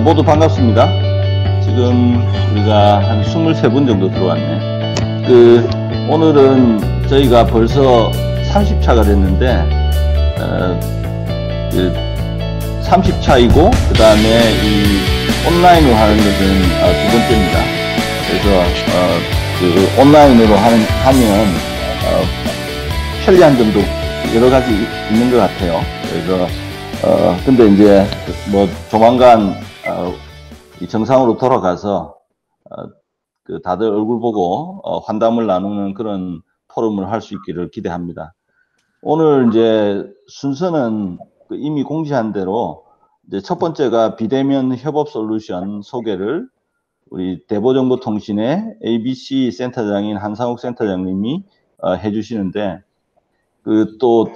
모두 반갑습니다. 지금 우리가 한 23분 정도 들어왔네. 오늘은 저희가 벌써 30차가 됐는데, 30차이고, 그 다음에 이 온라인으로 하는 것은 두 번째입니다. 그래서, 온라인으로 하면, 편리한 점도 여러 가지 있는 것 같아요. 그래서, 근데 이제, 조만간, 이 정상으로 돌아가서, 다들 얼굴 보고, 환담을 나누는 그런 포럼을 할 수 있기를 기대합니다. 오늘 이제 순서는 이미 공지한 대로, 이제 첫 번째가 비대면 협업 솔루션 소개를 우리 대보정보통신의 ABC 센터장인 한상욱 센터장님이 해주시는데, 또,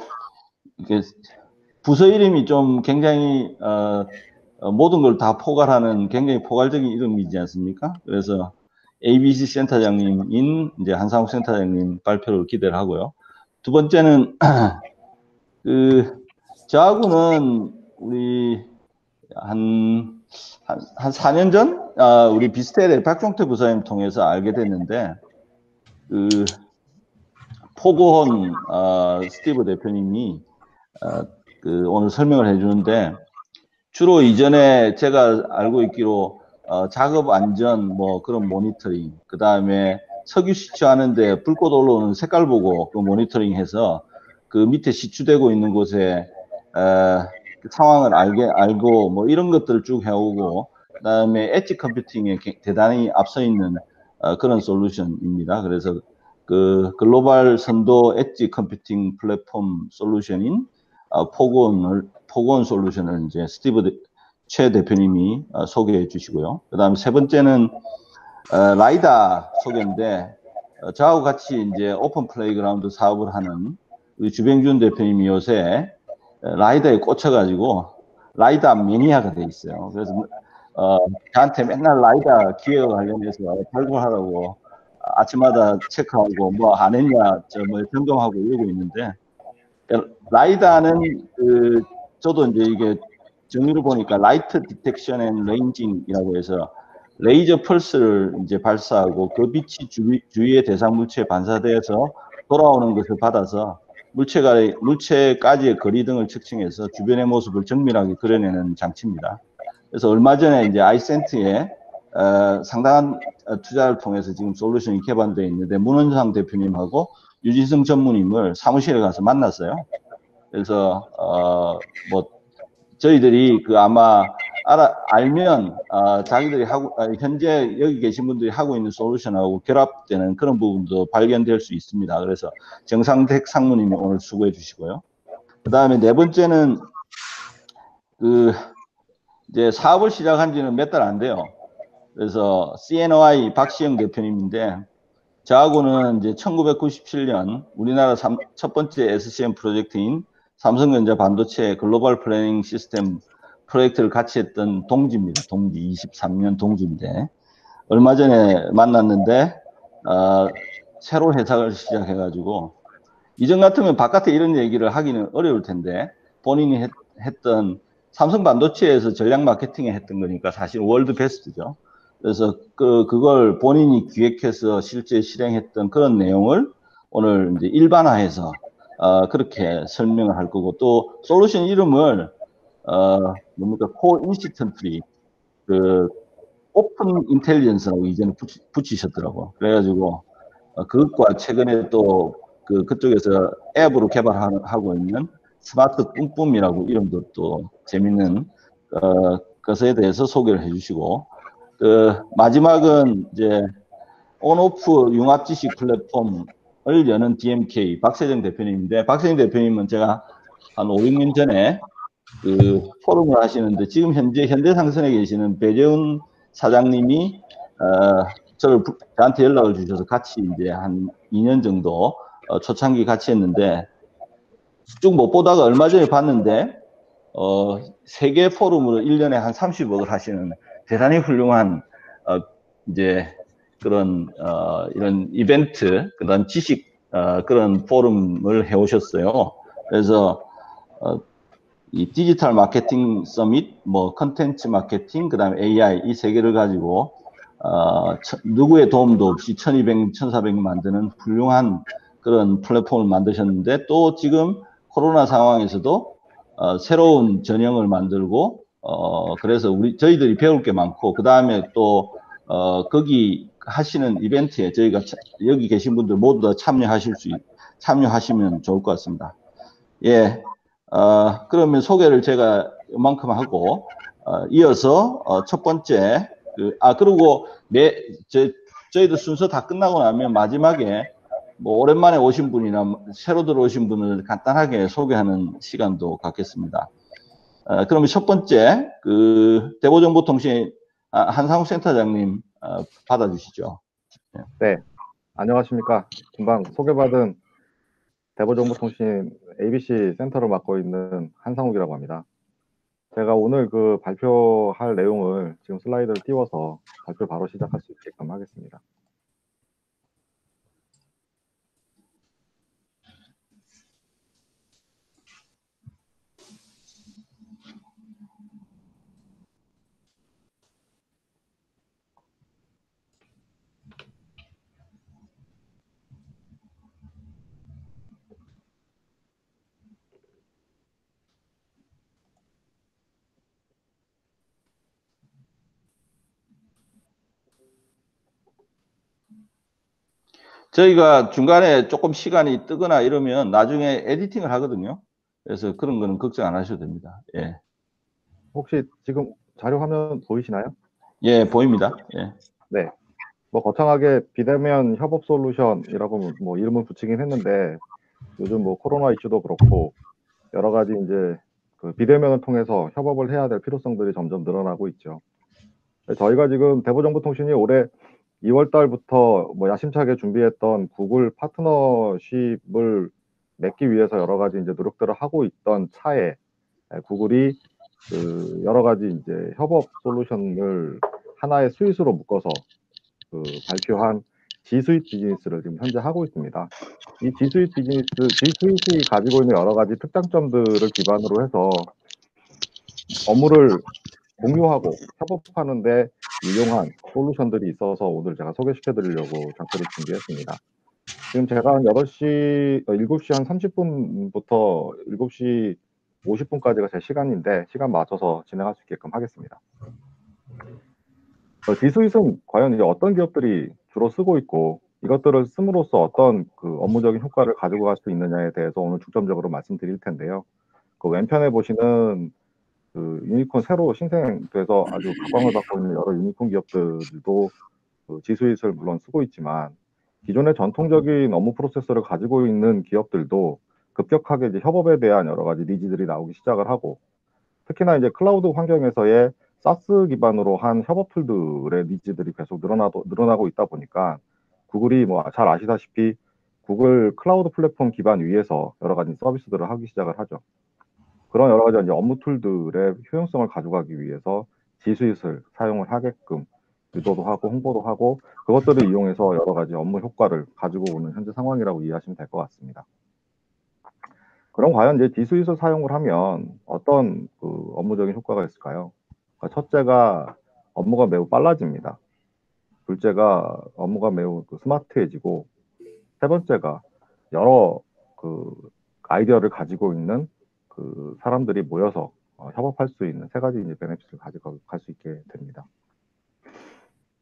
이게 부서 이름이 좀 굉장히, 모든 걸 다 포괄하는 굉장히 포괄적인 이름이지 않습니까? 그래서 ABC 센터장님인 이제 한상욱 센터장님 발표를 기대를 하고요. 두 번째는, 저하고는 우리 한 4년 전, 우리 비스텔의 박종태 부사님 통해서 알게 됐는데, 포고헌, 스티브 대표님이, 오늘 설명을 해주는데, 주로 이전에 제가 알고 있기로, 작업 안전, 그런 모니터링, 그 다음에 석유 시추하는데 불꽃 올라오는 색깔 보고 그 모니터링 해서 그 밑에 시추되고 있는 곳에, 상황을 알고, 이런 것들을 쭉 해오고, 그 다음에 엣지 컴퓨팅에 대단히 앞서 있는, 그런 솔루션입니다. 그래서 그 글로벌 선도 엣지 컴퓨팅 플랫폼 솔루션인, 포고온 솔루션을 이제 최 대표님이 소개해 주시고요. 그 다음 세 번째는, 라이다 소개인데, 저하고 같이 이제 오픈 플레이그라운드 사업을 하는 우리 주병준 대표님이 요새 라이다에 꽂혀가지고 라이다 매니아가 돼 있어요. 그래서 저한테 맨날 라이다 기획과 관련해서 발굴하라고 아침마다 체크하고 안 했냐 점검하고 이러고 있는데, 라이다는 저도 이제 이게 정의를 보니까 라이트 디텍션 앤 레인징이라고 해서 레이저 펄스를 이제 발사하고 그 빛이 주위의 대상 물체에 반사되어서 돌아오는 것을 받아서 물체까지의 거리 등을 측정해서 주변의 모습을 정밀하게 그려내는 장치입니다. 그래서 얼마 전에 이제 아이센트에 상당한 투자를 통해서 지금 솔루션이 개발되어 있는데, 문원상 대표님하고 유지성 전무님을 사무실에 가서 만났어요. 그래서 저희들이 아마 알면 자기들이 현재 여기 계신 분들이 하고 있는 솔루션하고 결합되는 그런 부분도 발견될 수 있습니다. 그래서 정상택 상무님이 오늘 수고해 주시고요. 그 다음에 네 번째는 이제 사업을 시작한 지는 몇 달 안 돼요. 그래서 CNOI 박시영 대표님인데, 저하고는 이제 1997년 우리나라 첫 번째 SCM 프로젝트인 삼성전자 반도체 글로벌 플래닝 시스템 프로젝트를 같이 했던 동지입니다. 23년 동지인데, 얼마 전에 만났는데, 새로 회사를 시작해가지고, 이전 같으면 바깥에 이런 얘기를 하기는 어려울 텐데, 본인이 했던 삼성 반도체에서 전략 마케팅에 했던 거니까 사실 월드 베스트죠. 그래서 그걸 본인이 기획해서 실제 실행했던 그런 내용을 오늘 이제 일반화해서 그렇게 설명을 할 거고, 또 솔루션 이름을 코인시턴트리 오픈 인텔리전스라고 이제는 붙이셨더라고. 그래가지고 그것과 최근에 또 그쪽에서 앱으로 개발하고 있는 스마트 뿜뿜이라고 이름도 또 재밌는 것에 대해서 소개를 해주시고, 마지막은 이제 온오프 융합 지식 플랫폼을 여는 DMK 박세정 대표님인데, 박세정 대표님은 제가 한 5, 6년 전에 포럼을 하시는데, 지금 현재 현대상선에 계시는 배재훈 사장님이 저한테 연락을 주셔서 같이 이제 한 2년 정도 초창기 같이 했는데, 쭉 못 보다가 얼마 전에 봤는데, 세계 포럼으로 1년에 한 30억을 하시는 대단히 훌륭한, 이제 그런, 이런 이벤트, 그다음 지식, 그런 포럼을 해오셨어요. 그래서, 이 디지털 마케팅 서밋, 뭐 컨텐츠 마케팅, 그다음에 AI 이 세 개를 가지고 누구의 도움도 없이 1200, 1400 만드는 훌륭한 그런 플랫폼을 만드셨는데 또 지금 코로나 상황에서도 새로운 전형을 만들고 그래서 저희들이 배울 게 많고 그다음에 또 거기 하시는 이벤트에 저희가 여기 계신 분들 모두 다 참여하시면 좋을 것 같습니다. 예, 그러면 소개를 제가 이만큼 하고 이어서 첫 번째 그리고 저희들 순서 다 끝나고 나면 마지막에 뭐 오랜만에 오신 분이나 새로 들어오신 분을 간단하게 소개하는 시간도 갖겠습니다. 그러면 첫 번째 대보정보통신 한상욱 센터장님 받아주시죠. 네, 안녕하십니까. 금방 소개받은 대보정보통신 ABC 센터를 맡고 있는 한상욱이라고 합니다. 제가 오늘 그 발표할 내용을 지금 슬라이드를 띄워서 발표 바로 시작할 수 있게끔 하겠습니다. 저희가 중간에 조금 시간이 뜨거나 이러면 나중에 에디팅을 하거든요. 그래서 그런 거는 걱정 안 하셔도 됩니다. 예. 혹시 지금 자료 화면 보이시나요? 예, 보입니다. 예. 네. 뭐 거창하게 비대면 협업 솔루션이라고 뭐 이름을 붙이긴 했는데 요즘 뭐 코로나 이슈도 그렇고 여러 가지 이제 그 비대면을 통해서 협업을 해야 될 필요성들이 점점 늘어나고 있죠. 저희가 지금 대보정보통신이 올해 2월 달부터 뭐 야심차게 준비했던 구글 파트너십을 맺기 위해서 여러 가지 이제 노력들을 하고 있던 차에 구글이 그 여러 가지 이제 협업 솔루션을 하나의 스윗으로 묶어서 그 발표한 G수잇 비즈니스를 지금 현재 하고 있습니다. 이 G수잇 G수잇이 가지고 있는 여러 가지 특장점들을 기반으로 해서 업무를 공유하고 협업하는데 유용한 솔루션들이 있어서 오늘 제가 소개시켜 드리려고 장표를 준비했습니다. 지금 제가 한 7시 한 30분부터 7시 50분까지가 제 시간인데 시간 맞춰서 진행할 수 있게끔 하겠습니다. G수잇은 과연 이제 어떤 기업들이 주로 쓰고 있고 이것들을 씀으로써 어떤 그 업무적인 효과를 가지고 갈 수 있느냐에 대해서 오늘 중점적으로 말씀드릴 텐데요. 그 왼편에 보시는 그 유니콘 새로 신생돼서 아주 각광을 받고 있는 여러 유니콘 기업들도 그 G수잇을 물론 쓰고 있지만 기존의 전통적인 업무 프로세스를 가지고 있는 기업들도 급격하게 이제 협업에 대한 여러 가지 니즈들이 나오기 시작을 하고 특히나 이제 클라우드 환경에서의 사스 기반으로 한 협업 툴들의 니즈들이 계속 늘어나고 있다 보니까 구글이 뭐 잘 아시다시피 구글 클라우드 플랫폼 기반 위에서 여러 가지 서비스들을 하기 시작을 하죠. 그런 여러 가지 이제 업무 툴들의 효용성을 가져가기 위해서 G수잇을 사용을 하게끔 유도도 하고 홍보도 하고 그것들을 이용해서 여러 가지 업무 효과를 가지고 오는 현재 상황이라고 이해하시면 될 것 같습니다. 그럼 과연 이제 G수잇을 사용을 하면 어떤 그 업무적인 효과가 있을까요? 그러니까 첫째가 업무가 매우 빨라집니다. 둘째가 업무가 매우 스마트해지고 세 번째가 여러 그 아이디어를 가지고 있는 그 사람들이 모여서 협업할 수 있는 세 가지 이제 베네핏을 가지고 갈 수 있게 됩니다.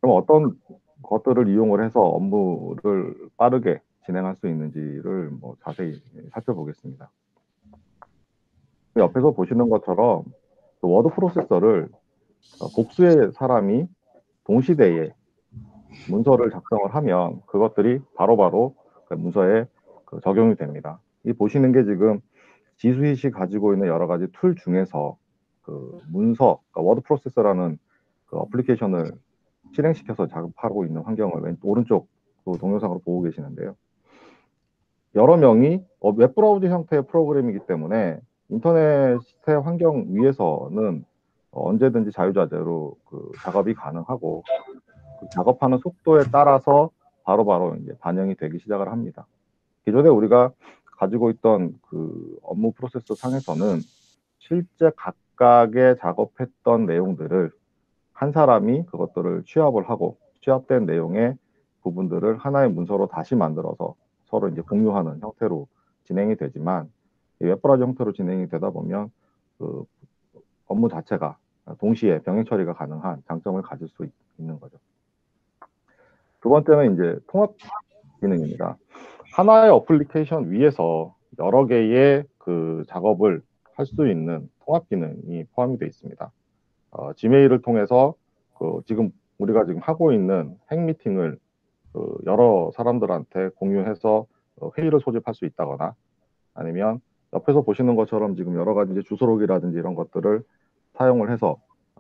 그럼 어떤 것들을 이용을 해서 업무를 빠르게 진행할 수 있는지를 뭐 자세히 살펴보겠습니다. 옆에서 보시는 것처럼 그 워드 프로세서를 복수의 사람이 동시대에 문서를 작성을 하면 그것들이 바로바로 그 문서에 적용이 됩니다. 이 보시는 게 지금 G수잇이 가지고 있는 여러 가지 툴 중에서 그 문서, 그러니까 워드 프로세서라는 그 어플리케이션을 실행시켜서 작업하고 있는 환경을 오른쪽 그 동영상으로 보고 계시는데요. 여러 명이 웹브라우저 형태의 프로그램이기 때문에 인터넷의 환경 위에서는 언제든지 자유자재로 그 작업이 가능하고 그 작업하는 속도에 따라서 바로바로 이제 반영이 되기 시작을 합니다. 기존에 우리가 가지고 있던 그 업무 프로세스 상에서는 실제 각각의 작업했던 내용들을 한 사람이 그것들을 취합을 하고 취합된 내용의 부분들을 하나의 문서로 다시 만들어서 서로 이제 공유하는 형태로 진행이 되지만 웹브라우저 형태로 진행이 되다 보면 그 업무 자체가 동시에 병행 처리가 가능한 장점을 가질 수 있는 거죠. 두 번째는 이제 통합 기능입니다. 하나의 어플리케이션 위에서 여러 개의 그 작업을 할 수 있는 통합 기능이 포함이 되어 있습니다. 지메일을 통해서 지금 우리가 지금 하고 있는 핵 미팅을 여러 사람들한테 공유해서 회의를 소집할 수 있다거나 아니면 옆에서 보시는 것처럼 지금 여러 가지 이제 주소록이라든지 이런 것들을 사용을 해서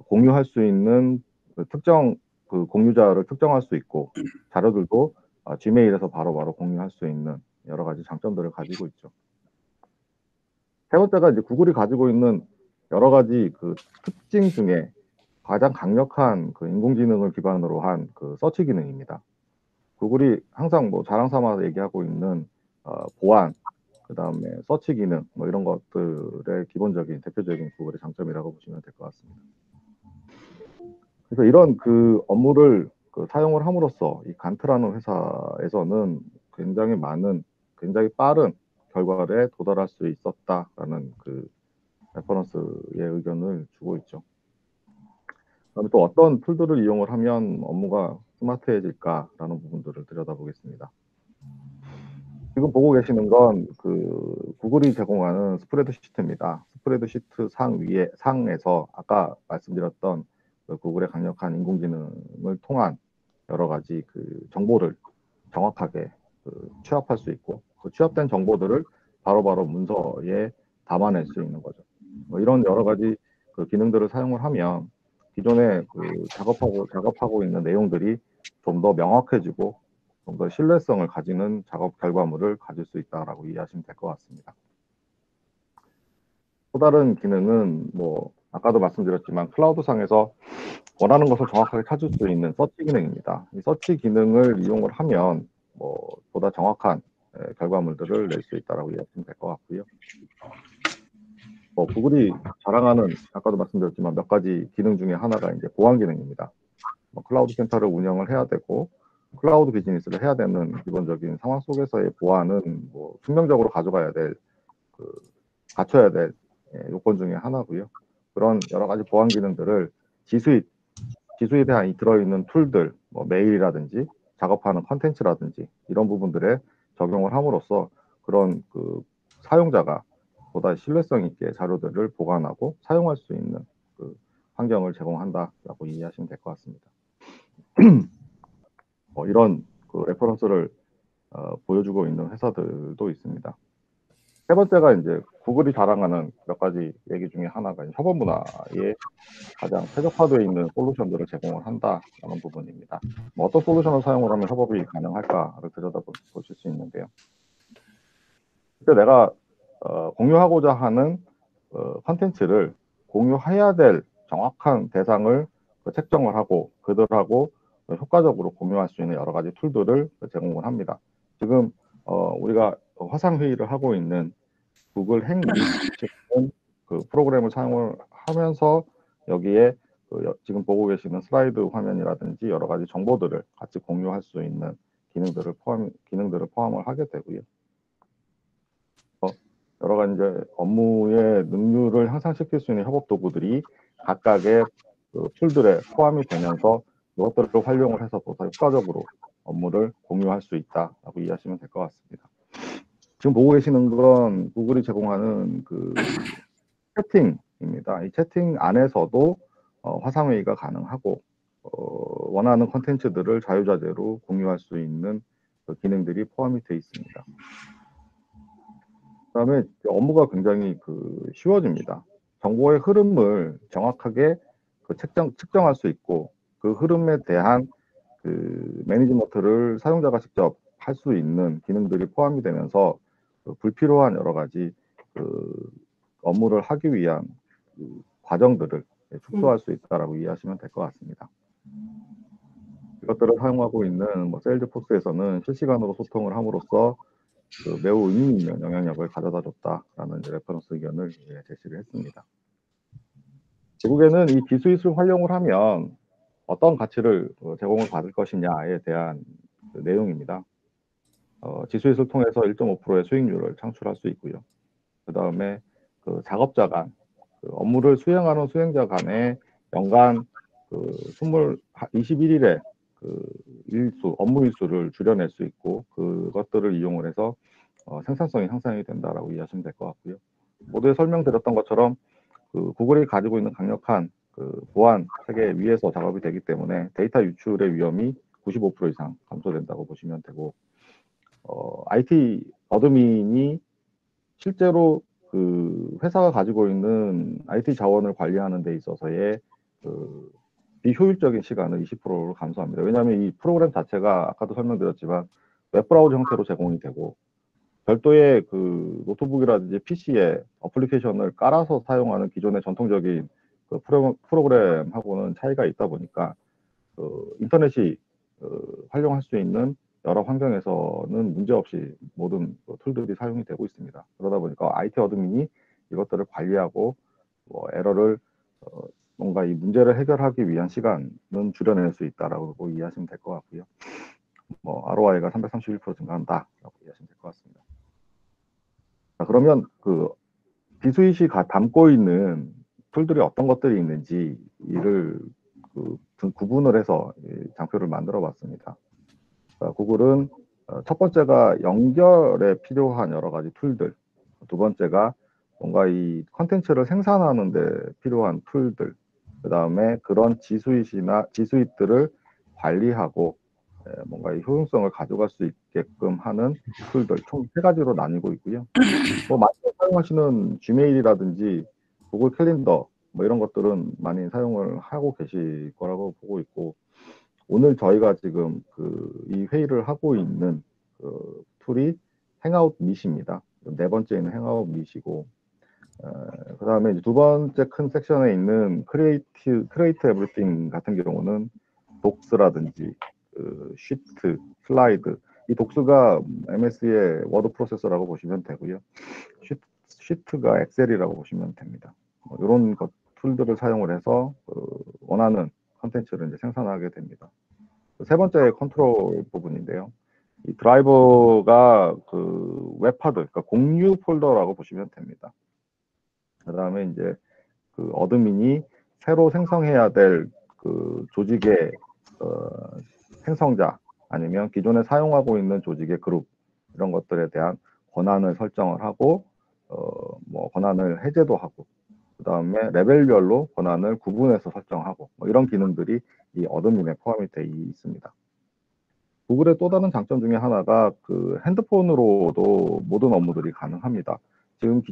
공유할 수 있는 특정 공유자를 특정할 수 있고 자료들도 지메일에서 바로바로 공유할 수 있는 여러 가지 장점들을 가지고 있죠. 세 번째가 이제 구글이 가지고 있는 여러 가지 그 특징 중에 가장 강력한 그 인공지능을 기반으로 한 그 서치 기능입니다. 구글이 항상 뭐 자랑 삼아 얘기하고 있는 보안, 그 다음에 서치 기능, 뭐 이런 것들의 기본적인 대표적인 구글의 장점이라고 보시면 될 것 같습니다. 그래서 이런 그 업무를 사용을 함으로써 이 간트라는 회사에서는 굉장히 많은, 굉장히 빠른 결과에 도달할 수 있었다라는 그 레퍼런스의 의견을 주고 있죠. 그다음에 또 어떤 툴들을 이용을 하면 업무가 스마트해질까라는 부분들을 들여다보겠습니다. 지금 보고 계시는 건 그 구글이 제공하는 스프레드시트입니다. 스프레드시트 상에서 아까 말씀드렸던 그 구글의 강력한 인공지능을 통한 여러 가지 그 정보를 정확하게 취합할 수 있고 그 취합된 정보들을 바로바로 문서에 담아낼 수 있는 거죠. 뭐 이런 여러 가지 그 기능들을 사용을 하면 기존에 그 작업하고 있는 내용들이 좀 더 명확해지고 좀 더 신뢰성을 가지는 작업 결과물을 가질 수 있다라고 이해하시면 될 것 같습니다. 또 다른 기능은 뭐 아까도 말씀드렸지만 클라우드상에서 원하는 것을 정확하게 찾을 수 있는 서치 기능입니다. 이 서치 기능을 이용을 하면 뭐 보다 정확한 결과물들을 낼 수 있다라고 이해하시면 될 것 같고요. 구글이 자랑하는 아까도 말씀드렸지만 몇 가지 기능 중에 하나가 이제 보안 기능입니다. 클라우드 센터를 운영을 해야 되고 클라우드 비즈니스를 해야 되는 기본적인 상황 속에서의 보안은 뭐 숙명적으로 가져가야 될 갖춰야 될 요건 중에 하나고요. 그런 여러 가지 보안 기능들을 지수에 대한 들어있는 툴들, 뭐 메일이라든지 작업하는 컨텐츠라든지 이런 부분들에 적용을 함으로써 그런 그 사용자가 보다 신뢰성 있게 자료들을 보관하고 사용할 수 있는 그 환경을 제공한다라고 이해하시면 될 것 같습니다. 이런 그 레퍼런스를 보여주고 있는 회사들도 있습니다. 세 번째가 이제 구글이 자랑하는 몇 가지 얘기 중에 하나가 협업 문화에 가장 최적화되어 있는 솔루션들을 제공을 한다라는 부분입니다. 어떤 솔루션을 사용을 하면 협업이 가능할까를 들여다보실 수 있는데요. 그때 내가 공유하고자 하는 컨텐츠를 공유해야 될 정확한 대상을 책정을 하고 그들하고 효과적으로 공유할 수 있는 여러 가지 툴들을 제공을 합니다. 지금 우리가 화상 회의를 하고 있는 구글 핵 미팅은 그 프로그램을 사용을 하면서 여기에 지금 보고 계시는 슬라이드 화면이라든지 여러 가지 정보들을 같이 공유할 수 있는 기능들을 포함을 하게 되고요. 여러 가지 이제 업무의 능률을 향상시킬 수 있는 협업 도구들이 각각의 툴들에 포함이 되면서 이것들을 활용을 해서 보다 효과적으로 업무를 공유할 수 있다라고 이해하시면 될 것 같습니다. 지금 보고 계시는 건 구글이 제공하는 그 채팅입니다. 이 채팅 안에서도 화상회의가 가능하고 원하는 컨텐츠들을 자유자재로 공유할 수 있는 기능들이 포함이 되어 있습니다. 그다음에 업무가 굉장히 쉬워집니다. 정보의 흐름을 정확하게 측정할 수 있고 그 흐름에 대한 매니지먼트를 사용자가 직접 할 수 있는 기능들이 포함이 되면서 불필요한 여러 가지 업무를 하기 위한 과정들을 축소할 수 있다라고 이해하시면 될 것 같습니다. 이것들을 사용하고 있는 세일즈포스에서는 실시간으로 소통을 함으로써 매우 의미 있는 영향력을 가져다 줬다라는 레퍼런스 의견을 제시를 했습니다. 제국에는 이 지수잇을 활용을 하면 어떤 가치를 제공을 받을 것이냐에 대한 내용입니다. 지수잇을 통해서 1.5%의 수익률을 창출할 수 있고요. 그 다음에 작업자 간, 업무를 수행하는 수행자 간의 연간 21일의 업무 일수를 줄여낼 수 있고, 그것들을 이용을 해서 생산성이 향상이 된다라고 이해하시면 될 것 같고요. 모두에 설명드렸던 것처럼 구글이 가지고 있는 강력한 보안 체계 위에서 작업이 되기 때문에 데이터 유출의 위험이 95% 이상 감소된다고 보시면 되고, IT 어드민이 실제로 회사가 가지고 있는 IT 자원을 관리하는 데 있어서의 비효율적인 시간을 20%로 감소합니다. 왜냐하면 이 프로그램 자체가 아까도 설명드렸지만 웹브라우저 형태로 제공이 되고, 별도의 노트북이라든지 PC에 어플리케이션을 깔아서 사용하는 기존의 전통적인 프로그램하고는 차이가 있다 보니까 인터넷이 활용할 수 있는 여러 환경에서는 문제없이 모든 툴들이 사용이 되고 있습니다. 그러다 보니까 IT 어드민이 이것들을 관리하고 에러를 뭔가 이 문제를 해결하기 위한 시간은 줄여낼 수 있다라고 이해하시면 될 것 같고요. ROI가 331% 증가한다라고 이해하시면 될 것 같습니다. 자, 그러면 비수잇이 담고 있는 툴들이 어떤 것들이 있는지 이를 구분을 해서 장표를 만들어 봤습니다. 구글은 첫 번째가 연결에 필요한 여러 가지 툴들, 두 번째가 뭔가 이 컨텐츠를 생산하는 데 필요한 툴들, 그 다음에 그런 지수잇들을 관리하고 뭔가 이 효용성을 가져갈 수 있게끔 하는 툴들, 총 세 가지로 나뉘고 있고요. 많이 사용하시는 지메일이라든지 구글 캘린더 이런 것들은 많이 사용을 하고 계실 거라고 보고 있고, 오늘 저희가 지금 이 회의를 하고 있는 툴이 행아웃 밑입니다. 네 번째는 행아웃 밑이고, 그 다음에 두 번째 큰 섹션에 있는 크리에이트 에브리띵 같은 경우는 독스라든지 쉬트, 슬라이드, 이 독스가 MS의 워드 프로세서라고 보시면 되고요. 쉬트가 엑셀이라고 보시면 됩니다. 이런 툴들을 사용을 해서 원하는 컨텐츠를 이제 생산하게 됩니다. 세 번째 컨트롤 부분인데요. 이 드라이버가 웹하드, 그러니까 공유 폴더라고 보시면 됩니다. 그 다음에 이제 어드민이 새로 생성해야 될 조직의 생성자 아니면 기존에 사용하고 있는 조직의 그룹, 이런 것들에 대한 권한을 설정을 하고 권한을 해제도 하고, 그 다음에 레벨별로 권한을 구분해서 설정하고, 이런 기능들이 이 어드민에 포함이 되어 있습니다. 구글의 또 다른 장점 중에 하나가 핸드폰으로도 모든 업무들이 가능합니다. 지금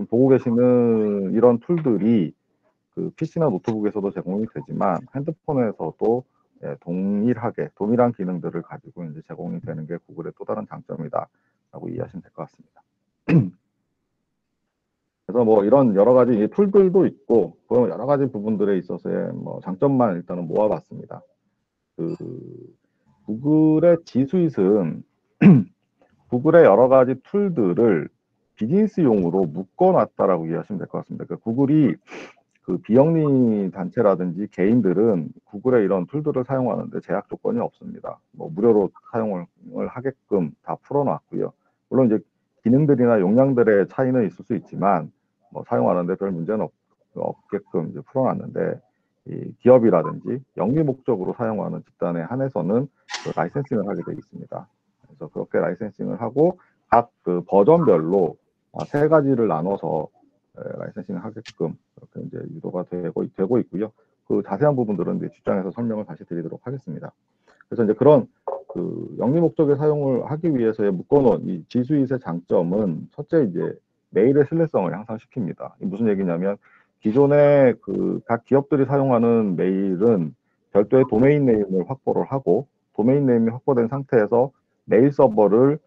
보고 계시는 이런 툴들이 PC나 노트북에서도 제공이 되지만 핸드폰에서도 동일한 기능들을 가지고 이제 제공이 되는 게 구글의 또 다른 장점이다라고 이해하시면 될 것 같습니다. 그래서 이런 여러 가지 툴들도 있고, 여러 가지 부분들에 있어서의 장점만 일단은 모아봤습니다. 구글의 지수잇은 구글의 여러 가지 툴들을 비즈니스용으로 묶어놨다라고 이해하시면 될 것 같습니다. 그러니까 구글이 비영리 단체라든지 개인들은 구글의 이런 툴들을 사용하는데 제약 조건이 없습니다. 무료로 사용을 하게끔 다 풀어놨고요. 물론 이제 기능들이나 용량들의 차이는 있을 수 있지만 사용하는데 별 문제는 없게끔 이제 풀어놨는데, 이 기업이라든지 영리 목적으로 사용하는 집단에 한해서는 라이센싱을 하게 되어 있습니다. 그래서 그렇게 라이센싱을 하고 각 버전별로 세 가지를 나눠서 라이센싱을 하게끔 그렇게 이제 유도가 되고 있고요. 자세한 부분들은 이제 뒷장에서 설명을 다시 드리도록 하겠습니다. 그래서 이제 그런 영리 목적의 사용을 하기 위해서의 묶어놓은 이 지수잇의 장점은 첫째 이제 메일의 신뢰성을 향상시킵니다. 무슨 얘기냐면 기존에 각 기업들이 사용하는 메일은 별도의 도메인 네임을 확보를 하고, 도메인 네임이 확보된 상태에서 메일 서버를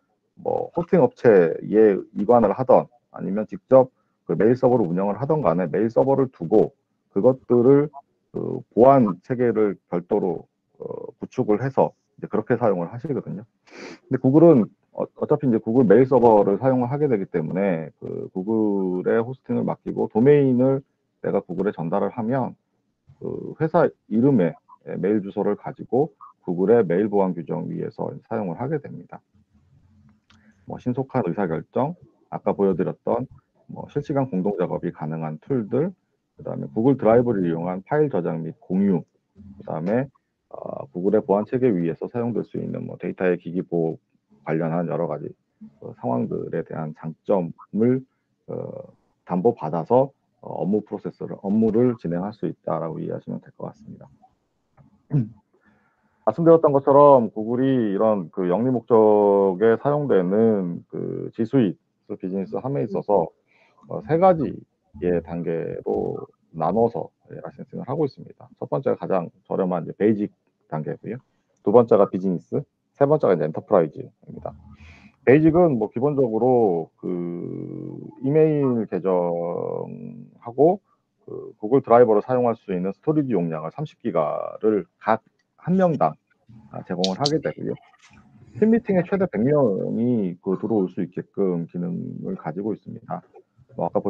호스팅 업체에 이관을 하던 아니면 직접 메일 서버를 운영을 하던 간에 메일 서버를 두고 그것들을 보안 체계를 별도로 구축을 해서 이제 그렇게 사용을 하시거든요. 근데 구글은 어차피 이제 구글 메일 서버를 사용을 하게 되기 때문에 그 구글의 호스팅을 맡기고 도메인을 내가 구글에 전달을 하면 그 회사 이름의 메일 주소를 가지고 구글의 메일 보안 규정 위에서 사용을 하게 됩니다. 뭐 신속한 의사결정, 아까 보여드렸던 뭐 실시간 공동 작업이 가능한 툴들, 그다음에 구글 드라이브를 이용한 파일 저장 및 공유, 그다음에 구글의 보안 체계 위에서 사용될 수 있는 뭐 데이터의 기기 보호 관련한 여러 가지 상황들에 대한 장점을 담보받아서 업무를 진행할 수 있다라고 이해하시면 될 것 같습니다. 말씀드렸던 것처럼 구글이 이런 그 영리 목적에 사용되는 그 G Suite 비즈니스 함에 있어서 세 가지의 단계로 나눠서 라이센싱을 하고 있습니다. 첫 번째가 가장 저렴한 이제 베이직 단계고요. 두 번째가 비즈니스, 세 번째가 이제 엔터프라이즈입니다. 베이직은 뭐 기본적으로 그 이메일 계정하고 그 구글 드라이버를 사용할 수 있는 스토리지 용량을 30기가를 각 한 명당 제공을 하게 되고요. 팀 미팅에 최대 100명이 그 들어올 수 있게끔 기능을 가지고 있습니다. 뭐 아까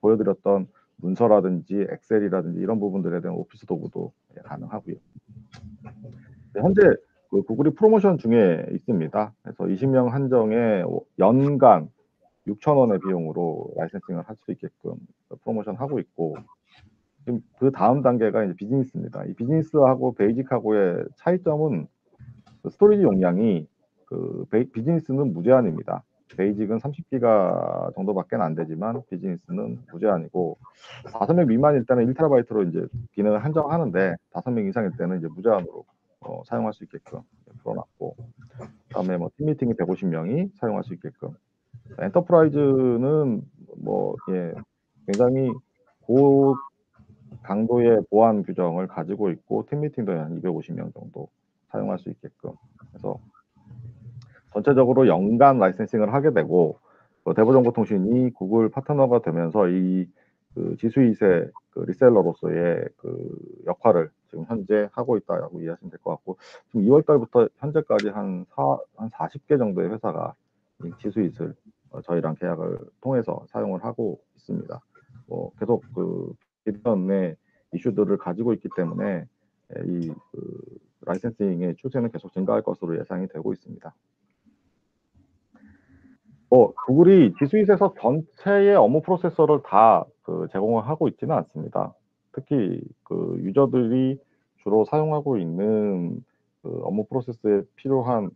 보여드렸던 문서라든지 엑셀이라든지 이런 부분들에 대한 오피스 도구도 가능하고요. 현재 그 구글이 프로모션 중에 있습니다. 그래서 20명 한정에 연간 6,000원의 비용으로 라이센싱을 할 수 있게끔 프로모션 하고 있고, 지금 그 다음 단계가 이제 비즈니스입니다. 이 비즈니스하고 베이직하고의 차이점은 그 스토리지 용량이 그 비즈니스는 무제한입니다. 베이직은 30기가 정도밖에 안 되지만 비즈니스는 무제한이고 5명 미만일 때는 1TB로 이제 기능을 한정하는데 5명 이상일 때는 이제 무제한으로 사용할 수 있게끔 풀어놨고, 그다음에 뭐 팀 미팅이 150명이 사용할 수 있게끔, 엔터프라이즈는 뭐 굉장히 고 강도의 보안 규정을 가지고 있고 팀 미팅도 한 250명 정도 사용할 수 있게끔 해서 전체적으로 연간 라이센싱을 하게 되고, 대보정보통신이 구글 파트너가 되면서 그 지수이세 그 리셀러로서의 그 역할을 지금 현재 하고 있다라고 이해하시면 될 것 같고, 지금 2월 달부터 현재까지 한 40개 정도의 회사가 이 지수잇을 저희랑 계약을 통해서 사용을 하고 있습니다. 계속 그 기존의 이슈들을 가지고 있기 때문에 이 그 라이센싱의 추세는 계속 증가할 것으로 예상이 되고 있습니다. 구글이 지수잇에서 전체의 업무 프로세서를 다 제공을 하고 있지는 않습니다. 특히 그 유저들이 주로 사용하고 있는 그 업무 프로세스에 필요한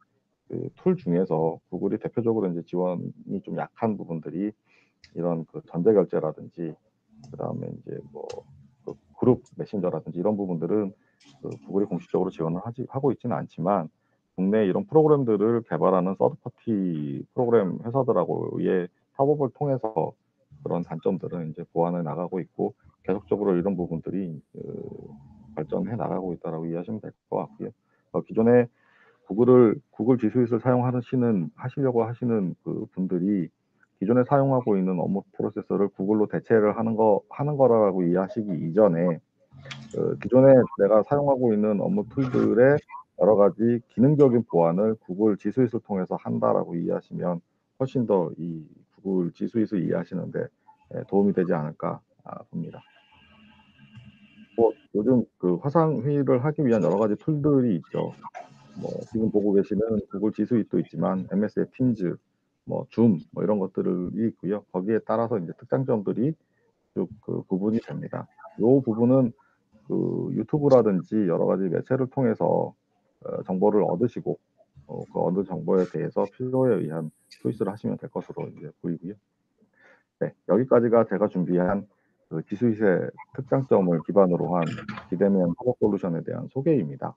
그 툴 중에서 구글이 대표적으로 이제 지원이 좀 약한 부분들이 이런 그 전자결제라든지, 그 다음에 이제 뭐 그 그룹 메신저라든지 이런 부분들은 그 구글이 공식적으로 지원을 하고 있지는 않지만, 국내 이런 프로그램들을 개발하는 서드파티 프로그램 회사들하고의 협업을 통해서 그런 단점들은 이제 보완해 나가고 있고, 계속적으로 이런 부분들이 발전해 나가고 있다라고 이해하시면 될 것 같고요. 기존에 구글 지수잇을 하시려고 하시는 그 분들이 기존에 사용하고 있는 업무 프로세서를 구글로 대체를 하는 거라고 이해하시기 이전에 기존에 내가 사용하고 있는 업무 툴들의 여러 가지 기능적인 보완을 구글 지수잇을 통해서 한다라고 이해하시면 훨씬 더 이 구글 지수잇을 이해하시는데 도움이 되지 않을까 봅니다. 요즘 그 화상 회의를 하기 위한 여러 가지 툴들이 있죠. 지금 보고 계시는 구글 지수잇도 있지만 MS의 팀즈, 줌 이런 것들이 있고요. 거기에 따라서 이제 특장점들이 쭉 그 구분이 됩니다. 이 부분은 그 유튜브라든지 여러 가지 매체를 통해서 정보를 얻으시고 그 얻은 정보에 대해서 필요에 의한 초이스를 하시면 될 것으로 이제 보이고요. 네, 여기까지가 제가 준비한 그 지수잇의 특장점을 기반으로 한 비대면 협업 솔루션에 대한 소개입니다.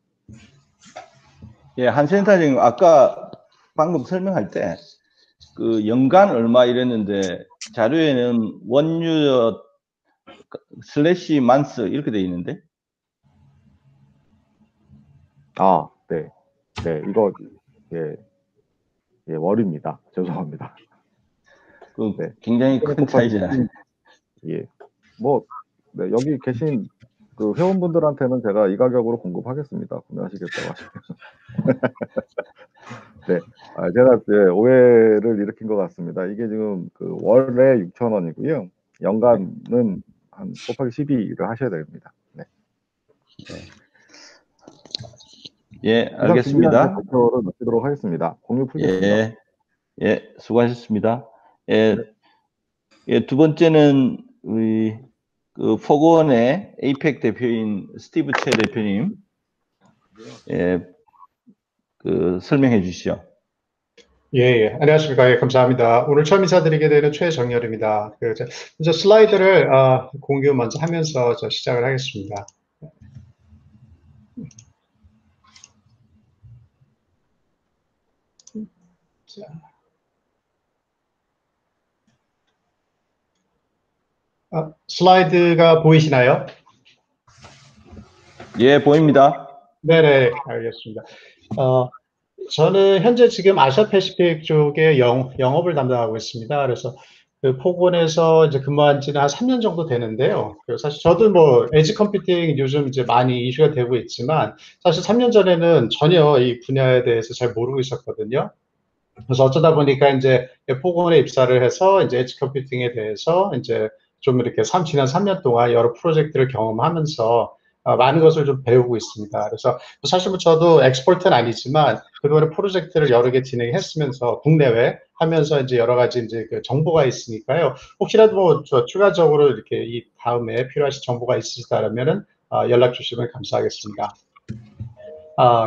예, 한 센터장님 아까 방금 설명할 때 그 연간 얼마 이랬는데 자료에는 원유저 슬래시 만스 이렇게 돼 있는데. 네. 이거 월입니다. 죄송합니다. 네. 굉장히 큰 차이잖아요. 예. 네, 여기 계신 그 회원분들한테는 제가 이 가격으로 공급하겠습니다. 구매하시겠다고 하시면. 네. 제가 오해를 일으킨 것 같습니다. 이게 지금 그 월에 6,000원이고요. 연간은 한 곱하기 12를 하셔야 됩니다. 네. 예, 이상 알겠습니다. 발표를 마치도록 하겠습니다. 공유 풀겠습니다. 예, 예, 수고하셨습니다. 예, 예, 두 번째는 우리 그 포그원의 에이펙 대표인 스티브 채 대표님, 예, 그 설명해 주시죠. 예, 예. 안녕하십니까. 예, 감사합니다. 오늘 처음 인사드리게 되는 최정열입니다. 이제 슬라이드를 공유 먼저 하면서 시작을 하겠습니다. 슬라이드가 보이시나요? 예, 보입니다. 네네, 알겠습니다. 저는 현재 지금 아시아 패시픽 쪽에 영업을 담당하고 있습니다. 그래서 그 포곤에서 이제 근무한 지는 한 3년 정도 되는데요. 사실 저도 뭐 에지 컴퓨팅 요즘 이제 많이 이슈가 되고 있지만 사실 3년 전에는 전혀 이 분야에 대해서 잘 모르고 있었거든요. 그래서 어쩌다 보니까 이제 포곤에 입사를 해서 이제 에지 컴퓨팅에 대해서 이제 좀 이렇게 지난 3년 동안 여러 프로젝트를 경험하면서 많은 것을 좀 배우고 있습니다. 그래서 사실 뭐 저도 엑스퍼트는 아니지만 그동안에 프로젝트를 여러 개 진행했으면서 국내외 하면서 이제 여러 가지 이제 그 정보가 있으니까요. 혹시라도 뭐 추가적으로 이렇게 이 다음에 필요하신 정보가 있으시다면은 연락 주시면 감사하겠습니다.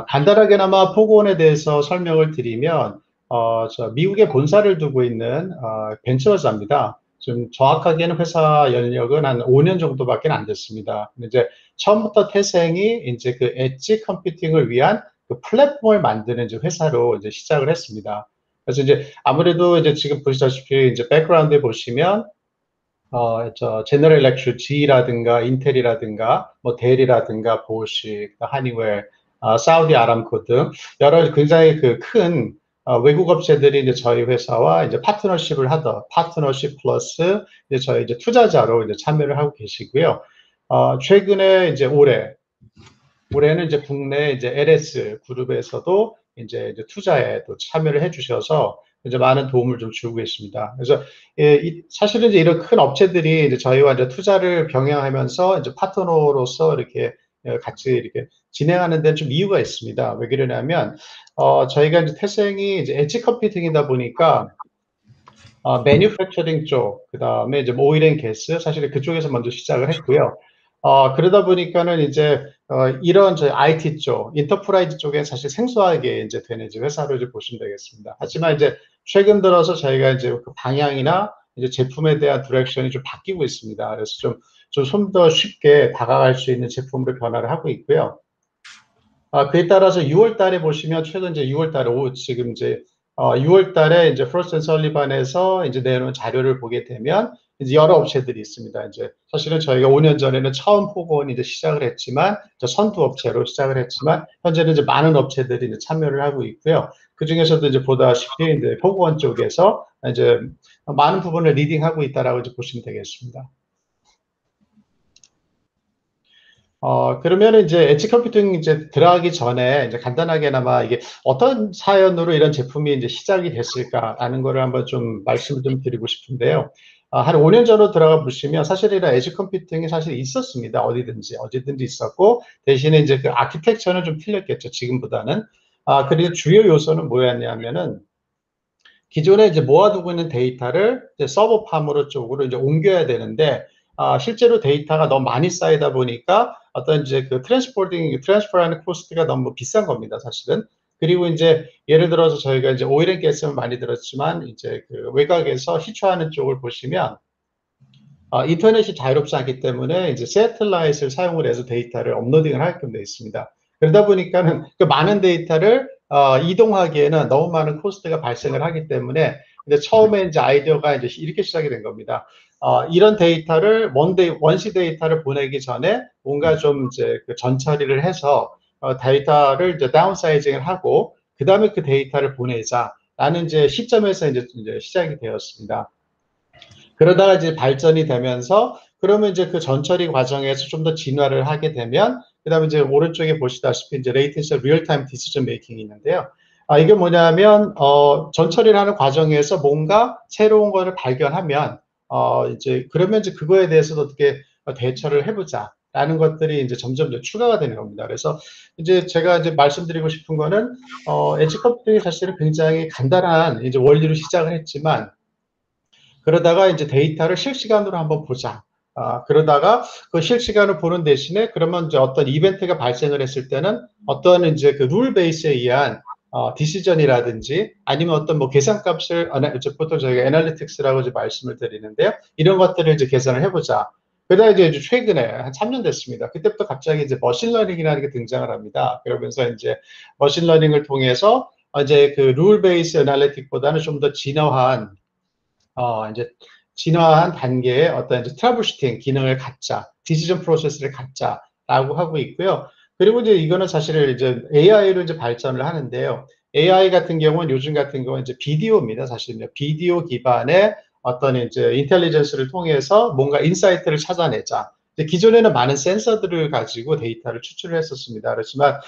간단하게나마 포그원에 대해서 설명을 드리면 저 미국에 본사를 두고 있는 벤처사입니다. 좀 정확하게는 회사 연력은 한 5년 정도밖에 안 됐습니다. 근데 이제 처음부터 태생이 이제 그 엣지 컴퓨팅을 위한 그 플랫폼을 만드는 이제 회사로 이제 시작을 했습니다. 그래서 이제 아무래도 이제 지금 보시다시피 이제 백그라운드에 보시면 저 제너럴 일렉트릭, GE라든가 인텔이라든가 뭐 델이라든가 보시, 하니웰, 사우디 아람코 등 여러 굉장히 그 큰 외국 업체들이 이제 저희 회사와 이제 파트너십 플러스 이제 저희 이제 투자자로 이제 참여를 하고 계시고요. 최근에 이제 올해는 이제 국내 이제 LS 그룹에서도 이제 투자에 또 참여를 해주셔서 이제 많은 도움을 좀 주고 계십니다. 그래서 사실은 이제 이런 큰 업체들이 이제 저희와 이제 투자를 병행하면서 이제 파트너로서 이렇게 같이 이렇게 진행하는 데는 좀 이유가 있습니다. 왜 그러냐면 저희가 이제 태생이 이제 엣지 컴퓨팅이다 보니까 매뉴팩처링 쪽, 그 다음에 이제 오일 앤 게스, 사실 그쪽에서 먼저 시작을 했고요. 그러다 보니까는 이제, 이런 저희 IT 쪽, 인터프라이즈 쪽에 사실 생소하게 이제 되는 이제 회사로 이제 보시면 되겠습니다. 하지만 이제 최근 들어서 저희가 이제 그 방향이나 이제 제품에 대한 디렉션이 좀 바뀌고 있습니다. 그래서 좀 더 쉽게 다가갈 수 있는 제품으로 변화를 하고 있고요. 그에 따라서 6월 달에 보시면 최근 이제 6월 달에 지금 이제 6월 달에 이제 프로스트 앤 설리반에서 이제 내놓은 자료를 보게 되면 이제 여러 업체들이 있습니다. 이제 사실은 저희가 5년 전에는 처음 포그원이 이제 시작을 했지만 선두 업체로 시작을 했지만 현재는 이제 많은 업체들이 이제 참여를 하고 있고요. 그 중에서도 이제 보다시피 이제 포그원 쪽에서 이제 많은 부분을 리딩하고 있다라고 이제 보시면 되겠습니다. 그러면은 이제 엣지 컴퓨팅 이제 들어가기 전에 이제 간단하게나마 이게 어떤 사연으로 이런 제품이 이제 시작이 됐을까라는 거를 한번 좀 말씀을 좀 드리고 싶은데요. 한 5년 전으로 들어가 보시면 사실 이런 엣지 컴퓨팅이 사실 있었습니다. 어디든지 있었고 대신에 이제 그 아키텍처는 좀 틀렸겠죠. 지금보다는. 그리고 주요 요소는 뭐였냐면은 기존에 이제 모아두고 있는 데이터를 이제 서버 팜으로 쪽으로 이제 옮겨야 되는데 실제로 데이터가 너무 많이 쌓이다 보니까 어떤 이제 그 트랜스퍼하는 코스트가 너무 비싼 겁니다, 사실은. 그리고 이제 예를 들어서 저희가 이제 오일 앤 가스는 많이 들었지만 이제 그 외곽에서 희초하는 쪽을 보시면 인터넷이 자유롭지 않기 때문에 이제 새틀라이트를 사용을 해서 데이터를 업로딩을 하게끔 되어 있습니다. 그러다 보니까는 그 많은 데이터를 이동하기에는 너무 많은 코스트가 발생을 하기 때문에 근데 처음에 이제 아이디어가 이제 이렇게 시작이 된 겁니다. 이런 데이터를 원시 데이터를 보내기 전에 뭔가 좀 이제 그 전처리를 해서 데이터를 이제 다운사이징을 하고 그 다음에 그 데이터를 보내자라는 이제 시점에서 이제 시작이 되었습니다. 그러다가 이제 발전이 되면서 그러면 이제 그 전처리 과정에서 좀 더 진화를 하게 되면 그다음에 이제 오른쪽에 보시다시피 이제 레이텐시 리얼타임 디시전 메이킹이 있는데요. 이게 뭐냐면, 전처리를 하는 과정에서 뭔가 새로운 거를 발견하면, 그러면 이제 그거에 대해서도 어떻게 대처를 해보자. 라는 것들이 이제 점점 더 추가가 되는 겁니다. 그래서 이제 제가 이제 말씀드리고 싶은 거는, 엣지 컴퓨팅이 사실은 굉장히 간단한 이제 원리로 시작을 했지만, 그러다가 이제 데이터를 실시간으로 한번 보자. 그러다가 그 실시간을 보는 대신에 그러면 이제 어떤 이벤트가 발생을 했을 때는 어떤 이제 그 룰 베이스에 의한 디시전이라든지 아니면 어떤 뭐 계산값을 보통 저희가 애널리틱스라고 이제 말씀을 드리는데요. 이런 것들을 이제 계산을 해보자. 그러다 이제 최근에 한 3년 됐습니다. 그때부터 갑자기 이제 머신러닝이라는 게 등장을 합니다. 그러면서 이제 머신러닝을 통해서 이제 그 룰 베이스 애널리틱보다는 좀 더 이제 진화한 단계의 어떤 이제 트러블 슈팅 기능을 갖자, 디시전 프로세스를 갖자라고 하고 있고요. 그리고 이제 이거는 사실 이제 AI로 이제 발전을 하는데요. AI 같은 경우는 요즘 같은 경우는 이제 비디오입니다. 사실은 비디오 기반의 어떤 이제 인텔리전스를 통해서 뭔가 인사이트를 찾아내자. 기존에는 많은 센서들을 가지고 데이터를 추출을 했었습니다. 그렇지만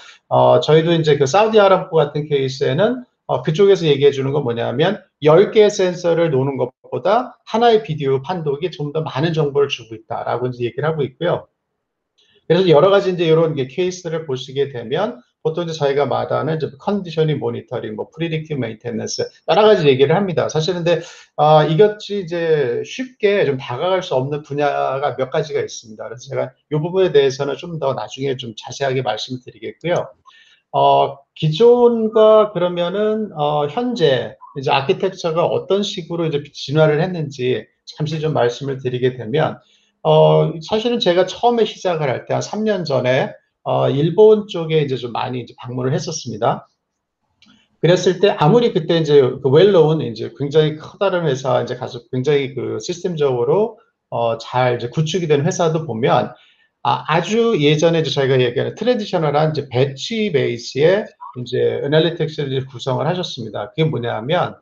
저희도 이제 그 사우디아라비아 같은 케이스에는 그쪽에서 얘기해 주는 건 뭐냐면 10개의 센서를 놓는 것보다 하나의 비디오 판독이 좀 더 많은 정보를 주고 있다라고 이제 얘기를 하고 있고요. 그래서 여러 가지 이제 이런 케이스를 보시게 되면 보통 이제 저희가 말하는 이제 컨디셔닝 모니터링, 뭐 프리딕티브 메인테넌스 여러 가지 얘기를 합니다. 사실 근데 이것이 이제 쉽게 좀 다가갈 수 없는 분야가 몇 가지가 있습니다. 그래서 제가 이 부분에 대해서는 좀 더 나중에 좀 자세하게 말씀을 드리겠고요. 기존과 그러면은 현재 이제 아키텍처가 어떤 식으로 이제 진화를 했는지 잠시 좀 말씀을 드리게 되면 사실은 제가 처음에 시작을 할 때 한 3년 전에 일본 쪽에 이제 좀 많이 이제 방문을 했었습니다. 그랬을 때 아무리 그때 이제 그 웰노운 이제 굉장히 커다란 회사 이제 가서 굉장히 그 시스템적으로 잘 이제 구축이 된 회사도 보면 아주 예전에 이제 저희가 얘기하는 트레디셔널한 이제 배치 베이스의 이제 애널리틱스를 구성을 하셨습니다. 그게 뭐냐면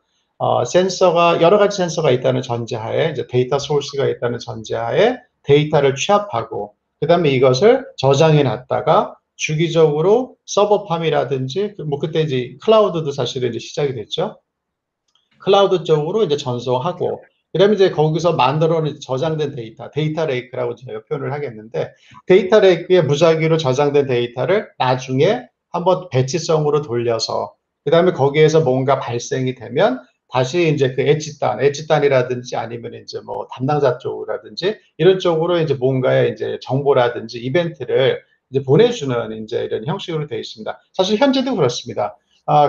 센서가 여러 가지 센서가 있다는 전제하에 이제 데이터 소스가 있다는 전제하에 데이터를 취합하고 그다음에 이것을 저장해 놨다가 주기적으로 서버팜이라든지 뭐 그때 이제 클라우드도 사실은 이제 시작이 됐죠. 클라우드 쪽으로 이제 전송하고 그다음에 이제 거기서 만들어낸 저장된 데이터 레이크라고 저희가 표현을 하겠는데 데이터 레이크에 무작위로 저장된 데이터를 나중에 한번 배치성으로 돌려서 그다음에 거기에서 뭔가 발생이 되면 다시 이제 그 엣지단이라든지 아니면 이제 뭐 담당자 쪽이라든지 이런 쪽으로 이제 뭔가의 이제 정보라든지 이벤트를 이제 보내주는 이제 이런 형식으로 되어 있습니다. 사실 현재도 그렇습니다.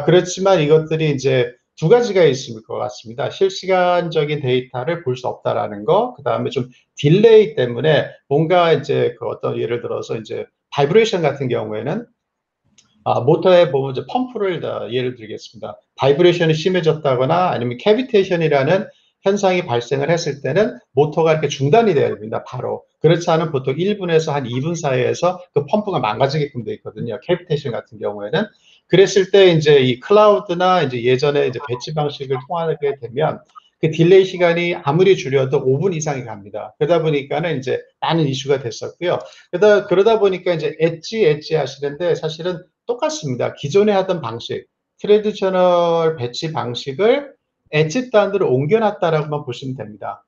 그렇지만 이것들이 이제 두 가지가 있을 것 같습니다. 실시간적인 데이터를 볼 수 없다라는 거, 그 다음에 좀 딜레이 때문에 뭔가 이제 그 어떤 예를 들어서 이제 바이브레이션 같은 경우에는 모터에 보면 이제 펌프를 예를 들겠습니다. 바이브레이션이 심해졌다거나 아니면 캐비테이션이라는 현상이 발생을 했을 때는 모터가 이렇게 중단이 돼야 됩니다. 바로. 그렇지 않으면 보통 1분에서 한 2분 사이에서 그 펌프가 망가지게끔 돼 있거든요. 캐비테이션 같은 경우에는. 그랬을 때 이제 이 클라우드나 이제 예전에 이제 배치 방식을 통하게 되면 그 딜레이 시간이 아무리 줄여도 5분 이상이 갑니다. 그러다 보니까는 이제 많은 이슈가 됐었고요. 그러다 보니까 이제 엣지 하시는데 사실은 똑같습니다. 기존에 하던 방식, 트레디셔널 배치 방식을 엣지 단으로 옮겨놨다라고만 보시면 됩니다.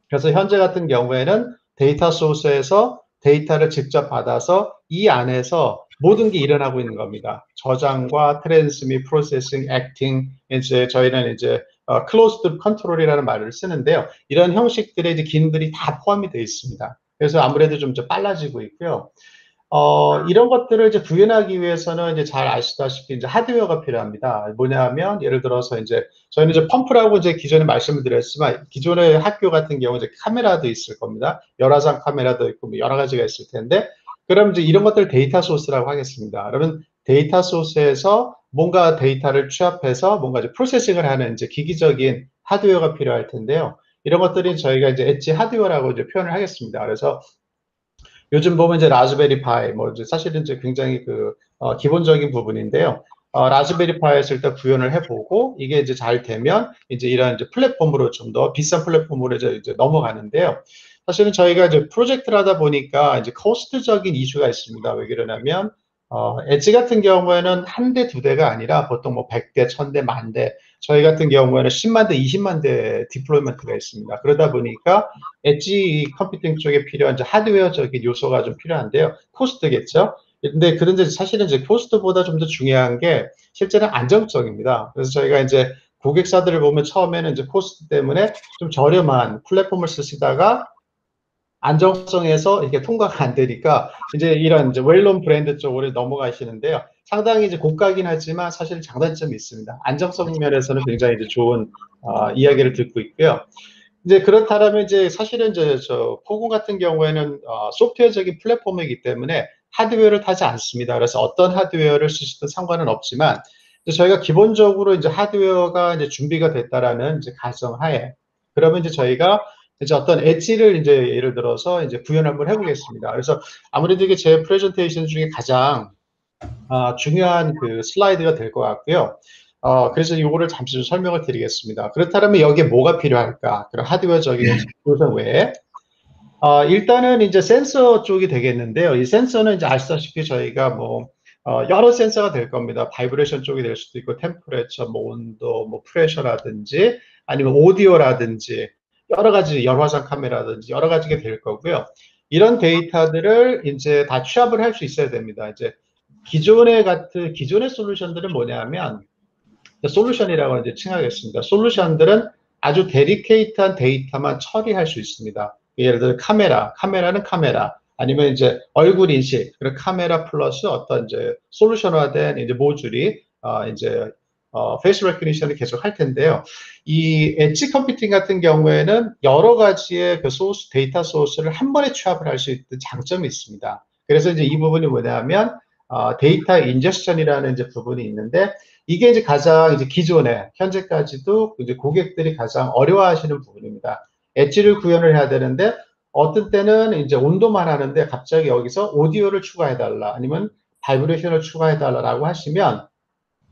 그래서 현재 같은 경우에는 데이터 소스에서 데이터를 직접 받아서 이 안에서 모든 게 일어나고 있는 겁니다. 저장과 트랜스밋, 프로세싱, 액팅, 이제 저희는 이제 클로즈드 컨트롤이라는 말을 쓰는데요. 이런 형식들의 이제 기능들이 다 포함이 되어 있습니다. 그래서 아무래도 좀 빨라지고 있고요. 이런 것들을 이제 구현하기 위해서는 이제 잘 아시다시피 이제 하드웨어가 필요합니다. 뭐냐면 예를 들어서 이제 저희는 이제 펌프라고 이제 기존에 말씀을 드렸지만 기존의 학교 같은 경우 이제 카메라도 있을 겁니다. 열화상 카메라도 있고 뭐 여러 가지가 있을 텐데 그럼 이제 이런 것들 데이터 소스라고 하겠습니다. 그러면 데이터 소스에서 뭔가 데이터를 취합해서 뭔가 이제 프로세싱을 하는 이제 기기적인 하드웨어가 필요할 텐데요. 이런 것들이 저희가 이제 엣지 하드웨어라고 이제 표현을 하겠습니다. 그래서 요즘 보면 이제 라즈베리 파이, 뭐 이제 사실은 이제 굉장히 그 기본적인 부분인데요. 라즈베리 파이에서 일단 구현을 해보고 이게 이제 잘 되면 이제 이런 이제 플랫폼으로 좀 더 비싼 플랫폼으로 이제 넘어가는데요. 사실은 저희가 이제 프로젝트를 하다 보니까 이제 코스트적인 이슈가 있습니다. 왜 그러냐면 엣지 같은 경우에는 한 대, 두 대가 아니라 보통 뭐 100대, 1000대, 10,000대, 저희 같은 경우에는 10만 대, 20만 대 디플로이먼트가 있습니다. 그러다 보니까 엣지 컴퓨팅 쪽에 필요한 이제 하드웨어적인 요소가 좀 필요한데요. 코스트겠죠? 그런데 사실은 이제 코스트보다 좀 더 중요한 게 실제는 안정성입니다. 그래서 저희가 이제 고객사들을 보면 처음에는 이제 코스트 때문에 좀 저렴한 플랫폼을 쓰시다가 안정성에서 이게 통과가 안 되니까 이제 이런 이제 웰론 브랜드 쪽으로 넘어가시는데요. 상당히 이제 고가긴 하지만 사실 장단점이 있습니다. 안정성 면에서는 굉장히 이제 좋은 이야기를 듣고 있고요. 이제 그렇다면 이제 사실은 이제 저 포공 같은 경우에는 소프트웨어적인 플랫폼이기 때문에 하드웨어를 타지 않습니다. 그래서 어떤 하드웨어를 쓰시든 상관은 없지만 이제 저희가 기본적으로 이제 하드웨어가 이제 준비가 됐다라는 이제 가정하에 그러면 이제 저희가 이제 어떤 엣지를 이제 예를 들어서 이제 구현 한번 해보겠습니다. 그래서 아무래도 이게 제 프레젠테이션 중에 가장 중요한 그 슬라이드가 될 것 같고요. 그래서 이거를 잠시 좀 설명을 드리겠습니다. 그렇다면 여기에 뭐가 필요할까? 그런 하드웨어적인 요소 외에 일단은 이제 센서 쪽이 되겠는데요. 이 센서는 이제 아시다시피 저희가 뭐 여러 센서가 될 겁니다. 바이브레이션 쪽이 될 수도 있고, 템퍼레처, 뭐 온도, 뭐 프레셔라든지, 아니면 오디오라든지, 여러 가지 열화상 카메라든지 여러 가지가 될 거고요. 이런 데이터들을 이제 다 취합을 할 수 있어야 됩니다. 이제 기존의 솔루션들은 뭐냐면 솔루션이라고 이제 칭하겠습니다. 솔루션들은 아주 데디케이트한 데이터만 처리할 수 있습니다. 예를 들어 카메라는 카메라, 아니면 이제 얼굴 인식, 그리고 카메라 플러스 어떤 이제 솔루션화된 이제 모듈이 이제 페이스 레코니션을 계속 할 텐데요. 이 엣지 컴퓨팅 같은 경우에는 여러 가지의 그 소스, 데이터 소스를 한 번에 취합을 할 수 있는 장점이 있습니다. 그래서 이제 이 부분이 뭐냐면 데이터 인제스션이라는 이제 부분이 있는데 이게 이제 가장 이제 기존에 현재까지도 이제 고객들이 가장 어려워하시는 부분입니다. 엣지를 구현을 해야 되는데 어떤 때는 이제 온도만 하는데 갑자기 여기서 오디오를 추가해달라 아니면 바이브레이션을 추가해달라라고 하시면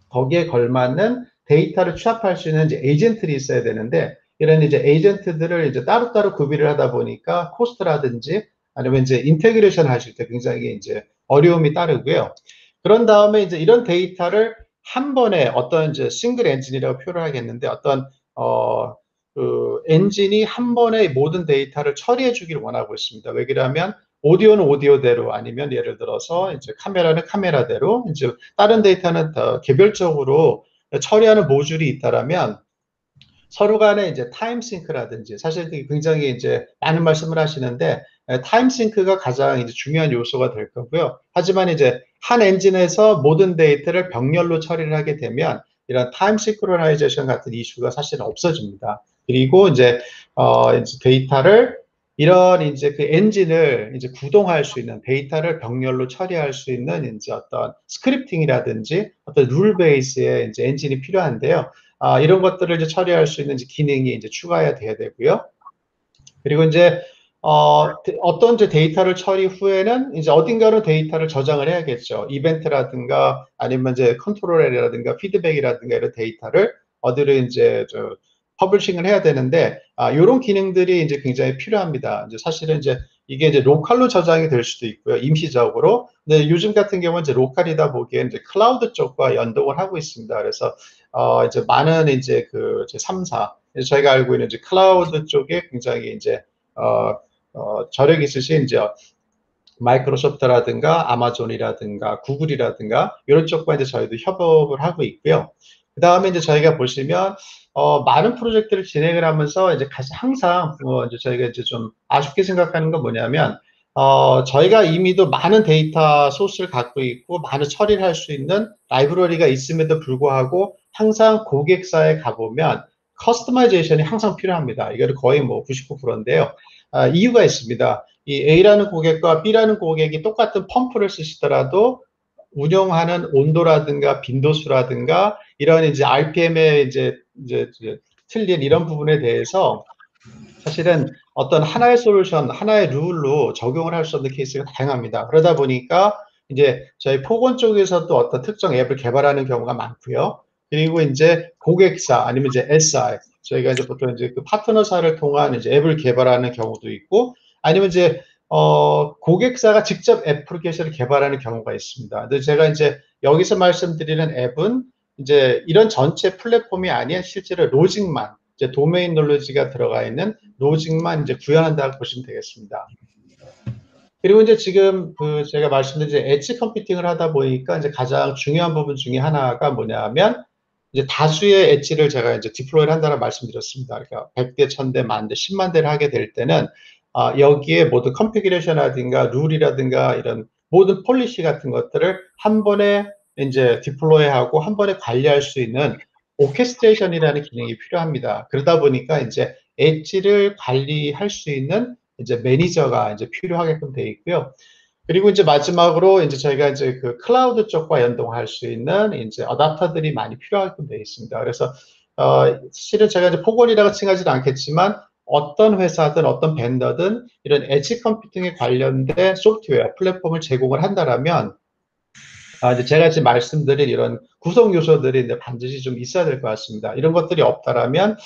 거기에 걸맞는 데이터를 취합할 수 있는 이제 에이전트들이 있어야 되는데 이런 이제 에이전트들을 이제 따로따로 구비를 하다 보니까 코스트라든지 아니면 이제 인테그레이션 하실 때 굉장히 이제 어려움이 따르고요. 그런 다음에 이제 이런 데이터를 한 번에 어떤 이제 싱글 엔진이라고 표현을 하겠는데 어떤 그 엔진이 한 번에 모든 데이터를 처리해 주기를 원하고 있습니다. 왜 그러냐면 오디오는 오디오대로 아니면 예를 들어서 이제 카메라는 카메라대로 이제 다른 데이터는 더 개별적으로 처리하는 모듈이 있다라면 서로 간에 이제 타임 싱크라든지 사실 굉장히 이제 많은 말씀을 하시는데 타임 싱크가 가장 이제 중요한 요소가 될 거고요. 하지만 이제 한 엔진에서 모든 데이터를 병렬로 처리를 하게 되면 이런 타임 싱크로나이제이션 같은 이슈가 사실 없어집니다. 그리고 이제 데이터를 이런 이제 그 엔진을 이제 구동할 수 있는 데이터를 병렬로 처리할 수 있는 이제 어떤 스크립팅이라든지 어떤 룰 베이스의 이제 엔진이 필요한데요. 이런 것들을 이제 처리할 수 있는 이제 기능이 이제 추가해야 돼야 되고요. 그리고 이제 어떤 이제 데이터를 처리 후에는 이제 어딘가로 데이터를 저장을 해야겠죠. 이벤트라든가 아니면 이제 컨트롤이라든가 피드백이라든가 이런 데이터를 어디로 이제 퍼블싱을 해야 되는데 이런 기능들이 이제 굉장히 필요합니다. 이제 사실은 이제 이게 이제 로컬로 저장이 될 수도 있고요, 임시적으로. 근데 요즘 같은 경우는 이제 로컬이다 보기엔 이제 클라우드 쪽과 연동을 하고 있습니다. 그래서 이제 많은 이제 그 3사 저희가 알고 있는 이제 클라우드 쪽에 굉장히 이제 저력이 있으신 이제 마이크로소프트라든가 아마존이라든가 구글이라든가 이런 쪽과 이제 저희도 협업을 하고 있고요. 그 다음에 이제 저희가 보시면 많은 프로젝트를 진행을 하면서 이제 항상 이제 저희가 이제 좀 아쉽게 생각하는 건 뭐냐면 저희가 이미도 많은 데이터 소스를 갖고 있고 많은 처리를 할 수 있는 라이브러리가 있음에도 불구하고 항상 고객사에 가보면 커스터마이제이션이 항상 필요합니다. 이거는 거의 뭐 99%인데요. 이유가 있습니다. 이 A라는 고객과 B라는 고객이 똑같은 펌프를 쓰시더라도 운영하는 온도라든가 빈도수라든가 이런 이제 RPM의 이제 틀린 이런 부분에 대해서 사실은 어떤 하나의 솔루션, 하나의 룰로 적용을 할 수 없는 케이스가 다양합니다. 그러다 보니까 이제 저희 포건 쪽에서도 어떤 특정 앱을 개발하는 경우가 많고요. 그리고 이제 고객사 아니면 이제 SI, 저희가 이제 보통 이제 그 파트너사를 통한 이제 앱을 개발하는 경우도 있고, 아니면 이제 고객사가 직접 애플리케이션을 개발하는 경우가 있습니다. 근데 제가 이제 여기서 말씀드리는 앱은 이제 이런 전체 플랫폼이 아닌 실제로 로직만, 이제 도메인 놀러지가 들어가 있는 로직만 이제 구현한다고 보시면 되겠습니다. 그리고 이제 지금 제가 말씀드린 이제 엣지 컴퓨팅을 하다 보니까 이제 가장 중요한 부분 중에 하나가 뭐냐면 이제 다수의 엣지를 제가 이제 디플로이를 한다고 말씀드렸습니다. 그러니까 100대, 1000대, 만대, 10만 대를 하게 될 때는 여기에 모든 컨피그레이션이라든가 룰이라든가 이런 모든 폴리시 같은 것들을 한 번에 이제 디플로이하고 한 번에 관리할 수 있는 오케스트레이션이라는 기능이 필요합니다. 그러다 보니까 이제 엣지를 관리할 수 있는 이제 매니저가 이제 필요하게끔 되어 있고요. 그리고 이제 마지막으로 이제 저희가 이제 그 클라우드 쪽과 연동할 수 있는 이제 어댑터들이 많이 필요하게끔 되어 있습니다. 그래서 사실은 제가 이제 폭언이라고 칭하지는 않겠지만 어떤 회사든 어떤 벤더든 이런 엣지 컴퓨팅에 관련된 소프트웨어 플랫폼을 제공을 한다라면 이제 제가 지금 말씀드린 이런 구성 요소들이 이제 반드시 좀 있어야 될 것 같습니다. 이런 것들이 없다라면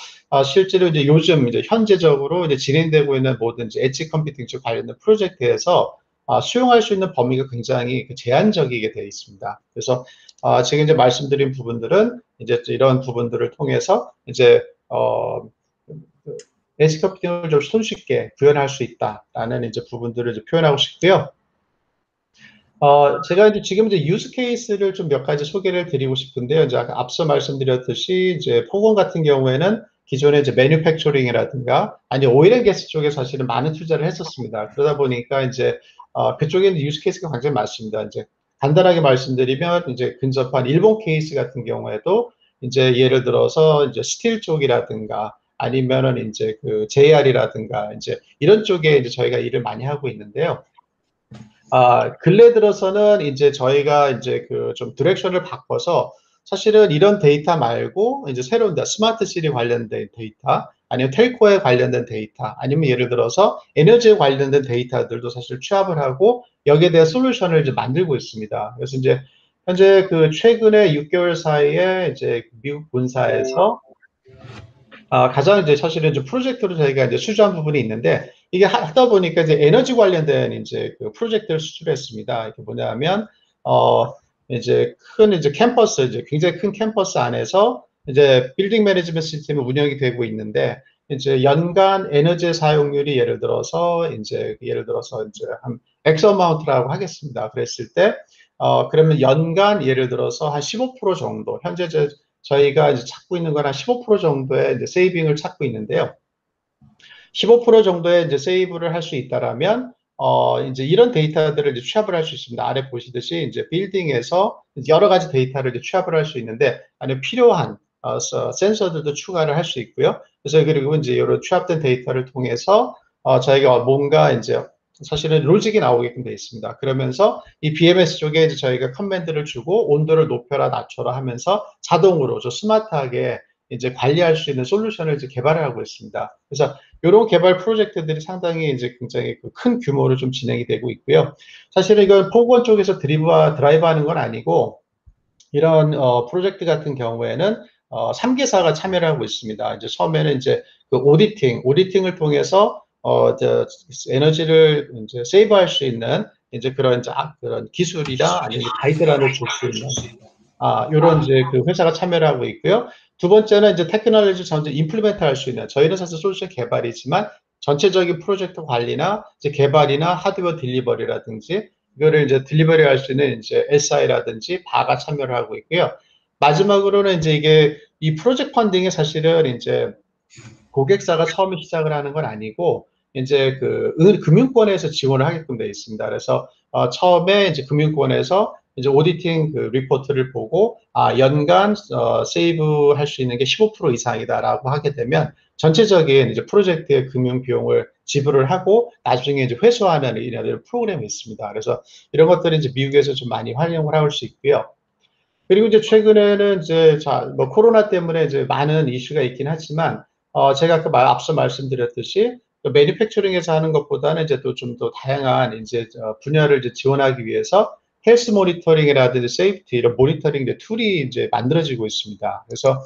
실제로 이제 요즘 이제 현재적으로 이제 진행되고 있는 모든 이제 엣지 컴퓨팅 쪽 관련된 프로젝트에서 수용할 수 있는 범위가 굉장히 제한적이게 되어 있습니다. 그래서 지금 이제 말씀드린 부분들은 이제 이런 부분들을 통해서 이제 엣지 컴퓨팅을 좀 손쉽게 구현할 수 있다라는 이제 부분들을 이제 표현하고 싶고요. 제가 이제 지금 이제 유스 케이스를 좀 몇 가지 소개를 드리고 싶은데요. 이제 아까 앞서 말씀드렸듯이 이제 포건 같은 경우에는 기존에 이제 매뉴팩처링이라든가 아니 오일 앤 가스 쪽에 사실은 많은 투자를 했었습니다. 그러다 보니까 이제 그쪽에 유스 케이스가 굉장히 많습니다. 이제 간단하게 말씀드리면 이제 근접한 일본 케이스 같은 경우에도 이제 예를 들어서 이제 스틸 쪽이라든가 아니면은 이제 그 JR이라든가 이제 이런 쪽에 이제 저희가 일을 많이 하고 있는데요. 근래 들어서는 이제 저희가 이제 그 좀 디렉션을 바꿔서 사실은 이런 데이터 말고 이제 새로운 스마트 시티 관련된 데이터 아니면 텔코에 관련된 데이터 아니면 예를 들어서 에너지에 관련된 데이터들도 사실 취합을 하고 여기에 대한 솔루션을 이제 만들고 있습니다. 그래서 이제 현재 그 최근에 6개월 사이에 이제 미국 본사에서 가장 이제 사실은 이제 프로젝트로 저희가 이제 수주한 부분이 있는데 이게 하다 보니까 이제 에너지 관련된 이제 그 프로젝트를 수주했습니다. 이게 뭐냐면 이제 큰 이제 캠퍼스 이제 굉장히 큰 캠퍼스 안에서 이제 빌딩 매니지먼트 시스템이 운영이 되고 있는데 이제 연간 에너지 사용률이 예를 들어서 이제 한 X 어마운트라고 하겠습니다. 그랬을 때 그러면 연간 예를 들어서 한 15% 정도 현재 저희가 이제 찾고 있는 건 한 15% 정도의 이제 세이빙을 찾고 있는데요. 15% 정도의 이제 세이브를 할 수 있다라면, 이제 이런 데이터들을 이제 취합을 할 수 있습니다. 아래 보시듯이 이제 빌딩에서 여러 가지 데이터를 이제 취합을 할 수 있는데, 아니면 필요한, 센서들도 추가를 할 수 있고요. 그래서 그리고 이제 이런 취합된 데이터를 통해서, 저희가 뭔가 이제 사실은 로직이 나오게끔 되어 있습니다. 그러면서 이 BMS 쪽에 이제 저희가 커맨드를 주고 온도를 높여라 낮춰라 하면서 자동으로 좀 스마트하게 이제 관리할 수 있는 솔루션을 이제 개발을 하고 있습니다. 그래서 이런 개발 프로젝트들이 상당히 이제 굉장히 큰 규모로 좀 진행이 되고 있고요. 사실은 이건 포건 쪽에서 드라이브 하는 건 아니고 이런 프로젝트 같은 경우에는 3개사가 참여를 하고 있습니다. 이제 처음에는 이제 그 오디팅을 통해서 에너지를 이제 세이브할 수 있는 이제 그런 기술이나 아니면 가이드라인을 줄 수 있는 이런 이제 그 회사가 참여를 하고 있고요. 두 번째는 이제 테크놀로지 전체 임플리멘트 할 수 있는 저희는 사실 솔루션 개발이지만 전체적인 프로젝트 관리나 이제 개발이나 하드웨어 딜리버리라든지 이거를 이제 딜리버리 할 수 있는 이제 SI라든지 바가 참여를 하고 있고요. 마지막으로는 이제 이게 이 프로젝트 펀딩이 사실은 이제 고객사가 처음에 시작을 하는 건 아니고 이제 그 금융권에서 지원을 하게끔 되어 있습니다. 그래서 처음에 이제 금융권에서 이제 오디팅 그 리포트를 보고 연간 세이브 할 수 있는 게 15% 이상이다라고 하게 되면 전체적인 이제 프로젝트의 금융 비용을 지불을 하고 나중에 이제 회수하는 이런 프로그램이 있습니다. 그래서 이런 것들이 이제 미국에서 좀 많이 활용을 할 수 있고요. 그리고 이제 최근에는 이제 뭐 코로나 때문에 이제 많은 이슈가 있긴 하지만 제가 앞서 말씀드렸듯이 매니팩처링에서 하는 것보다는 이제 또 좀 더 다양한 이제 분야를 이제 지원하기 위해서 헬스 모니터링이라든지 세이프티 이런 모니터링 툴이 이제 만들어지고 있습니다. 그래서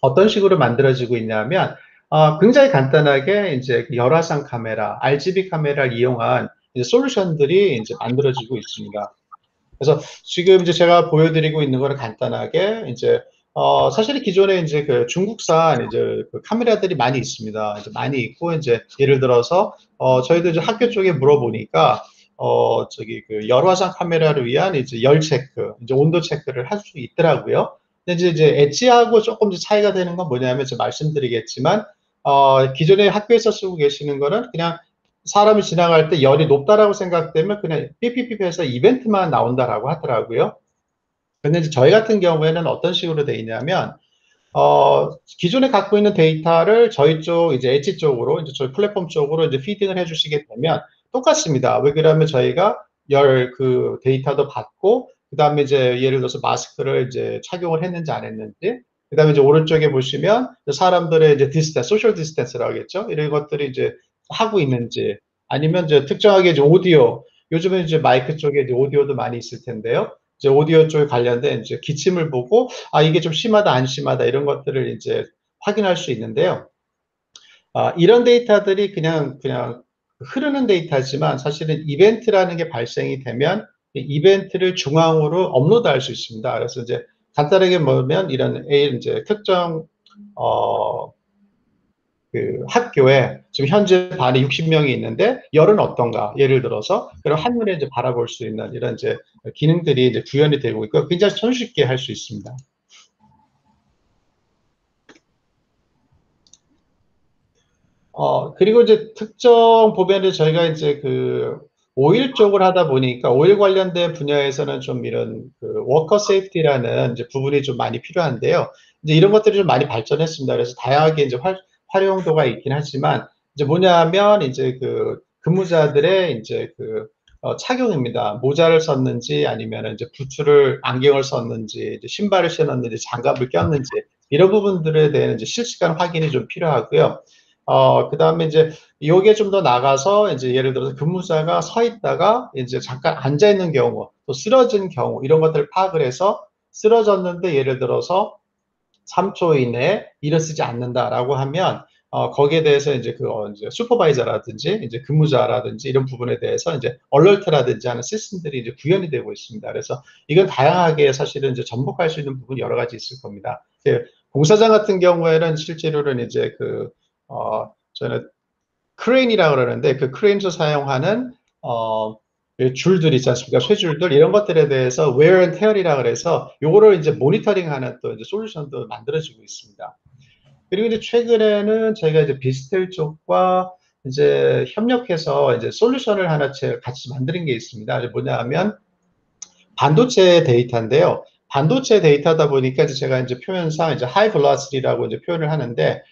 어떤 식으로 만들어지고 있냐면 굉장히 간단하게 이제 열화상 카메라, RGB 카메라를 이용한 이제 솔루션들이 이제 만들어지고 있습니다. 그래서 지금 이제 제가 보여드리고 있는 거는 간단하게 이제 사실 기존에 이제 그 중국산 이제 그 카메라들이 많이 있습니다. 이제 많이 있고 이제 예를 들어서 저희도 이제 학교 쪽에 물어보니까 저기 그 열화상 카메라를 위한 이제 열 체크, 이제 온도 체크를 할 수 있더라고요. 근데 이제 엣지하고 조금 차이가 되는 건 뭐냐면 제가 말씀드리겠지만 기존에 학교에서 쓰고 계시는 거는 그냥 사람이 지나갈 때 열이 높다라고 생각되면 그냥 삐삐삐해서 이벤트만 나온다라고 하더라고요. 근데 이제 저희 같은 경우에는 어떤 식으로 돼 있냐면, 기존에 갖고 있는 데이터를 저희 쪽, 이제 엣지 쪽으로, 이제 저희 플랫폼 쪽으로 이제 피딩을 해주시게 되면 똑같습니다. 왜 그러면 저희가 열 그 데이터도 받고, 그 다음에 이제 예를 들어서 마스크를 이제 착용을 했는지 안 했는지, 그 다음에 이제 오른쪽에 보시면 사람들의 이제 디스턴스, 소셜 디스턴스라고 하겠죠? 이런 것들이 이제 하고 있는지, 아니면 이제 특정하게 이제 오디오, 요즘은 이제 마이크 쪽에 이제 오디오도 많이 있을 텐데요. 이제 오디오 쪽에 관련된 이제 기침을 보고, 이게 좀 심하다, 안 심하다, 이런 것들을 이제 확인할 수 있는데요. 이런 데이터들이 그냥 흐르는 데이터지만 사실은 이벤트라는 게 발생이 되면 이벤트를 중앙으로 업로드할 수 있습니다. 그래서 이제 간단하게 보면 이런 이제 특정 그 학교에 지금 현재 반이 60명이 있는데 열은 어떤가? 예를 들어서 그럼 한눈에 이제 바라볼 수 있는 이런 이제 기능들이 이제 구현이 되고 있고 굉장히 손쉽게 할 수 있습니다. 그리고 이제 특정 보면은 저희가 이제 그 오일 쪽을 하다 보니까 오일 관련된 분야에서는 좀 이런 그 워커 세이프티라는 이제 부분이 좀 많이 필요한데요. 이제 이런 것들이 좀 많이 발전했습니다. 그래서 다양하게 이제 활용도가 있긴 하지만 이제 뭐냐면 이제 그 근무자들의 이제 그 착용입니다. 모자를 썼는지 아니면 이제 부츠를 안경을 썼는지 이제 신발을 신었는지 장갑을 꼈는지 이런 부분들에 대한 이제 실시간 확인이 좀 필요하고요. 그 다음에 이제 요게 좀 더 나가서 이제 예를 들어서 근무자가 서 있다가 이제 잠깐 앉아 있는 경우 또 쓰러진 경우 이런 것들을 파악을 해서 쓰러졌는데 예를 들어서 3초 이내에 일어서지 않는다라고 하면 거기에 대해서 이제 이제 슈퍼바이저라든지 이제 근무자라든지 이런 부분에 대해서 이제 얼러트라든지 하는 시스템들이 이제 구현이 되고 있습니다. 그래서 이건 다양하게 사실은 이제 접목할 수 있는 부분이 여러 가지 있을 겁니다. 공사장 같은 경우에는 실제로는 이제 저는 크레인이라고 그러는데 그 크레인에서 사용하는 줄들 있지 않습니까? 쇠줄들 이런 것들에 대해서 wear and tear이라 그래서 요거를 이제 모니터링하는 또 이제 솔루션도 만들어지고 있습니다. 그리고 이제 최근에는 저희가 이제 비스텔 쪽과 이제 협력해서 이제 솔루션을 하나 같이 만드는 게 있습니다. 뭐냐 하면 반도체 데이터인데요. 반도체 데이터다 보니까 이제 제가 이제 표현상 이제 high velocity라고 이제 표현을 하는데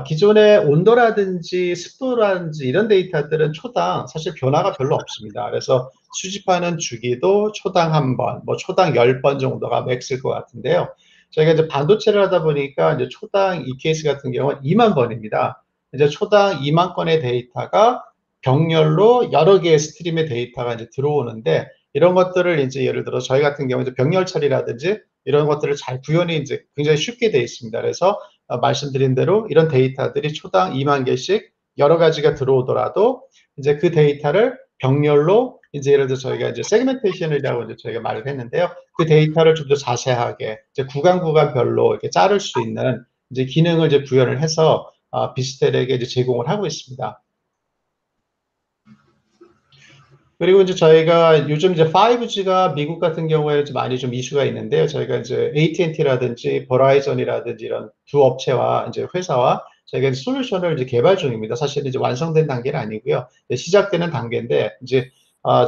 기존의 온도라든지 습도라든지 이런 데이터들은 초당 사실 변화가 별로 없습니다. 그래서 수집하는 주기도 초당 한 번, 뭐 초당 10번 정도가 맥스일 것 같은데요. 저희가 이제 반도체를 하다 보니까 이제 초당 이 케이스 같은 경우는 2만 번입니다. 이제 초당 2만 건의 데이터가 병렬로 여러 개의 스트림의 데이터가 이제 들어오는데 이런 것들을 이제 예를 들어 저희 같은 경우 이제 병렬 처리라든지 이런 것들을 잘 구현이 이제 굉장히 쉽게 되어 있습니다. 그래서 말씀드린 대로 이런 데이터들이 초당 2만 개씩 여러 가지가 들어오더라도 이제 그 데이터를 병렬로 이제 예를 들어 저희가 이제 세그멘테이션이라고 이제 저희가 말을 했는데요. 그 데이터를 좀 더 자세하게 이제 구간별로 이렇게 자를 수 있는 이제 기능을 이제 구현을 해서 비스텔에게 이제 제공을 하고 있습니다. 그리고 이제 저희가 요즘 이제 5G가 미국 같은 경우에 좀 많이 좀 이슈가 있는데요. 저희가 이제 AT&T라든지 버라이전이라든지 이런 두 업체와 이제 회사와 저희가 이제 솔루션을 이제 개발 중입니다. 사실 이제 완성된 단계는 아니고요. 시작되는 단계인데 이제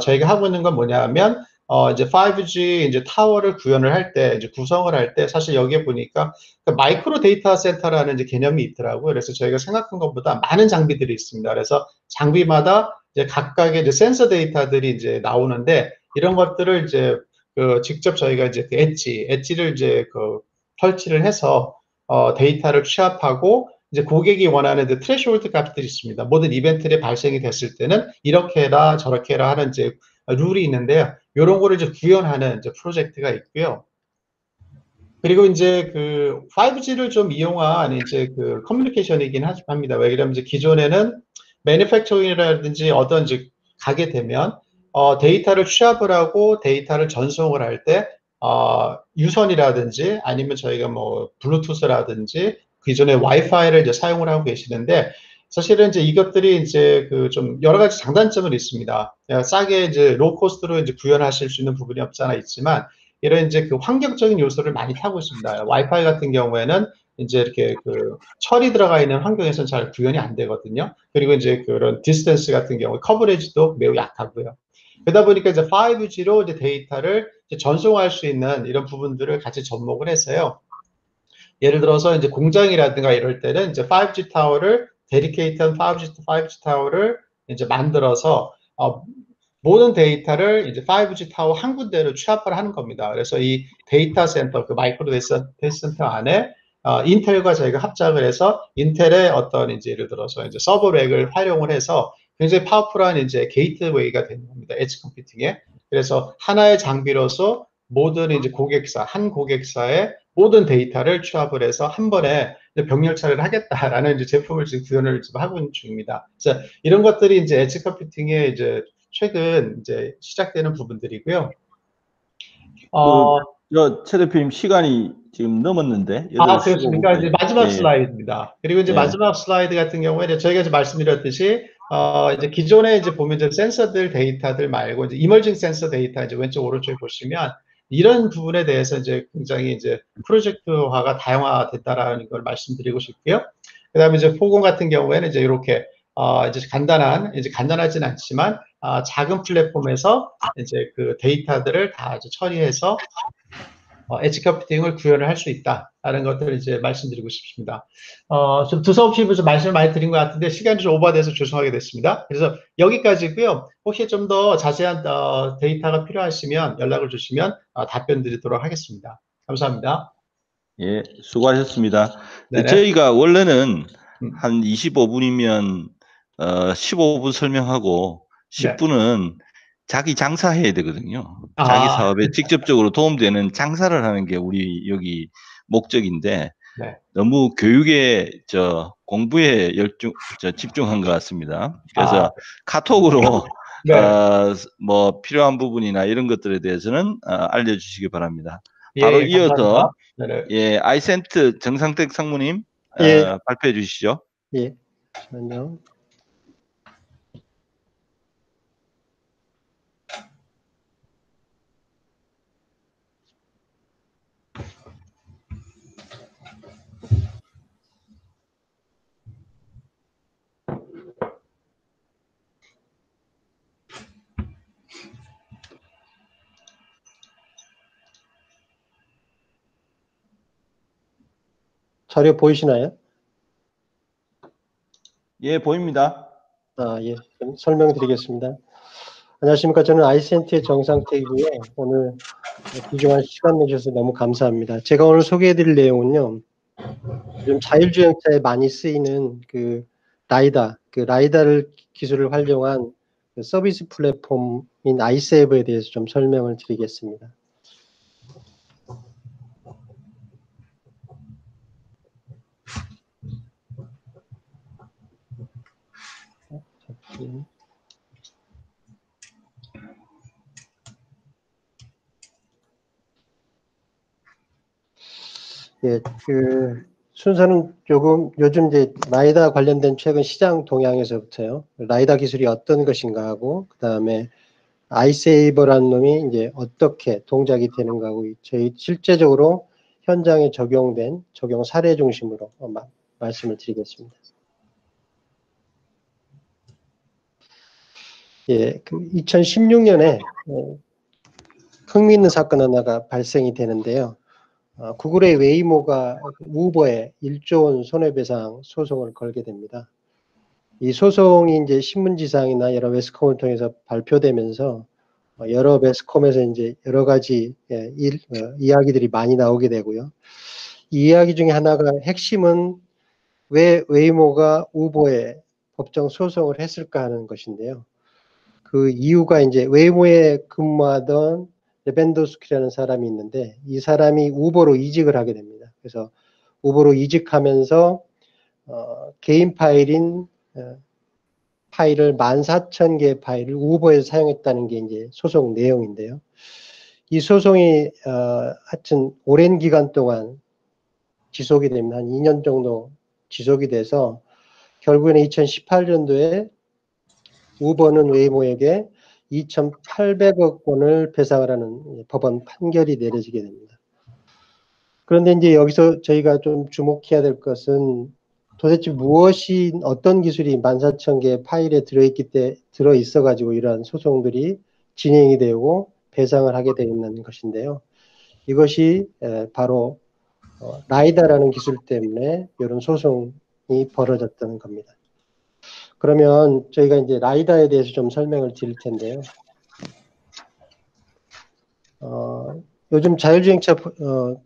저희가 하고 있는 건 뭐냐면 이제 5G 이제 타워를 구현을 할 때 이제 구성을 할 때 사실 여기에 보니까 그 마이크로 데이터 센터라는 이제 개념이 있더라고요. 그래서 저희가 생각한 것보다 많은 장비들이 있습니다. 그래서 장비마다 이제 각각의 이제 센서 데이터들이 이제 나오는데 이런 것들을 이제 직접 저희가 이제 그 엣지를 이제 설치를 해서 데이터를 취합하고 이제 고객이 원하는 그 트레시홀드 값들이 있습니다. 모든 이벤트에 발생이 됐을 때는 이렇게 해라 저렇게 해라 하는 이제 룰이 있는데요. 이런 거를 이제 구현하는 이제 프로젝트가 있고요. 그리고 이제 그 5G를 좀 이용한 이제 그 커뮤니케이션이긴 합니다. 왜냐하면 이제 기존에는 매니팩처링이라든지 어떤 이제 가게 되면 데이터를 취합을 하고 데이터를 전송을 할 때 유선이라든지 아니면 저희가 뭐 블루투스라든지 기존의 와이파이를 이제 사용을 하고 계시는데 사실은 이제 이것들이 이제 그 좀 여러 가지 장단점은 있습니다. 싸게 이제 로우 코스트로 이제 구현하실 수 있는 부분이 없잖아 있지만 이런 이제 그 환경적인 요소를 많이 타고 있습니다. 와이파이 같은 경우에는 이제 이렇게 그 철이 들어가 있는 환경에서는 잘 구현이 안 되거든요. 그리고 이제 그런 디스턴스 같은 경우 커버리지도 매우 약하고요. 그러다 보니까 이제 5G로 이제 데이터를 이제 전송할 수 있는 이런 부분들을 같이 접목을 해서요. 예를 들어서 이제 공장이라든가 이럴 때는 이제 5G 타워를 데디케이트한 5G 타워를 이제 만들어서 모든 데이터를 이제 5G 타워 한 군데로 취합을 하는 겁니다. 그래서 이 데이터 센터, 그 마이크로 데이터 센터 안에 인텔과 저희가 합작을 해서 인텔의 어떤 이제 예를 들어서 이제 서버렉을 활용을 해서 굉장히 파워풀한 이제 게이트웨이가 되는 겁니다. 엣지 컴퓨팅에. 그래서 하나의 장비로서 모든 이제 고객사, 한 고객사의 모든 데이터를 취합을 해서 한 번에 병렬처리를 하겠다라는 이제 제품을 지금 구현을 지금 하고 있는 중입니다. 그래서 이런 것들이 이제 엣지 컴퓨팅에 이제 최근 이제 시작되는 부분들이고요. 최 대표님 시간이 지금 넘었는데, 8시 그렇습니까? 이제 15분까지. 마지막 예, 슬라이드입니다. 그리고 이제 예. 마지막 슬라이드 같은 경우에 저희가 이제 말씀드렸듯이, 이제 기존에 이제 보면 이제 센서들 데이터들 말고 이제 이머징 센서 데이터 이제 왼쪽 오른쪽에 보시면 이런 부분에 대해서 이제 굉장히 이제 프로젝트화가 다양화됐다라는 걸 말씀드리고 싶고요. 그 다음에 이제 포공 같은 경우에는 이제 이렇게, 이제 간단하진 않지만, 작은 플랫폼에서 이제 그 데이터들을 다 이제 처리해서 엣지 컴퓨팅을 구현을 할 수 있다라는 것들을 이제 말씀드리고 싶습니다. 좀 두서없이 좀 말씀을 많이 드린 것 같은데 시간이 좀 오버돼서 죄송하게 됐습니다. 그래서 여기까지고요. 혹시 좀 더 자세한 데이터가 필요하시면 연락을 주시면 답변 드리도록 하겠습니다. 감사합니다. 예, 수고하셨습니다. 네네. 저희가 원래는 한 25분이면 15분 설명하고 네. 10분은 자기 장사해야 되거든요. 자기 사업에 직접적으로 도움되는 장사를 하는 게 우리 여기 목적인데 네. 너무 교육에 공부에 집중한 것 같습니다. 그래서 카톡으로 네. 뭐 필요한 부분이나 이런 것들에 대해서는 알려주시기 바랍니다. 예, 바로 이어서 감사합니다. 네네. 예, 아이센트 정상택 상무님 예. 발표해 주시죠. 예, 잠시만요. 자료 보이시나요? 예, 보입니다. 예. 그럼 설명드리겠습니다. 안녕하십니까. 저는 아이센트의 정상택이고요. 오늘 귀중한 시간 내주셔서 너무 감사합니다. 제가 오늘 소개해드릴 내용은요. 요즘 자율주행차에 많이 쓰이는 그 라이다를 기술을 활용한 그 서비스 플랫폼인 아이세이버에 대해서 좀 설명을 드리겠습니다. 예, 그 순서는 요즘 이제 라이다 관련된 최근 시장 동향에서부터요. 라이다 기술이 어떤 것인가 하고 그다음에 아이세이버라는 놈이 이제 어떻게 동작이 되는가 하고 저희 실제적으로 현장에 적용된 적용 사례 중심으로 말씀을 드리겠습니다. 예, 그 2016년에 흥미있는 사건 하나가 발생이 되는데요. 구글의 웨이모가 우버에 1조 원 손해배상 소송을 걸게 됩니다. 이 소송이 이제 신문지상이나 여러 매스컴을 통해서 발표되면서 여러 매스컴에서 이제 여러 가지 이야기들이 많이 나오게 되고요. 이 이야기 중에 하나가 핵심은 왜 웨이모가 우버에 법정 소송을 했을까 하는 것인데요. 그 이유가 이제 웨이모에 근무하던 레벤도스키라는 사람이 있는데 이 사람이 우버로 이직을 하게 됩니다. 그래서 우버로 이직하면서 개인 파일인 파일을 14,000개의 파일을 우버에서 사용했다는 게 이제 소송 내용인데요. 이 소송이 하여튼 오랜 기간 동안 지속이 됩니다. 한 2년 정도 지속이 돼서 결국에는 2018년도에 우버는 웨이모에게 2,800억 원을 배상을 하는 법원 판결이 내려지게 됩니다. 그런데 이제 여기서 저희가 좀 주목해야 될 것은 도대체 무엇이 어떤 기술이 14,000개의 파일에 들어있어 가지고 이러한 소송들이 진행이 되고 배상을 하게 되는 것인데요. 이것이 바로 라이다라는 기술 때문에 이런 소송이 벌어졌다는 겁니다. 그러면 저희가 이제 라이다에 대해서 좀 설명을 드릴 텐데요. 요즘 자율주행차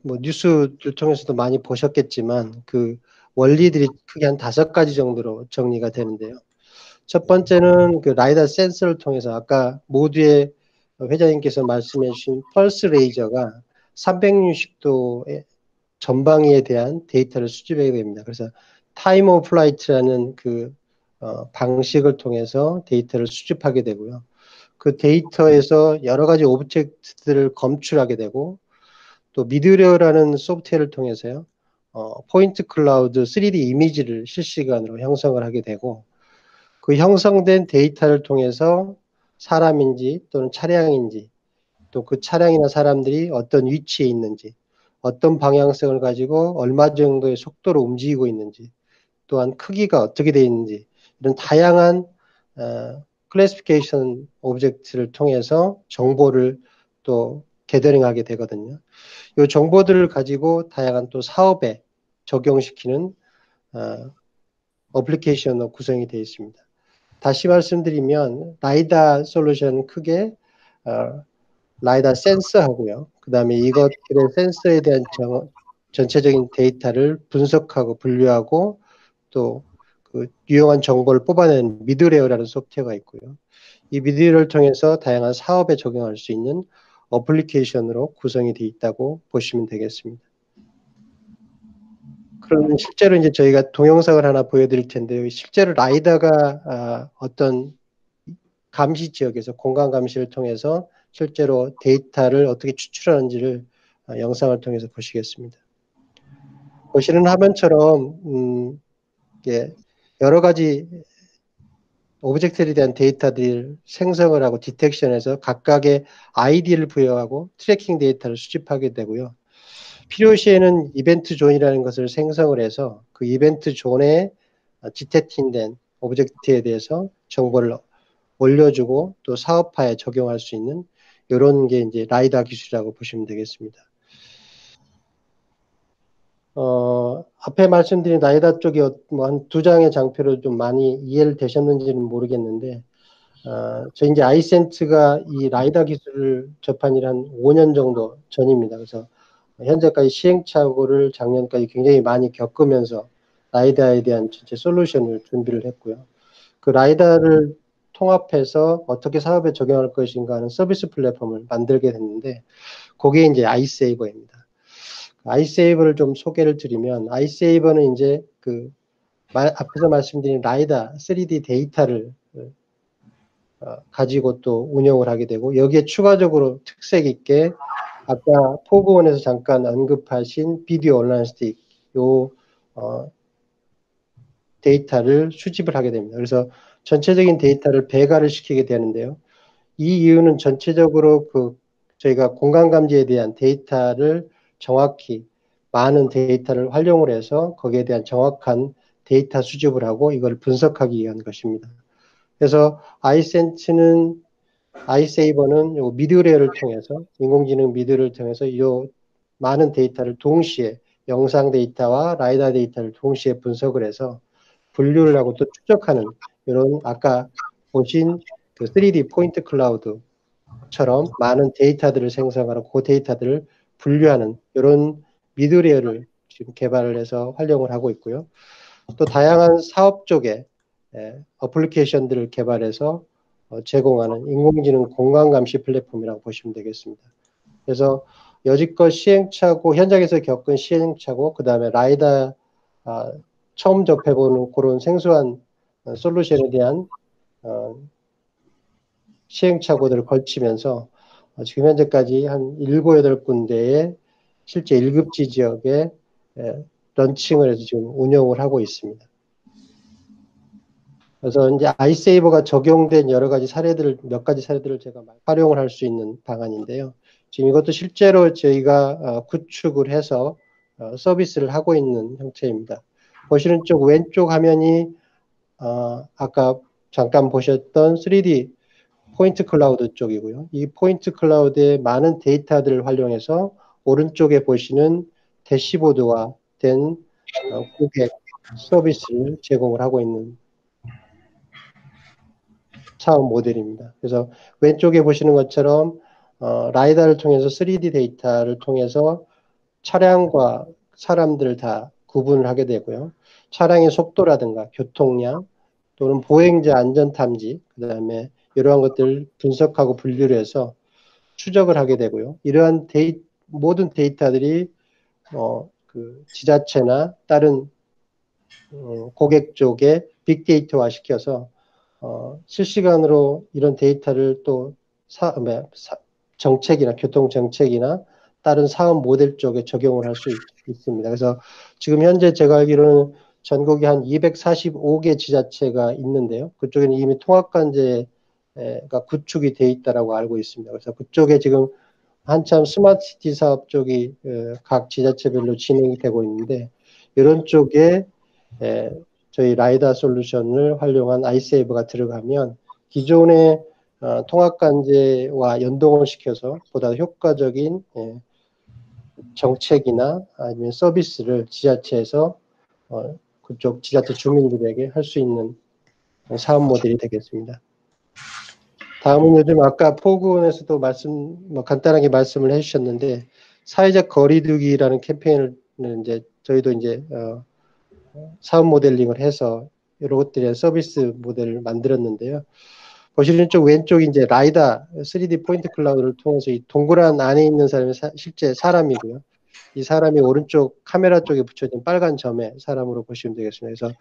뭐 뉴스를 통해서도 많이 보셨겠지만 그 원리들이 크게 한 5가지 정도로 정리가 되는데요. 첫 번째는 그 라이다 센서를 통해서 아까 모두의 회장님께서 말씀해 주신 펄스 레이저가 360도의 전방위에 대한 데이터를 수집하게 됩니다. 그래서 타임 오브 플라이트라는 그 방식을 통해서 데이터를 수집하게 되고요. 그 데이터에서 여러 가지 오브젝트들을 검출하게 되고 또 미드레어라는 소프트웨어를 통해서요. 포인트 클라우드 3D 이미지를 실시간으로 형성을 하게 되고 그 형성된 데이터를 통해서 사람인지 또는 차량인지 또 그 차량이나 사람들이 어떤 위치에 있는지 어떤 방향성을 가지고 얼마 정도의 속도로 움직이고 있는지 또한 크기가 어떻게 되어 있는지 이런 다양한 클래시피케이션 오브젝트를 통해서 정보를 또 게더링하게 되거든요. 이 정보들을 가지고 다양한 또 사업에 적용시키는 어플리케이션으로 구성이 되어 있습니다. 다시 말씀드리면 라이다 솔루션 크게 라이다 센서하고요. 그 다음에 이것들의 센서에 대한 전체적인 데이터를 분석하고 분류하고 또 그 유용한 정보를 뽑아내는 미드레어라는 소프트웨어가 있고요. 이 미드레어를 통해서 다양한 사업에 적용할 수 있는 어플리케이션으로 구성이 되어 있다고 보시면 되겠습니다. 그러면 실제로 이제 저희가 동영상을 하나 보여드릴 텐데요. 실제로 라이다가 어떤 감시 지역에서 공간 감시를 통해서 실제로 데이터를 어떻게 추출하는지를 영상을 통해서 보시겠습니다. 보시는 화면처럼 여러 가지 오브젝트에 대한 데이터들을 생성을 하고 디텍션해서 각각의 아이디를 부여하고 트래킹 데이터를 수집하게 되고요. 필요시에는 이벤트 존이라는 것을 생성을 해서 그 이벤트 존에 디텍팅된 오브젝트에 대해서 정보를 올려주고 또 사업화에 적용할 수 있는 이런 게 이제 라이다 기술이라고 보시면 되겠습니다. 앞에 말씀드린 라이다 쪽이 뭐 한 2장의 장표로 좀 많이 이해를 되셨는지는 모르겠는데, 저 이제 아이센트가 이 라이다 기술을 접한 지 한 5년 정도 전입니다. 그래서 현재까지 시행착오를 작년까지 굉장히 많이 겪으면서 라이다에 대한 전체 솔루션을 준비를 했고요. 그 라이다를 통합해서 어떻게 사업에 적용할 것인가 하는 서비스 플랫폼을 만들게 됐는데, 그게 이제 아이세이버입니다. 아이세이버를 좀 소개를 드리면, 아이세이버는 이제 그 앞에서 말씀드린 라이다 3D 데이터를 가지고 또 운영을 하게 되고, 여기에 추가적으로 특색 있게 아까 포브원에서 잠깐 언급하신 비디오 온라인 스틱 요 데이터를 수집을 하게 됩니다. 그래서 전체적인 데이터를 배가를 시키게 되는데요. 이 이유는 전체적으로 그 저희가 공간 감지에 대한 데이터를 정확히 많은 데이터를 활용을 해서 거기에 대한 정확한 데이터 수집을 하고 이걸 분석하기 위한 것입니다. 그래서 아이세이버는 요 미드레어를 통해서 인공지능 미드를 통해서 이 많은 데이터를 동시에 영상 데이터와 라이다 데이터를 동시에 분석을 해서 분류를 하고 또 추적하는 이런 아까 보신 그 3D 포인트 클라우드처럼 많은 데이터들을 생성하고 그 데이터들을 분류하는 이런 미드레어를 지금 개발을 해서 활용을 하고 있고요. 또 다양한 사업 쪽에 어플리케이션들을 개발해서 제공하는 인공지능 공간 감시 플랫폼이라고 보시면 되겠습니다. 그래서 여지껏 시행착오, 현장에서 겪은 시행착오, 그 다음에 라이다 처음 접해보는 그런 생소한 솔루션에 대한 시행착오들을 걸치면서 지금 현재까지 한 7, 8군데의 실제 1급지 지역에 런칭을 해서 지금 운영을 하고 있습니다. 그래서 이제 아이세이버가 적용된 여러 가지 사례들을, 몇 가지 사례들을 제가 활용을 할 수 있는 방안인데요. 지금 이것도 실제로 저희가 구축을 해서 서비스를 하고 있는 형태입니다. 보시는 쪽 왼쪽 화면이 아까 잠깐 보셨던 3D 포인트 클라우드 쪽이고요. 이 포인트 클라우드의 많은 데이터들을 활용해서 오른쪽에 보시는 대시보드화 된 고객 서비스를 제공을 하고 있는 사업 모델입니다. 그래서 왼쪽에 보시는 것처럼 라이다를 통해서 3D 데이터를 통해서 차량과 사람들을 다 구분을 하게 되고요. 차량의 속도라든가 교통량 또는 보행자 안전 탐지, 그 다음에 이러한 것들을 분석하고 분류를 해서 추적을 하게 되고요. 이러한 모든 데이터들이 그 지자체나 다른 고객 쪽에 빅데이터화 시켜서 실시간으로 이런 데이터를 또 정책이나 교통 정책이나 다른 사업 모델 쪽에 적용을 할 수 있습니다. 그래서 지금 현재 제가 알기로는 전국에 한 245개 지자체가 있는데요. 그쪽에는 이미 통합관제가 구축이 돼 있다라고 알고 있습니다. 그래서 그쪽에 지금 한참 스마트시티 사업 쪽이 각 지자체별로 진행이 되고 있는데 이런 쪽에 저희 라이다 솔루션을 활용한 아이세이버가 들어가면 기존의 통합관제와 연동을 시켜서 보다 효과적인 정책이나 아니면 서비스를 지자체에서 그쪽 지자체 주민들에게 할 수 있는 사업 모델이 되겠습니다. 다음은 요즘 아까 포근에서도 간단하게 말씀을 해주셨는데 사회적 거리두기라는 캠페인을 이제 저희도 이제 사업 모델링을 해서 여러 것들의 서비스 모델을 만들었는데요. 보시는 쪽 왼쪽이 이제 라이다 3D 포인트 클라우드를 통해서 이 동그란 안에 있는 사람이 실제 사람이고요. 이 사람이 오른쪽 카메라 쪽에 붙여진 빨간 점에 사람으로 보시면 되겠습니다. 그래서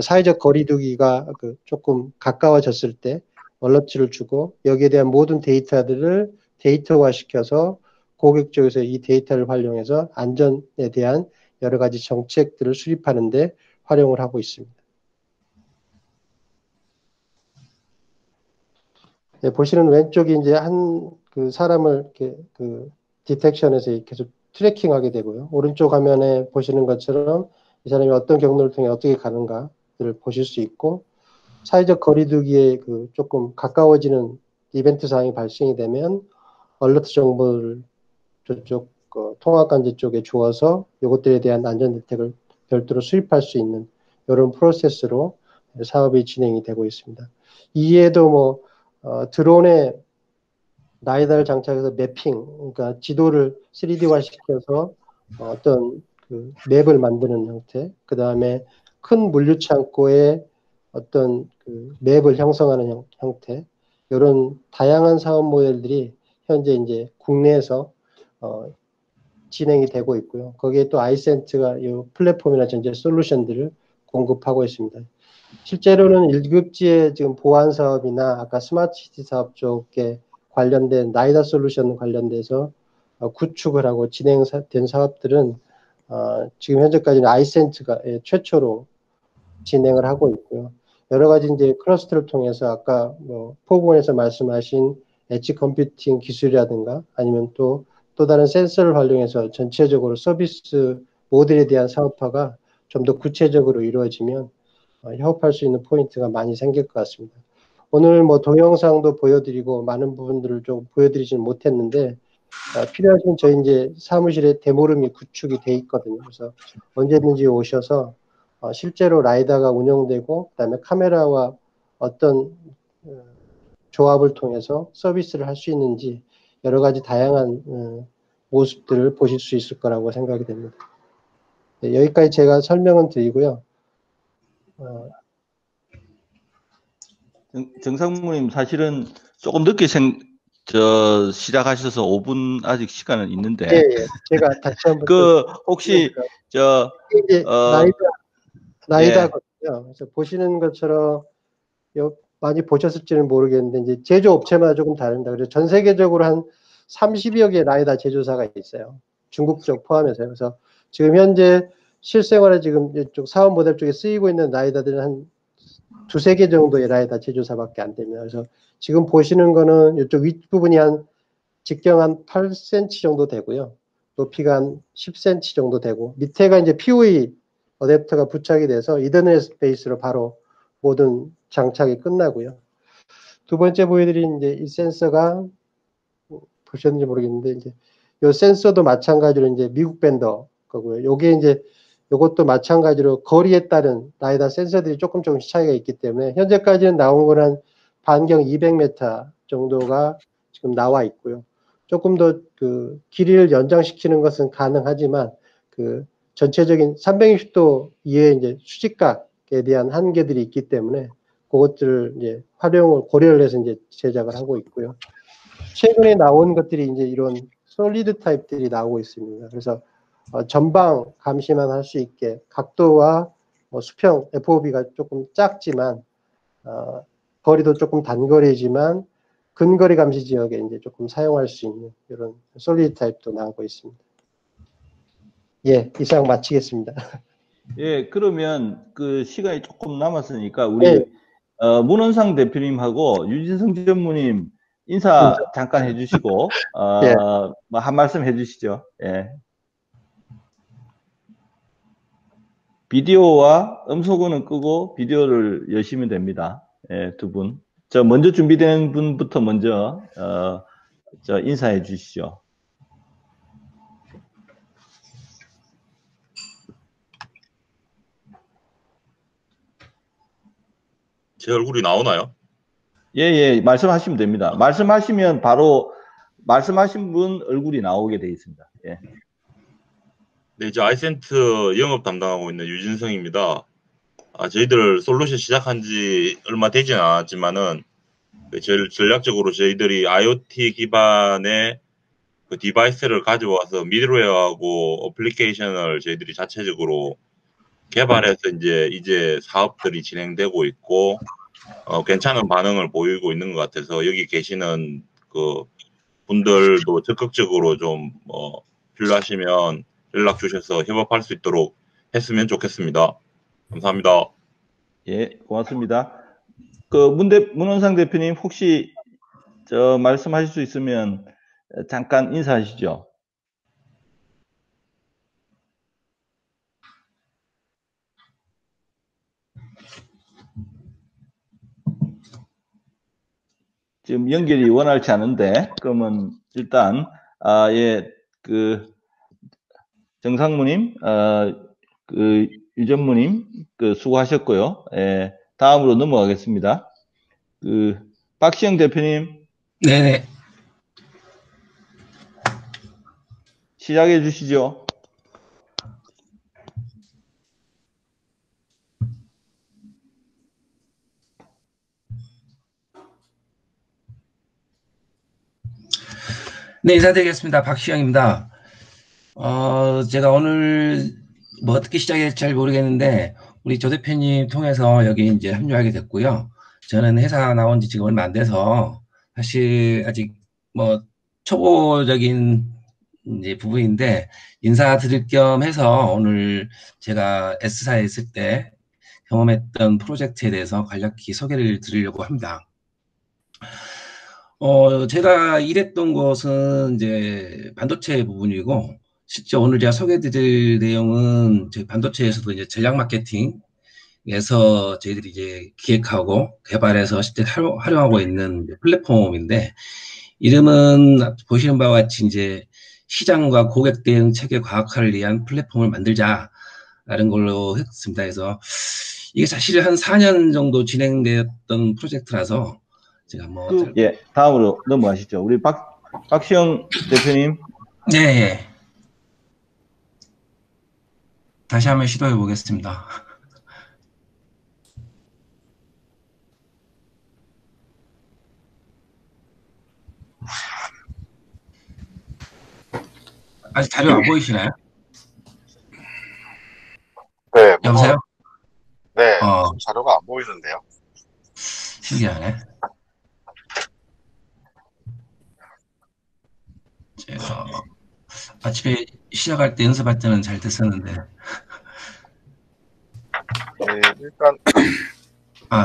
사회적 거리두기가 조금 가까워졌을 때 얼럿지를 주고 여기에 대한 모든 데이터들을 데이터화 시켜서 고객 쪽에서 이 데이터를 활용해서 안전에 대한 여러 가지 정책들을 수립하는데 활용을 하고 있습니다. 네, 보시는 왼쪽이 이제 그 사람을 이렇게 디텍션에서 계속 트래킹하게 되고요. 오른쪽 화면에 보시는 것처럼 이 사람이 어떤 경로를 통해 어떻게 가는가를 보실 수 있고 사회적 거리두기에 조금 가까워지는 이벤트 사항이 발생이 되면 얼러트 정보를 저쪽 통합관제 쪽에 주어서 이것들에 대한 안전 대책을 별도로 수립할 수 있는 이런 프로세스로 사업이 진행이 되고 있습니다. 이에도 드론에 라이다를 장착해서 매핑, 그러니까 지도를 3D화 시켜서 어떤 맵을 만드는 형태, 그 다음에 큰 물류 창고에 어떤 맵을 형성하는 형태, 이런 다양한 사업 모델들이 현재 이제 국내에서 진행이 되고 있고요. 거기에 또 아이센트가 이 플랫폼이나 전제 솔루션들을 공급하고 있습니다. 실제로는 1급지의 지금 보안 사업이나 아까 스마트시티 사업 쪽에 관련된 라이다 솔루션 관련돼서 구축을 하고 진행된 사업들은 지금 현재까지는 아이센트가 최초로 진행을 하고 있고요. 여러 가지 이제 클러스터를 통해서 아까 포공에서 말씀하신 엣지 컴퓨팅 기술이라든가 아니면 또 다른 센서를 활용해서 전체적으로 서비스 모델에 대한 사업화가 좀 더 구체적으로 이루어지면 협업할 수 있는 포인트가 많이 생길 것 같습니다. 오늘 동영상도 보여드리고 많은 부분들을 좀 보여드리지는 못했는데 필요하신 저희 이제 사무실에 데모룸이 구축이 돼 있거든요. 그래서 언제든지 오셔서 실제로 라이다가 운영되고 그다음에 카메라와 어떤 조합을 통해서 서비스를 할 수 있는지 여러 가지 다양한 모습들을 보실 수 있을 거라고 생각이 됩니다. 네, 여기까지 제가 설명은 드리고요. 정상무님 사실은 조금 늦게 저 시작하셔서 5분 아직 시간은 예, 있는데 예. 제가 다시 한번 그 혹시 저 이제 예. 나이다거든요. 그래서 보시는 것처럼 많이 보셨을지는 모르겠는데 이제 제조업체마다 조금 다릅니다. 그래서 전 세계적으로 한 30여 개 라이다 제조사가 있어요. 중국 쪽 포함해서요. 그래서 지금 현재 실생활에 지금 이쪽 사업 모델 쪽에 쓰이고 있는 라이다들은 한 두세 개 정도의 라이다 제조사밖에 안 됩니다. 그래서 지금 보시는 거는 이쪽 윗부분이 한 직경 한 8cm 정도 되고요. 높이가 한 10cm 정도 되고 밑에가 이제 PoE 어댑터가 부착이 돼서 이더넷 베이스로 바로 모든 장착이 끝나고요. 두 번째 보여드린 이제 이 센서가 보셨는지 모르겠는데 이제 이 센서도 마찬가지로 이제 미국 밴더 거고요. 요게 이제 요것도 마찬가지로 거리에 따른 라이다 센서들이 조금씩 차이가 있기 때문에 현재까지는 나온 거는 반경 200m 정도가 지금 나와 있고요. 조금 더 그 길이를 연장시키는 것은 가능하지만 그 전체적인 360도 이외에 이제 수직각에 대한 한계들이 있기 때문에 그것들을 이제 활용을 고려를 해서 이제 제작을 하고 있고요. 최근에 나온 것들이 이제 이런 솔리드 타입들이 나오고 있습니다. 그래서 전방 감시만 할 수 있게 각도와 수평 FOV가 조금 작지만 거리도 조금 단거리지만 근거리 감시 지역에 이제 조금 사용할 수 있는 이런 솔리드 타입도 나오고 있습니다. 예, 이상 마치겠습니다. 예, 그러면 그 시간이 조금 남았으니까 우리 예. 문원상 대표님하고 유진성 전무님 인사 잠깐 해주시고 예. 뭐 한 말씀 해주시죠. 예. 비디오와 음소거는 끄고 비디오를 여시면 됩니다. 예, 두 분. 저 먼저 준비된 분부터 먼저 저 인사해 주시죠. 제 얼굴이 나오나요? 예, 예, 말씀하시면 됩니다. 말씀하시면 바로 말씀하신 분 얼굴이 나오게 되어 있습니다. 예. 네, 이제 아이센트 영업 담당하고 있는 유진성입니다. 저희들 솔루션 시작한 지 얼마 되진 않았지만은 제일 전략적으로 저희들이 IoT 기반의 그 디바이스를 가져와서 미드웨어하고 어플리케이션을 저희들이 자체적으로 개발해서 이제 사업들이 진행되고 있고 괜찮은 반응을 보이고 있는 것 같아서 여기 계시는 그 분들도 적극적으로 좀 필요하시면 연락 주셔서 협업할 수 있도록 했으면 좋겠습니다. 감사합니다. 예, 고맙습니다. 그 문원상 대표님 혹시 저 말씀하실 수 있으면 잠깐 인사하시죠. 지금 연결이 원활치 않은데 그러면 일단 예, 그 정상무님, 그 유전무님 그 수고하셨고요. 예, 다음으로 넘어가겠습니다. 그 박시영 대표님. 네네. 시작해 주시죠. 네, 인사드리겠습니다. 박시영입니다. 제가 오늘 뭐 어떻게 시작할지 잘 모르겠는데, 우리 조 대표님 통해서 여기 이제 합류하게 됐고요. 저는 회사 나온 지 지금 얼마 안 돼서, 사실 아직 뭐 초보적인 이제 부분인데, 인사드릴 겸 해서 오늘 제가 S사에 있을 때 경험했던 프로젝트에 대해서 간략히 소개를 드리려고 합니다. 제가 일했던 곳은 이제 반도체 부분이고, 실제 오늘 제가 소개드릴 내용은 저희 반도체에서도 이제 전략 마케팅에서 저희들이 이제 기획하고 개발해서 실제 활용하고 있는 플랫폼인데, 이름은 보시는 바와 같이 이제 시장과 고객 대응 체계 과학화를 위한 플랫폼을 만들자라는 걸로 했습니다. 그래서 이게 사실 한 4년 정도 진행되었던 프로젝트라서 제가 뭐 예, 다음으로 넘어가시죠. 우리 박시영 대표님. 네. 다시 한번 시도해 보겠습니다. 아직 자료 안 보이시나요? 네, 여보세요? 네, 자료가 안 보이는데요. 신기하네. 제가 아침에 시작할 때 연습할 때는 잘 됐었는데. 네, 일단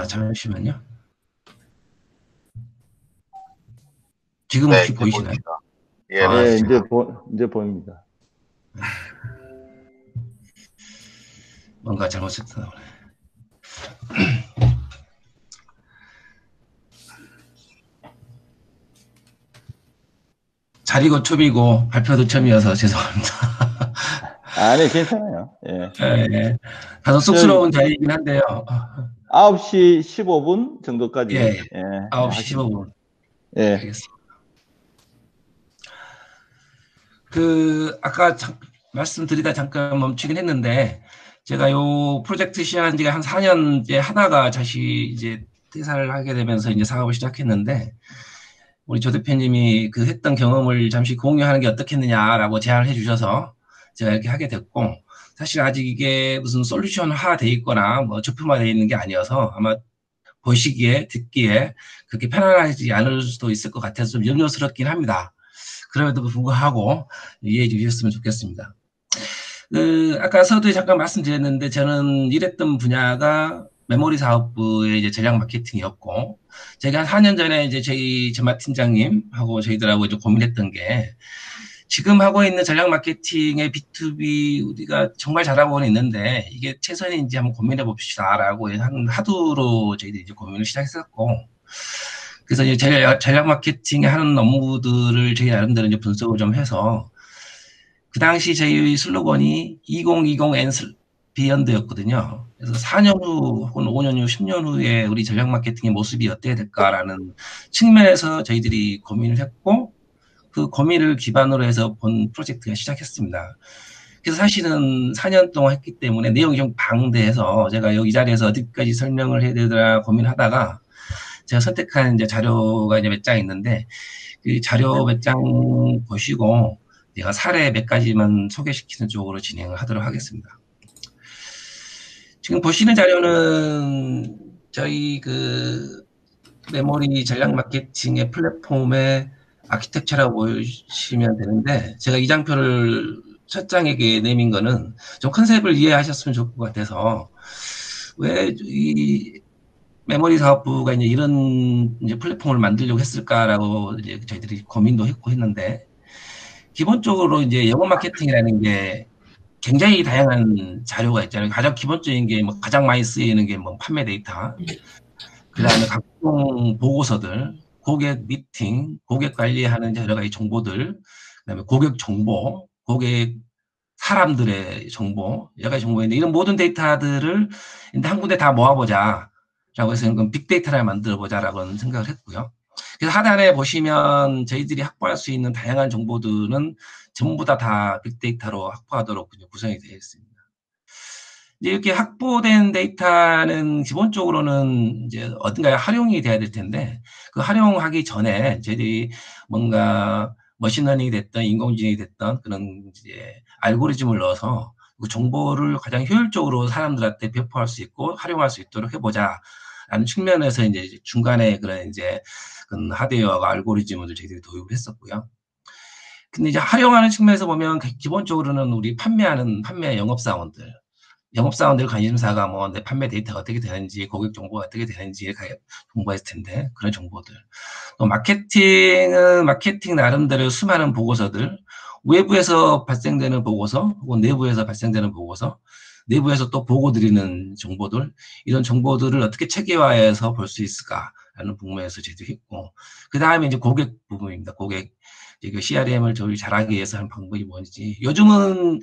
잠시만요. 지금 네, 혹시 이제 보이시나요? 보입니다. 예, 네, 네. 이제 보입니다. 뭔가 잘못했다. 자리고 춤이고 발표도 처음이어서 죄송합니다. 아니, 괜찮아요. 예. 네, 다소 쑥스러운 자리이긴 한데요. 9시 15분 정도까지. 예, 예. 9시 15분. 예. 알겠습니다. 아까 말씀드리다 잠깐 멈추긴 했는데, 제가 요 프로젝트 시작한 지가 한 4년째 하다가 다시 이제 퇴사를 하게 되면서 이제 사업을 시작했는데, 우리 조 대표님이 그 했던 경험을 잠시 공유하는 게 어떻겠느냐라고 제안을 해주셔서 제가 이렇게 하게 됐고, 사실 아직 이게 무슨 솔루션화 돼 있거나 뭐 저품화 돼 있는 게 아니어서 아마 보시기에 듣기에 그렇게 편안하지 않을 수도 있을 것 같아서 좀 염려스럽긴 합니다. 그럼에도 불구하고 이해해 주셨으면 좋겠습니다. 아까 서두에 잠깐 말씀드렸는데 저는 일했던 분야가 메모리 사업부의 이제 전략 마케팅이었고, 제가 한 4년 전에 이제 저희 전마 팀장님하고 저희들하고 이제 고민했던 게, 지금 하고 있는 전략 마케팅의 B2B 우리가 정말 잘하고는 있는데 이게 최선인지 한번 고민해 봅시다라고 한 하두로 저희들이 이제 고민을 시작했었고, 그래서 이제 전략 마케팅에 하는 업무들을 저희 나름대로 이제 분석을 좀 해서, 그 당시 저희 슬로건이 2020 and beyond였거든요. 그래서 4년 후 혹은 5년 후, 10년 후에 우리 전략 마케팅의 모습이 어떻게 될까라는 측면에서 저희들이 고민을 했고, 그 고민을 기반으로 해서 본 프로젝트가 시작했습니다. 그래서 사실은 4년 동안 했기 때문에 내용이 좀 방대해서 제가 여기 자리에서 어디까지 설명을 해야 되더라 고민하다가 제가 선택한 이제 자료가 이제 몇 장 있는데, 그 자료 몇 장 보시고 제가 사례 몇 가지만 소개시키는 쪽으로 진행을 하도록 하겠습니다. 지금 보시는 자료는 저희 그 메모리 전략 마케팅의 플랫폼의 아키텍처라고 보시면 되는데, 제가 이 장표를 첫 장에 내민 거는 좀 컨셉을 이해하셨으면 좋을 것 같아서, 왜 이 메모리 사업부가 이제 이런 이제 플랫폼을 만들려고 했을까라고 이제 저희들이 고민도 했고 했는데, 기본적으로 이제 영업 마케팅이라는 게 굉장히 다양한 자료가 있잖아요. 가장 기본적인 게 뭐 가장 많이 쓰이는 게 뭐 판매 데이터, 그 다음에 각종 보고서들, 고객 미팅, 고객 관리하는 여러 가지 정보들, 그 다음에 고객 정보, 고객 사람들의 정보, 여러 가지 정보인데, 이런 모든 데이터들을 한 군데 다 모아보자 라고 해서 빅데이터를 만들어보자라고 생각을 했고요. 그래서 하단에 보시면 저희들이 확보할 수 있는 다양한 정보들은 전부 다 빅데이터로 확보하도록 구성이 되어 있습니다. 이제 이렇게 확보된 데이터는 기본적으로는 이제 어딘가에 활용이 돼야 될 텐데, 그 활용하기 전에 저희들이 뭔가 머신러닝이 됐던 인공지능이 됐던 그런 이제 알고리즘을 넣어서 그 정보를 가장 효율적으로 사람들한테 배포할 수 있고 활용할 수 있도록 해보자라는 측면에서 이제 중간에 그런 이제 하드웨어와 알고리즘을 저희들이 도입을 했었고요. 근데 이제 활용하는 측면에서 보면 기본적으로는 우리 판매 영업사원들 관심사가 뭐 내 판매 데이터가 어떻게 되는지, 고객 정보가 어떻게 되는지 정보가 있을 텐데, 그런 정보들. 또 마케팅은 마케팅 나름대로 수많은 보고서들, 외부에서 발생되는 보고서 혹은 내부에서 발생되는 보고서, 내부에서 또 보고 드리는 정보들, 이런 정보들을 어떻게 체계화해서 볼 수 있을까라는 부분에서 제도했고, 그 다음에 이제 고객 부분입니다. 고객 CRM을 저희 잘하기 위해서 하는 방법이 뭔지. 요즘은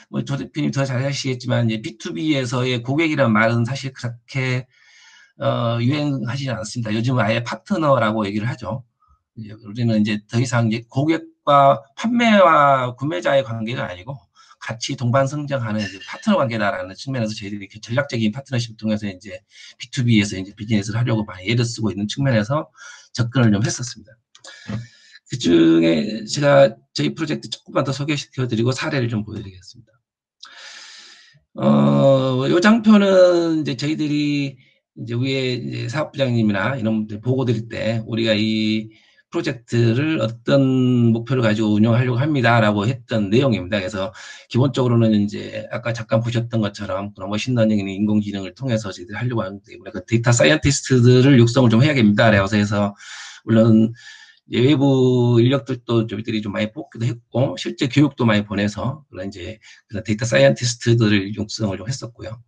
뭐 조 대표님 더 잘 아시겠지만 이제 B2B에서의 고객이라는 말은 사실 그렇게 유행하지 않습니다. 요즘은 아예 파트너라고 얘기를 하죠. 우리는 이제 더 이상 이제 고객과 판매와 구매자의 관계가 아니고 같이 동반성장하는 이제 파트너 관계다라는 측면에서 저희들이 전략적인 파트너십 통해서 이제 B2B에서 이제 비즈니스를 하려고 많이 애를 쓰고 있는 측면에서 접근을 좀 했었습니다. 그 중에 제가 저희 프로젝트 조금만 더 소개시켜드리고 사례를 좀 보여드리겠습니다. 요 장표는 이제 저희들이 이제 위에 이제 사업부장님이나 이런 분들 보고 드릴 때 우리가 이 프로젝트를 어떤 목표를 가지고 운영하려고 합니다라고 했던 내용입니다. 그래서 기본적으로는 이제 아까 잠깐 보셨던 것처럼 그런 머신러닝이나 인공지능을 통해서 저희들이 하려고 하는데 그 데이터 사이언티스트들을 육성을 좀 해야겠습니다. 그래서 물론 외부 인력들도 저희들이 좀 많이 뽑기도 했고 실제 교육도 많이 보내서 그런 이제 그런 데이터 사이언티스트들을 육성을 좀 했었고요.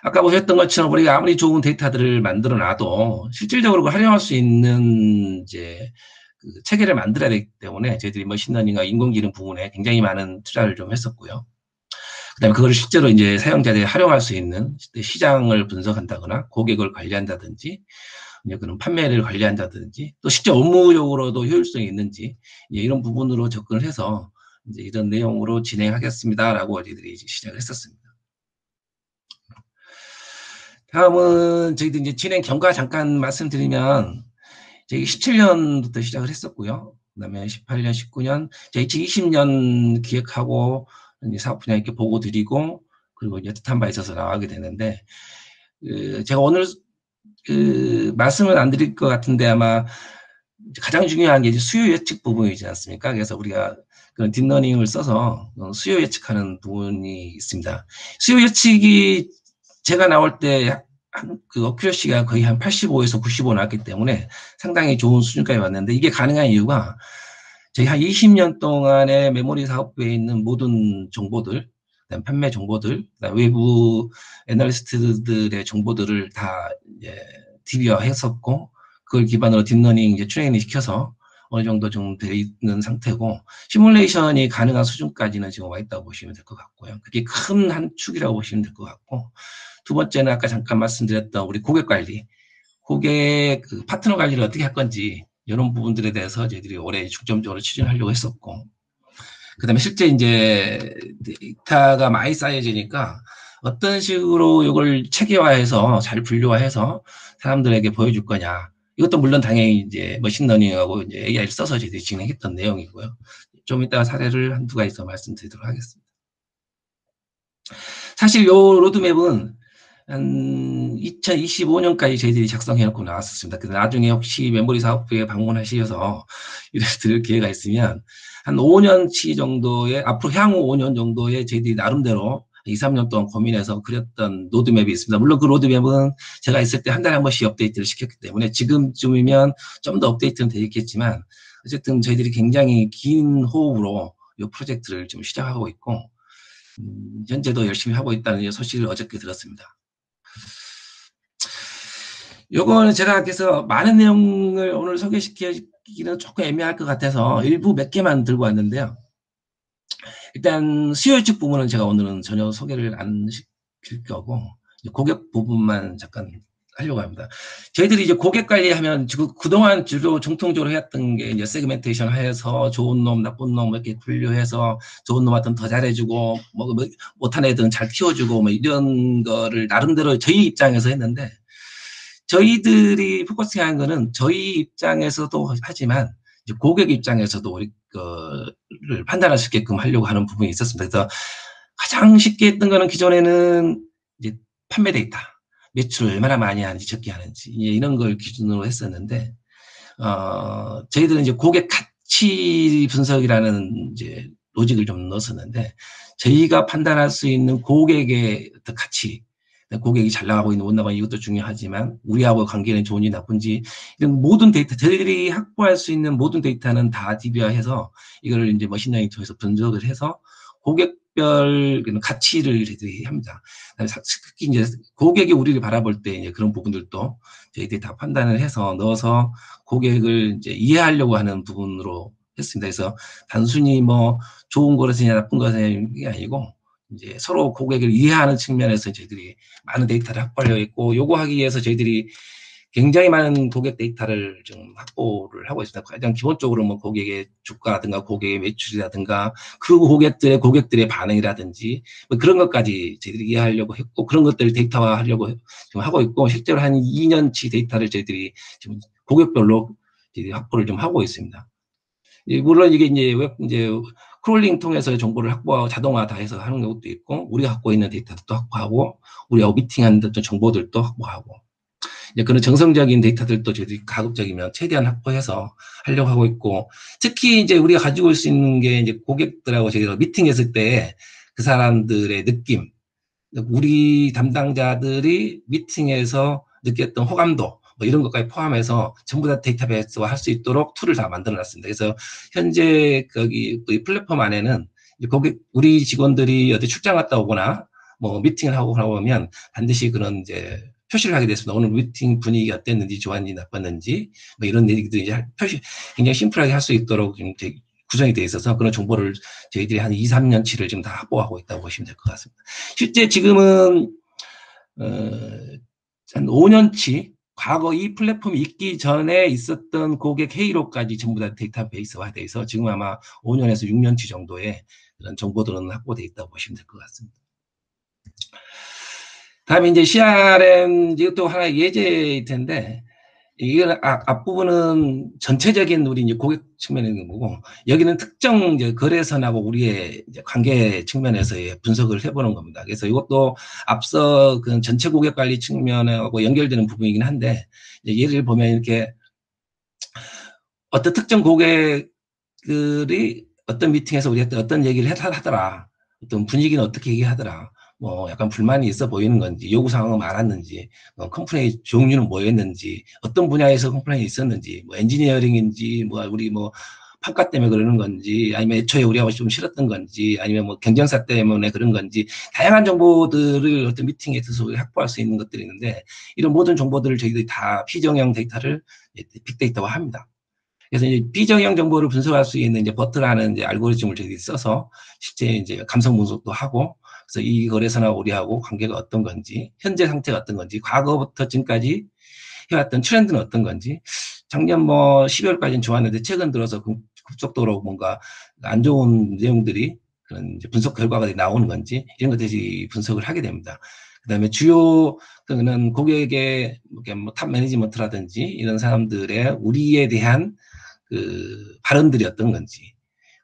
아까 보셨던 것처럼 우리가 아무리 좋은 데이터들을 만들어 놔도 실질적으로 그걸 활용할 수 있는 이제 그 체계를 만들어야 되기 때문에 저희들이 머신러닝과 인공지능 부분에 굉장히 많은 투자를 좀 했었고요. 그다음에 그걸 실제로 이제 사용자들이 활용할 수 있는 시장을 분석한다거나 고객을 관리한다든지 그런 판매를 관리한다든지 또 실제 업무적으로도 효율성이 있는지 이런 부분으로 접근을 해서 이제 이런 내용으로 진행하겠습니다라고 저희들이 시작을 했었습니다. 다음은 저희들 이제 진행 경과 잠깐 말씀드리면 저희 17년부터 시작을 했었고요. 그다음에 18년, 19년, 저희 2020년 기획하고 이제 사업 분야 이렇게 보고 드리고 그리고 이제 뜻한 바 있어서 나가게 되는데 제가 오늘 말씀을 안 드릴 것 같은데 아마 가장 중요한 게 이제 수요 예측 부분이지 않습니까? 그래서 우리가 그런 딥러닝을 써서 수요 예측하는 부분이 있습니다. 수요 예측이 제가 나올 때 그 어큐러시가 거의 한 85에서 95 나왔기 때문에 상당히 좋은 수준까지 왔는데 이게 가능한 이유가 저희 한 20년 동안의 메모리 사업부에 있는 모든 정보들, 그다음 판매 정보들, 그다음 외부 애널리스트들의 정보들을 다 이제 DB화했었고 그걸 기반으로 딥러닝 이제 트레이닝 시켜서 어느 정도 좀 돼 있는 상태고 시뮬레이션이 가능한 수준까지는 지금 와 있다고 보시면 될 것 같고요. 그게 큰 한 축이라고 보시면 될 것 같고 두 번째는 아까 잠깐 말씀드렸던 우리 고객 관리, 고객 그 파트너 관리를 어떻게 할 건지 이런 부분들에 대해서 저희들이 올해 중점적으로 추진하려고 했었고 그 다음에 실제 이제 데이터가 많이 쌓여지니까 어떤 식으로 이걸 체계화해서 잘 분류화해서 사람들에게 보여줄 거냐. 이것도 물론 당연히 이제 머신러닝하고 이제 AI를 써서 저희들이 진행했던 내용이고요. 좀 이따가 사례를 한두 가지 더 말씀드리도록 하겠습니다. 사실 이 로드맵은 한 2025년까지 저희들이 작성해놓고 나왔었습니다. 그래서 나중에 혹시 메모리 사업부에 방문하셔서 이를 들을 기회가 있으면 한 5년치 정도의 앞으로 향후 5년 정도의 저희들이 나름대로 2, 3년 동안 고민해서 그렸던 로드맵이 있습니다. 물론 그 로드맵은 제가 있을 때 한 달에 한 번씩 업데이트를 시켰기 때문에 지금쯤이면 좀 더 업데이트는 되어 있겠지만 어쨌든 저희들이 굉장히 긴 호흡으로 이 프로젝트를 지금 시작하고 있고 현재도 열심히 하고 있다는 소식을 어저께 들었습니다. 요거는 제가 그래서 많은 내용을 오늘 소개시키기는 조금 애매할 것 같아서 일부 몇 개만 들고 왔는데요. 일단 수요 예측 부분은 제가 오늘은 전혀 소개를 안 시킬 거고 고객 부분만 잠깐 하려고 합니다. 저희들이 이제 고객 관리하면 그동안 주로 정통적으로 해왔던 게 이제 세그멘테이션 해서 좋은 놈, 나쁜 놈 이렇게 분류해서 좋은 놈한테는 더 잘해주고 뭐 못한 애들은 잘 키워주고 뭐 이런 거를 나름대로 저희 입장에서 했는데 저희들이 포커싱한 거는 저희 입장에서도 하지만 이제 고객 입장에서도 우리 거를 판단할 수 있게끔 하려고 하는 부분이 있었습니다. 그래서 가장 쉽게 했던 거는 기존에는 이제 판매 데이터, 매출을 얼마나 많이 하는지 적게 하는지 이런 걸 기준으로 했었는데 저희들은 이제 고객 가치 분석이라는 이제 로직을 좀 넣었었는데 저희가 판단할 수 있는 고객의 어떤 가치, 고객이 잘 나가고 있는 못 나가고 이것도 중요하지만 우리하고 관계는 좋은지 나쁜지 이런 모든 데이터 저희들이 확보할 수 있는 모든 데이터는 다 DB화해서 이거를 이제 머신러닝 통해서 분석을 해서 고객별 가치를 저희들이 합니다. 특히 이제 고객이 우리를 바라볼 때 이제 그런 부분들도 저희들이 다 판단을 해서 넣어서 고객을 이제 이해하려고 하는 부분으로 했습니다. 그래서 단순히 뭐 좋은 것이냐 나쁜 것이 아니고 이제 서로 고객을 이해하는 측면에서 저희들이 많은 데이터를 확보하려고 했고 요거 하기 위해서 저희들이 굉장히 많은 고객 데이터를 좀 확보를 하고 있습니다. 가장 기본적으로 뭐 고객의 주가라든가 고객의 매출이라든가 그리고 고객들의 반응이라든지 뭐 그런 것까지 저희들이 이해하려고 했고 그런 것들을 데이터화하려고 지금 하고 있고 실제로 한 2년치 데이터를 저희들이 지금 고객별로 저희들이 확보를 좀 하고 있습니다. 물론 이게 이제 크롤링 통해서 정보를 확보하고 자동화 다 해서 하는 것도 있고, 우리가 갖고 있는 데이터도 확보하고, 우리가 미팅하는 어떤 정보들도 확보하고, 이제 그런 정성적인 데이터들도 저희들이 가급적이면 최대한 확보해서 하려고 하고 있고, 특히 이제 우리가 가지고 올 수 있는 게 이제 고객들하고 저희가 미팅했을 때 그 사람들의 느낌, 우리 담당자들이 미팅에서 느꼈던 호감도, 뭐 이런 것까지 포함해서 전부 다 데이터베이스화 할 수 있도록 툴을 다 만들어 놨습니다. 그래서 현재 거기 플랫폼 안에는 우리 직원들이 어디 출장 갔다 오거나 뭐 미팅을 하고 나오면 반드시 그런 이제 표시를 하게 됐습니다. 오늘 미팅 분위기 어땠는지, 좋았는지, 나빴는지, 뭐 이런 얘기들이 이제 굉장히 심플하게 할 수 있도록 지금 구성이 되어 있어서 그런 정보를 저희들이 한 2, 3년치를 지금 다 확보하고 있다고 보시면 될 것 같습니다. 실제 지금은, 한 5년치, 과거 이 플랫폼이 있기 전에 있었던 고객 회의록까지 전부 다 데이터베이스화 되어 있어 지금 아마 5년에서 6년치 정도의 그런 정보들은 확보되어 있다고 보시면 될 것 같습니다. 다음에 이제 CRM, 이것도 하나의 예제일 텐데, 이건 앞부분은 전체적인 우리 이제 고객 측면에 있는 거고, 여기는 특정 이제 거래선하고 우리의 이제 관계 측면에서의 분석을 해보는 겁니다. 그래서 이것도 앞서 그 전체 고객 관리 측면하고 연결되는 부분이긴 한데, 예를 보면 이렇게 어떤 특정 고객들이 어떤 미팅에서 우리한테 어떤 얘기를 하더라, 어떤 분위기는 어떻게 얘기하더라, 뭐 약간 불만이 있어 보이는 건지, 요구사항은 많았는지, 컴플레인 종류는 뭐였는지, 어떤 분야에서 컴플레인이 있었는지, 뭐 엔지니어링인지, 뭐 우리 뭐 판가 때문에 그러는 건지, 아니면 애초에 우리하고 좀 싫었던 건지, 아니면 뭐 경쟁사 때문에 그런 건지, 다양한 정보들을 어떤 미팅에 있어서 확보할 수 있는 것들이 있는데, 이런 모든 정보들을 저희들이 다 피정형 데이터를 빅데이터화 합니다. 그래서 이제 비정형 정보를 분석할 수 있는 이제 버트라는 이제 알고리즘을 저희들이 써서 실제 이제 감성 분석도 하고, 그래서 이 거래소나 우리하고 관계가 어떤 건지, 현재 상태가 어떤 건지, 과거부터 지금까지 해왔던 트렌드는 어떤 건지, 작년 뭐 12월까지는 좋았는데 최근 들어서 급속도로 뭔가 안 좋은 내용들이 그런 이제 분석 결과가 나오는 건지, 이런 것들이 분석을 하게 됩니다. 그 다음에 주요 그는 고객의 뭐 탑 매니지먼트라든지 이런 사람들의 우리에 대한 그 발언들이 어떤 건지,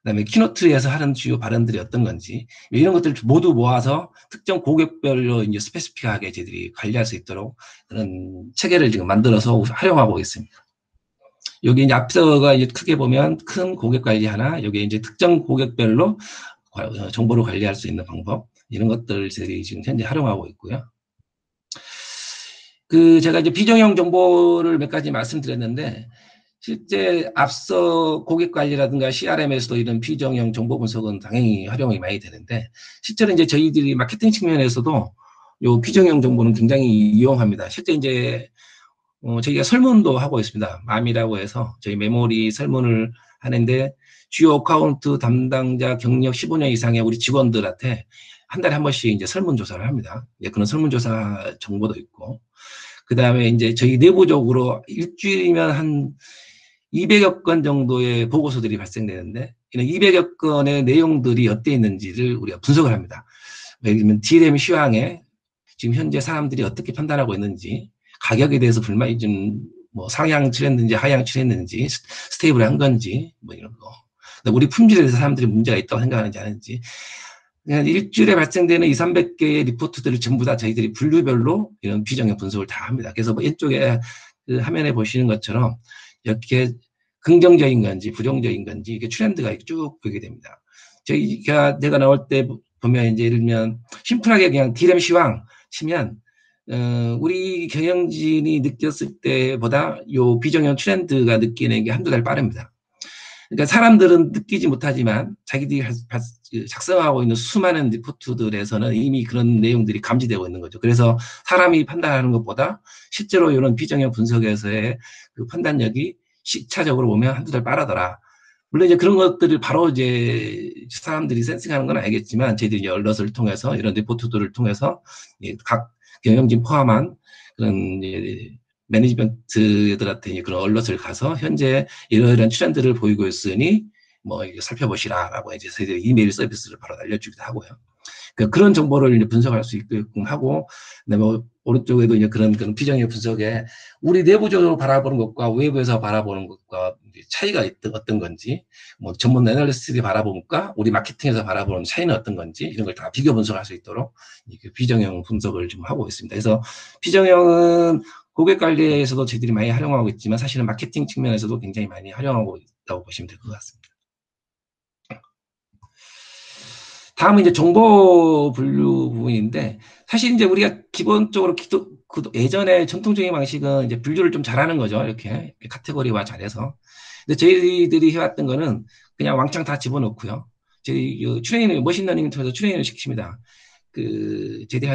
그다음에 키노트에서 하는 주요 발언들이 어떤 건지, 이런 것들을 모두 모아서 특정 고객별로 이제 스페시픽하게 저희들이 관리할 수 있도록 그런 체계를 지금 만들어서 활용하고 있습니다. 여기 이제 앞서가 이제 크게 보면 큰 고객 관리 하나, 여기 이제 특정 고객별로 정보를 관리할 수 있는 방법, 이런 것들을 저희들이 지금 현재 활용하고 있고요. 제가 이제 비정형 정보를 몇 가지 말씀드렸는데, 실제 앞서 고객 관리라든가 CRM에서도 이런 비정형 정보 분석은 당연히 활용이 많이 되는데, 실제로 이제 저희들이 마케팅 측면에서도 요 비정형 정보는 굉장히 이용합니다. 실제 이제 저희가 설문도 하고 있습니다. 맘이라고 해서 저희 메모리 설문을 하는데, 주요 어카운트 담당자 경력 15년 이상의 우리 직원들한테 한 달에 한 번씩 이제 설문조사를 합니다. 그런 설문조사 정보도 있고, 그 다음에 이제 저희 내부적으로 일주일이면 한 200여 건 정도의 보고서들이 발생되는데, 이런 200여 건의 내용들이 어디에 있는지를 우리가 분석을 합니다. 예를 들면 DRAM 시황에 지금 현재 사람들이 어떻게 판단하고 있는지, 가격에 대해서 불만이 좀 뭐 상향치했는지 하향치했는지, 스테이블한 건지, 뭐 이런 거. 우리 품질에 대해서 사람들이 문제가 있다고 생각하는지 아닌지, 그냥 일주일에 발생되는 200~300개의 리포트들을 전부 다 저희들이 분류별로 이런 비정형 분석을 다 합니다. 그래서 뭐 왼쪽에 그 화면에 보시는 것처럼 이렇게 긍정적인 건지 부정적인 건지 이게 트렌드가 쭉 보게 됩니다. 내가 나올 때 보면 이제 예를 들면 심플하게 그냥 DRAM 시황 치면 우리 경영진이 느꼈을 때보다 요 비정형 트렌드가 느끼는 게 한두 달 빠릅니다. 그러니까 사람들은 느끼지 못하지만 자기들이 작성하고 있는 수많은 리포트들에서는 이미 그런 내용들이 감지되고 있는 거죠. 그래서 사람이 판단하는 것보다 실제로 이런 비정형 분석에서의 그 판단력이 시차적으로 보면 한두 달 빠르더라. 물론 이제 그런 것들을 바로 이제 사람들이 센싱하는 건 알겠지만, 저희들이 얼럿을 통해서 이런 리포트들을 통해서 각 경영진 포함한 그런 매니지먼트들한테 그런 얼럿을 가서 현재 이러이러한 트렌드를 보이고 있으니 뭐 살펴보시라라고 이제 저희들이 이메일 서비스를 바로 알려주기도 하고요. 그런 정보를 이제 분석할 수 있게끔 하고, 그다음에 뭐 오른쪽에도 이제 그런 비정형 분석에 우리 내부적으로 바라보는 것과 외부에서 바라보는 것과 차이가 어떤 건지, 뭐 전문 애널리스트들이 바라보는 것과 우리 마케팅에서 바라보는 차이는 어떤 건지 이런 걸 다 비교 분석할 수 있도록 비정형 분석을 좀 하고 있습니다. 그래서 비정형은 고객 관리에서도 저희들이 많이 활용하고 있지만 사실은 마케팅 측면에서도 굉장히 많이 활용하고 있다고 보시면 될 것 같습니다. 다음은 이제 정보 분류 부분인데, 사실 이제 우리가 기본적으로 예전에 전통적인 방식은 이제 분류를 좀 잘하는 거죠. 이렇게 카테고리화 잘해서. 근데 저희들이 해왔던 거는 그냥 왕창 다 집어넣고요. 저희 트레이닝, 머신러닝을 통해서 트레이닝을 시킵니다. 저희들이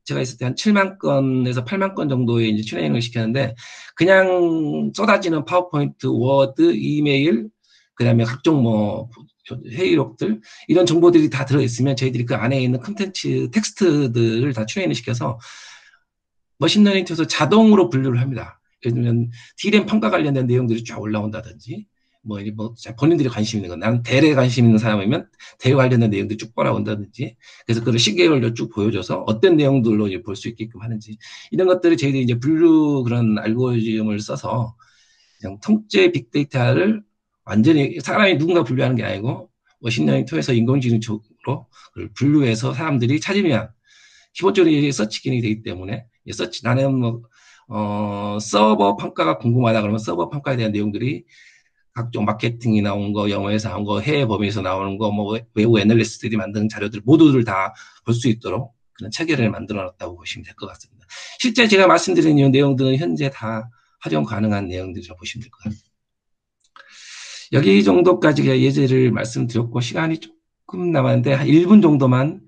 제가 있을 때 한 7만 건에서 8만 건 정도의 이제 트레이닝을 시켰는데, 그냥 쏟아지는 파워포인트, 워드, 이메일, 그 다음에 각종 뭐, 회의록들, 이런 정보들이 다 들어있으면 저희들이 그 안에 있는 컨텐츠, 텍스트들을 다 트레이닝 시켜서 머신러닝 통해서 자동으로 분류를 합니다. 예를 들면, D램 평가 관련된 내용들이 쫙 올라온다든지, 뭐 본인들이 관심 있는 건, 나는 대례에 관심 있는 사람이면 대례 관련된 내용들이 쭉 올라온다든지, 그래서 그걸 시계열로 쭉 보여줘서 어떤 내용들로 볼 수 있게끔 하는지, 이런 것들을 저희들이 이제 분류 그런 알고리즘을 써서 그냥 통째 빅데이터를 완전히 사람이 누군가 분류하는 게 아니고 머신러닝 통해서 인공지능 쪽으로 분류해서 사람들이 찾으면, 기본적으로 이제 서치 기능이 되기 때문에 나는 뭐 서버 평가가 궁금하다 그러면 서버 평가에 대한 내용들이 각종 마케팅이 나온 거, 영어에서 나온 거, 해외 범위에서 나오는 거, 뭐 외부 애널리스트들이 만든 자료들 모두를 다 볼 수 있도록 그런 체계를 만들어 놨다고 보시면 될 것 같습니다. 실제 제가 말씀드린 이 내용들은 현재 다 활용 가능한 내용들이라고 보시면 될 것 같습니다. 여기 정도까지 예제를 말씀드렸고, 시간이 조금 남았는데 한 1분 정도만.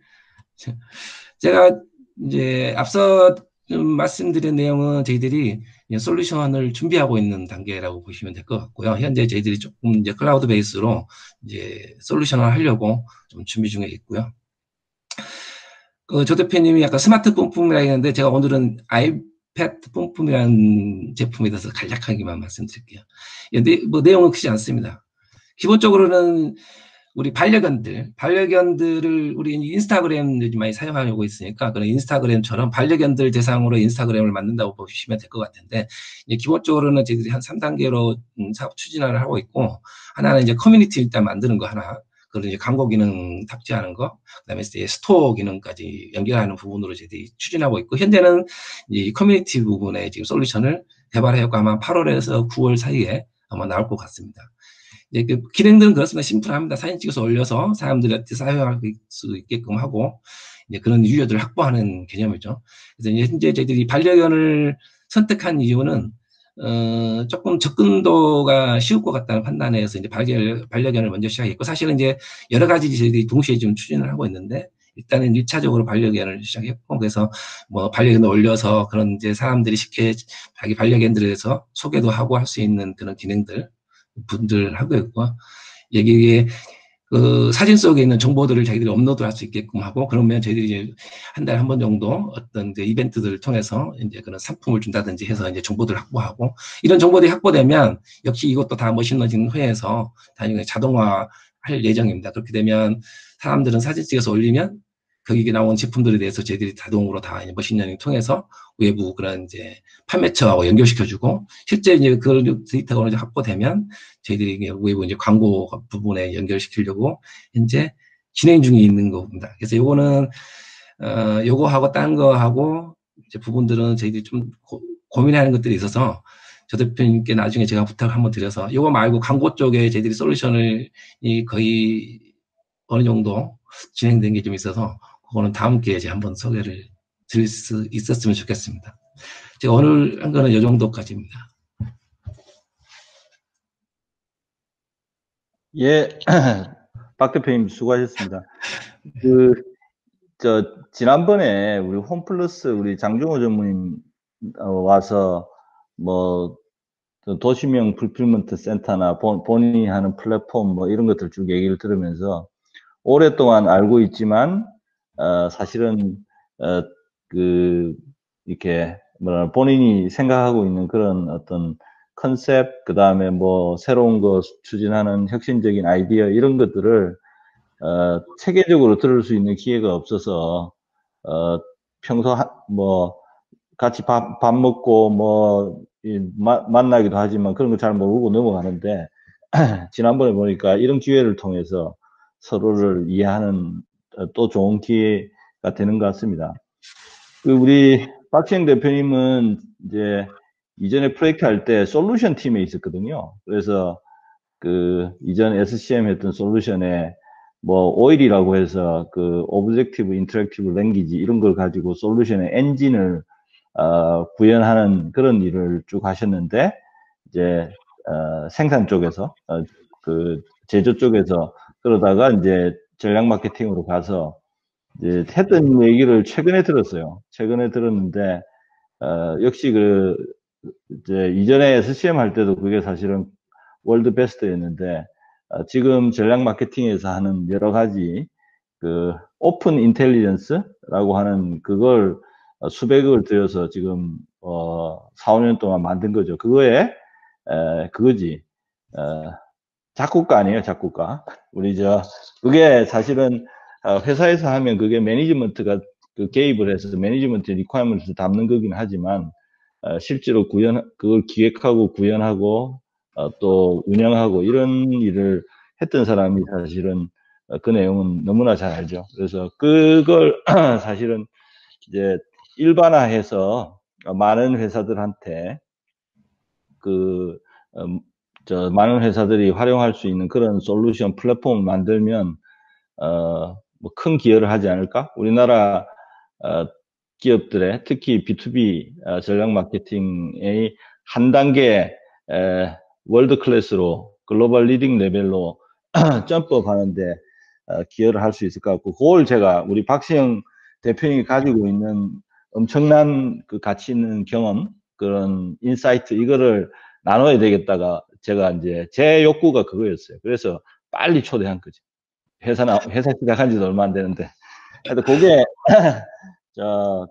제가 이제 앞서 말씀드린 내용은 저희들이 솔루션을 준비하고 있는 단계라고 보시면 될 것 같고요. 현재 저희들이 조금 이제 클라우드 베이스로 이제 솔루션을 하려고 좀 준비 중에 있고요. 조 대표님이 아까 스마트폰 품이라 했는데, 제가 오늘은 아이패드 뿜뿜이라는 제품에 대해서 간략하게만 말씀드릴게요. 근데 뭐 내용은 크지 않습니다. 기본적으로는 우리 반려견들을 우리 인스타그램 요즘 많이 사용하고 있으니까, 그런 인스타그램처럼 반려견들 대상으로 인스타그램을 만든다고 보시면 될 것 같은데, 기본적으로는 저희들이 한 3단계로 사업 추진을 하고 있고, 하나는 이제 커뮤니티 일단 만드는 거 하나, 그리고 이제 광고 기능 탑재하는 거, 그다음에 이제 스토어 기능까지 연결하는 부분으로 저희들이 추진하고 있고, 현재는 이 커뮤니티 부분에 지금 솔루션을 개발하였고 아마 8월에서 9월 사이에 아마 나올 것 같습니다. 이제 그 기능들은 그렇습니다. 심플합니다. 사진 찍어서 올려서 사람들한테 사용할 수 있게끔 하고, 이제 그런 유저들을 확보하는 개념이죠. 그래서 이제 현재 저희들이 반려견을 선택한 이유는 조금 접근도가 쉬울 것 같다는 판단에서 이제 반려견을 먼저 시작했고, 사실은 이제 여러 가지 저희들이 동시에 좀 추진을 하고 있는데, 일단은 1차적으로 반려견을 시작했고, 그래서 뭐 반려견을 올려서 그런 이제 사람들이 쉽게 자기 반려견들에 대해서 소개도 하고 할 수 있는 그런 기능들 분들 하고 있고, 여기에 그 사진 속에 있는 정보들을 자기들이 업로드할 수 있게끔 하고, 그러면 저희들이 이제 한 달에 한 번 정도 어떤 이제 이벤트들을 통해서 이제 그런 상품을 준다든지 해서 이제 정보들을 확보하고, 이런 정보들이 확보되면 역시 이것도 다 머신러닝 회에서 당연히 자동화할 예정입니다. 그렇게 되면 사람들은 사진 찍어서 올리면 거기에 나온 제품들에 대해서 저희들이 자동으로 다 머신러닝 통해서 외부 그런 이제 판매처하고 연결시켜주고, 실제 이제 그 데이터가 이제 확보되면 저희들이 외부 이제 광고 부분에 연결시키려고 현재 진행 중에 있는 겁니다. 그래서 요거는 요거하고 딴 거하고 이제 부분들은 저희들이 좀 고민하는 것들이 있어서 조 대표님께 나중에 제가 부탁을 한번 드려서, 요거 말고 광고 쪽에 저희들이 솔루션을 거의 어느 정도 진행된 게 좀 있어서, 그거는 다음 기회에 한번 소개를 드릴 수 있었으면 좋겠습니다. 제가 오늘 한 거는 이 정도까지입니다. 예, 박 대표님 수고하셨습니다. 지난번에 우리 홈플러스 우리 장종호 전무님 와서 뭐 도시명 풀필먼트 센터나 본인이 하는 플랫폼 뭐 이런 것들 쭉 얘기를 들으면서 오랫동안 알고 있지만 사실은 이렇게 뭐라 본인이 생각하고 있는 그런 어떤 컨셉, 그 다음에 뭐 새로운 거 추진하는 혁신적인 아이디어 이런 것들을 체계적으로 들을 수 있는 기회가 없어서 평소 뭐 같이 밥 먹고 뭐 만나기도 하지만 그런 거 잘 모르고 넘어가는데 지난번에 보니까 이런 기회를 통해서 서로를 이해하는 또 좋은 기회가 되는 것 같습니다. 우리 박시영 대표님은 이제 이전에 프로젝트 할 때 솔루션 팀에 있었거든요. 그래서 그 이전 SCM 했던 솔루션에 뭐 오일이라고 해서 그 오브젝티브 인터랙티브 랭귀지 이런 걸 가지고 솔루션의 엔진을 구현하는 그런 일을 쭉 하셨는데 이제 생산 쪽에서 그 제조 쪽에서 그러다가 이제 전략 마케팅으로 가서 이제 했던 얘기를 최근에 들었어요. 최근에 들었는데 역시 그 이제 이전에 SCM 할 때도 그게 사실은 월드 베스트였는데 지금 전략 마케팅에서 하는 여러 가지 그 오픈 인텔리전스라고 하는 그걸 수백억을 들여서 지금 4, 5년 동안 만든 거죠. 그거에 그거지 작곡가 아니에요, 작곡가. 우리 그게 사실은 회사에서 하면 그게 매니지먼트가 그 개입을 해서 매니지먼트 리퀘어먼트를 담는 거긴 하지만 실제로 그걸 기획하고 구현하고 또 운영하고 이런 일을 했던 사람이 사실은 그 내용은 너무나 잘 알죠. 그래서 그걸 사실은 이제 일반화해서 많은 회사들한테 많은 회사들이 활용할 수 있는 그런 솔루션 플랫폼을 만들면 뭐 큰 기여를 하지 않을까? 우리나라 기업들의 특히 B2B 전략 마케팅의 한 단계 월드 클래스로 글로벌 리딩 레벨로 점프업 하는데 기여를 할 수 있을 것 같고, 그걸 제가 우리 박시영 대표님이 가지고 있는 엄청난 그 가치 있는 경험, 그런 인사이트, 이거를 나눠야 되겠다가 제가 이제 제 욕구가 그거였어요. 그래서 빨리 초대한 거죠. 회사 시작한 지도 얼마 안 되는데. 하여튼 그게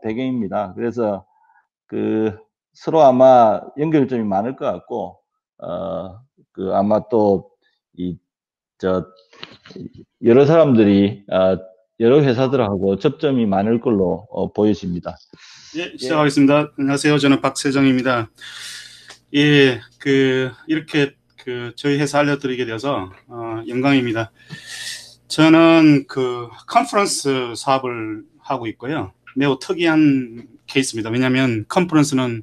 배경입니다. 그래서 그 서로 아마 연결점이 많을 것 같고, 그 아마 또 여러 사람들이 여러 회사들하고 접점이 많을 걸로 보여집니다. 예, 시작하겠습니다. 안녕하세요. 저는 박세정입니다. 예, 이렇게 저희 회사 알려드리게 되어서 영광입니다. 저는 컨퍼런스 사업을 하고 있고요. 매우 특이한 케이스입니다. 왜냐하면 컨퍼런스는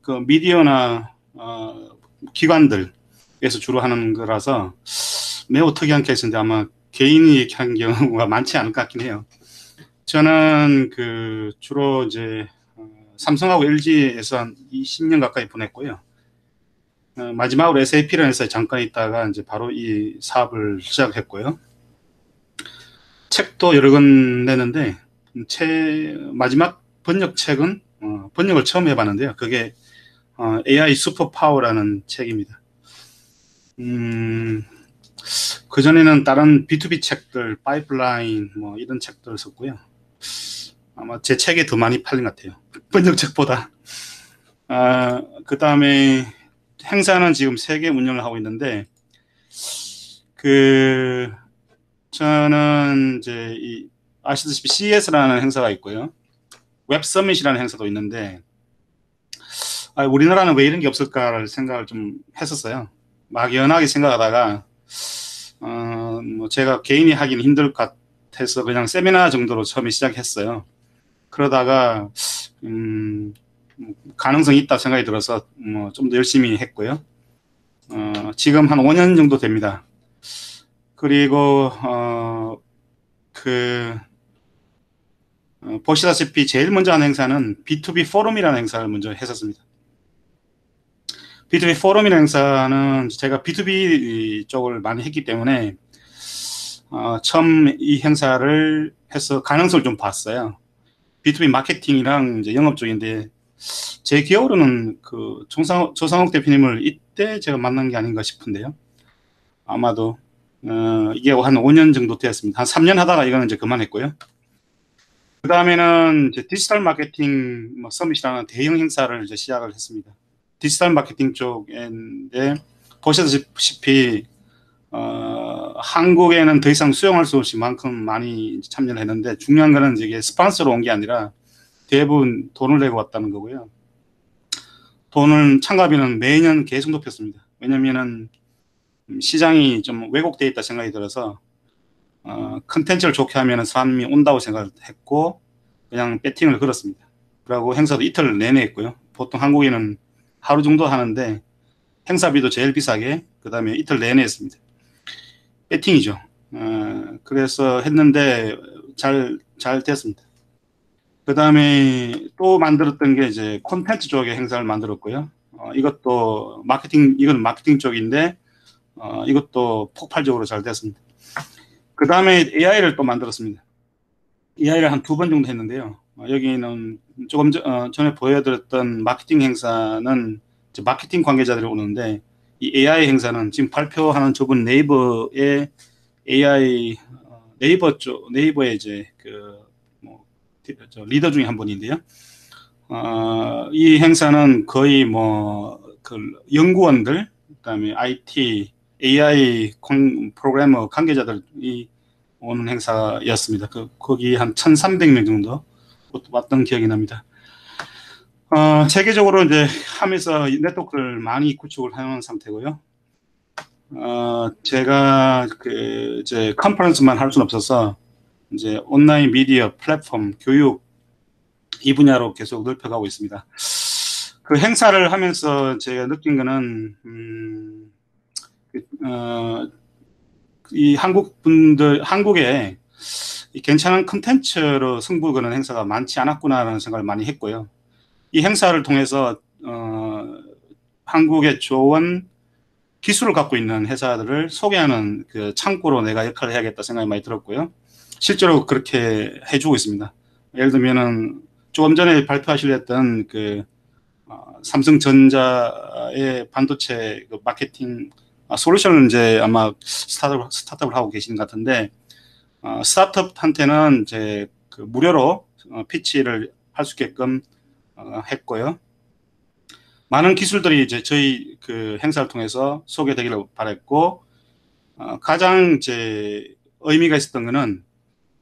그 미디어나 기관들에서 주로 하는 거라서 매우 특이한 케이스인데 아마 개인이 얘기한 경우가 많지 않을 것 같긴 해요. 저는 주로 이제 삼성하고 LG에서 한 20년 가까이 보냈고요. 마지막으로 SAP라는 회사에 잠깐 있다가 이제 바로 이 사업을 시작했고요. 책도 여러 권 내는데 마지막 번역책은 번역을 처음 해봤는데요. 그게 AI 슈퍼파워라는 책입니다. 그전에는 다른 B2B 책들, 파이프라인 뭐 이런 책들을 썼고요. 아마 제 책이 더 많이 팔린 것 같아요. 번역책보다. 그 다음에 행사는 지금 3개 운영을 하고 있는데, 저는 이제 아시다시피 CES라는 행사가 있고요. 웹 서밋이라는 행사도 있는데, 우리나라는 왜 이런 게 없을까를 생각을 좀 했었어요. 막연하게 생각하다가, 뭐 제가 개인이 하긴 힘들 것 같아서 그냥 세미나 정도로 처음에 시작했어요. 그러다가, 가능성이 있다 생각이 들어서 뭐 좀 더 열심히 했고요. 지금 한 5년 정도 됩니다. 그리고 보시다시피 제일 먼저 한 행사는 B2B 포럼이라는 행사를 먼저 했었습니다. B2B 포럼이라는 행사는 제가 B2B 쪽을 많이 했기 때문에 처음 이 행사를 해서 가능성을 좀 봤어요. B2B 마케팅이랑 이제 영업 쪽인데 제 기억으로는 조상욱 대표님을 이때 제가 만난 게 아닌가 싶은데요. 아마도 이게 한 5년 정도 되었습니다. 한 3년 하다가 이거는 이제 그만했고요. 그 다음에는 이제 디지털 마케팅 서밋이라는 대형 행사를 이제 시작을 했습니다. 디지털 마케팅 쪽인데 보시다시피 한국에는 더 이상 수용할 수 없을 만큼 많이 참여를 했는데 중요한 거는 이게 스폰서로 온 게 아니라 대부분 돈을 내고 왔다는 거고요. 참가비는 매년 계속 높였습니다. 왜냐면은 시장이 좀 왜곡되어 있다 생각이 들어서 컨텐츠를 좋게 하면 사람이 온다고 생각을 했고 그냥 배팅을 걸었습니다. 그리고 행사도 이틀 내내 했고요. 보통 한국에는 하루 정도 하는데 행사비도 제일 비싸게 그 다음에 이틀 내내 했습니다. 배팅이죠. 그래서 했는데 잘 됐습니다. 그 다음에 또 만들었던 게 이제 콘텐츠 쪽의 행사를 만들었고요. 이건 마케팅 쪽인데 이것도 폭발적으로 잘 됐습니다. 그 다음에 AI를 또 만들었습니다. AI를 한 2번 정도 했는데요. 여기는 조금 전에 보여드렸던 마케팅 행사는 이제 마케팅 관계자들이 오는데 이 AI 행사는 지금 발표하는 저분 네이버의 AI 네이버의 이제 리더 중에 한 분인데요. 이 행사는 거의 그 연구원들, 그다음에 IT, AI 프로그래머 관계자들이 오는 행사였습니다. 거기 한 1,300명 정도 왔던 기억이 납니다. 세계적으로 이제 하면서 네트워크를 많이 구축을 해놓은 상태고요. 제가 이제 컨퍼런스만 할 수는 없어서 이제 온라인 미디어 플랫폼 교육 이 분야로 계속 넓혀가고 있습니다. 그 행사를 하면서 제가 느낀 거는 이 한국에 이 괜찮은 컨텐츠로 승부 거는 행사가 많지 않았구나라는 생각을 많이 했고요. 이 행사를 통해서 한국의 좋은 기술을 갖고 있는 회사들을 소개하는 그 창구로 내가 역할을 해야겠다 생각이 많이 들었고요. 실제로 그렇게 해주고 있습니다. 예를 들면은 조금 전에 발표하시렸던 삼성전자의 반도체 마케팅 솔루션을 이제 아마 스타트업을 하고 계시는 것 같은데 스타트업한테는 이제 무료로 피치를 할 수 있게끔 했고요. 많은 기술들이 이제 저희 행사를 통해서 소개되기를 바랬고 가장 이제 의미가 있었던 거는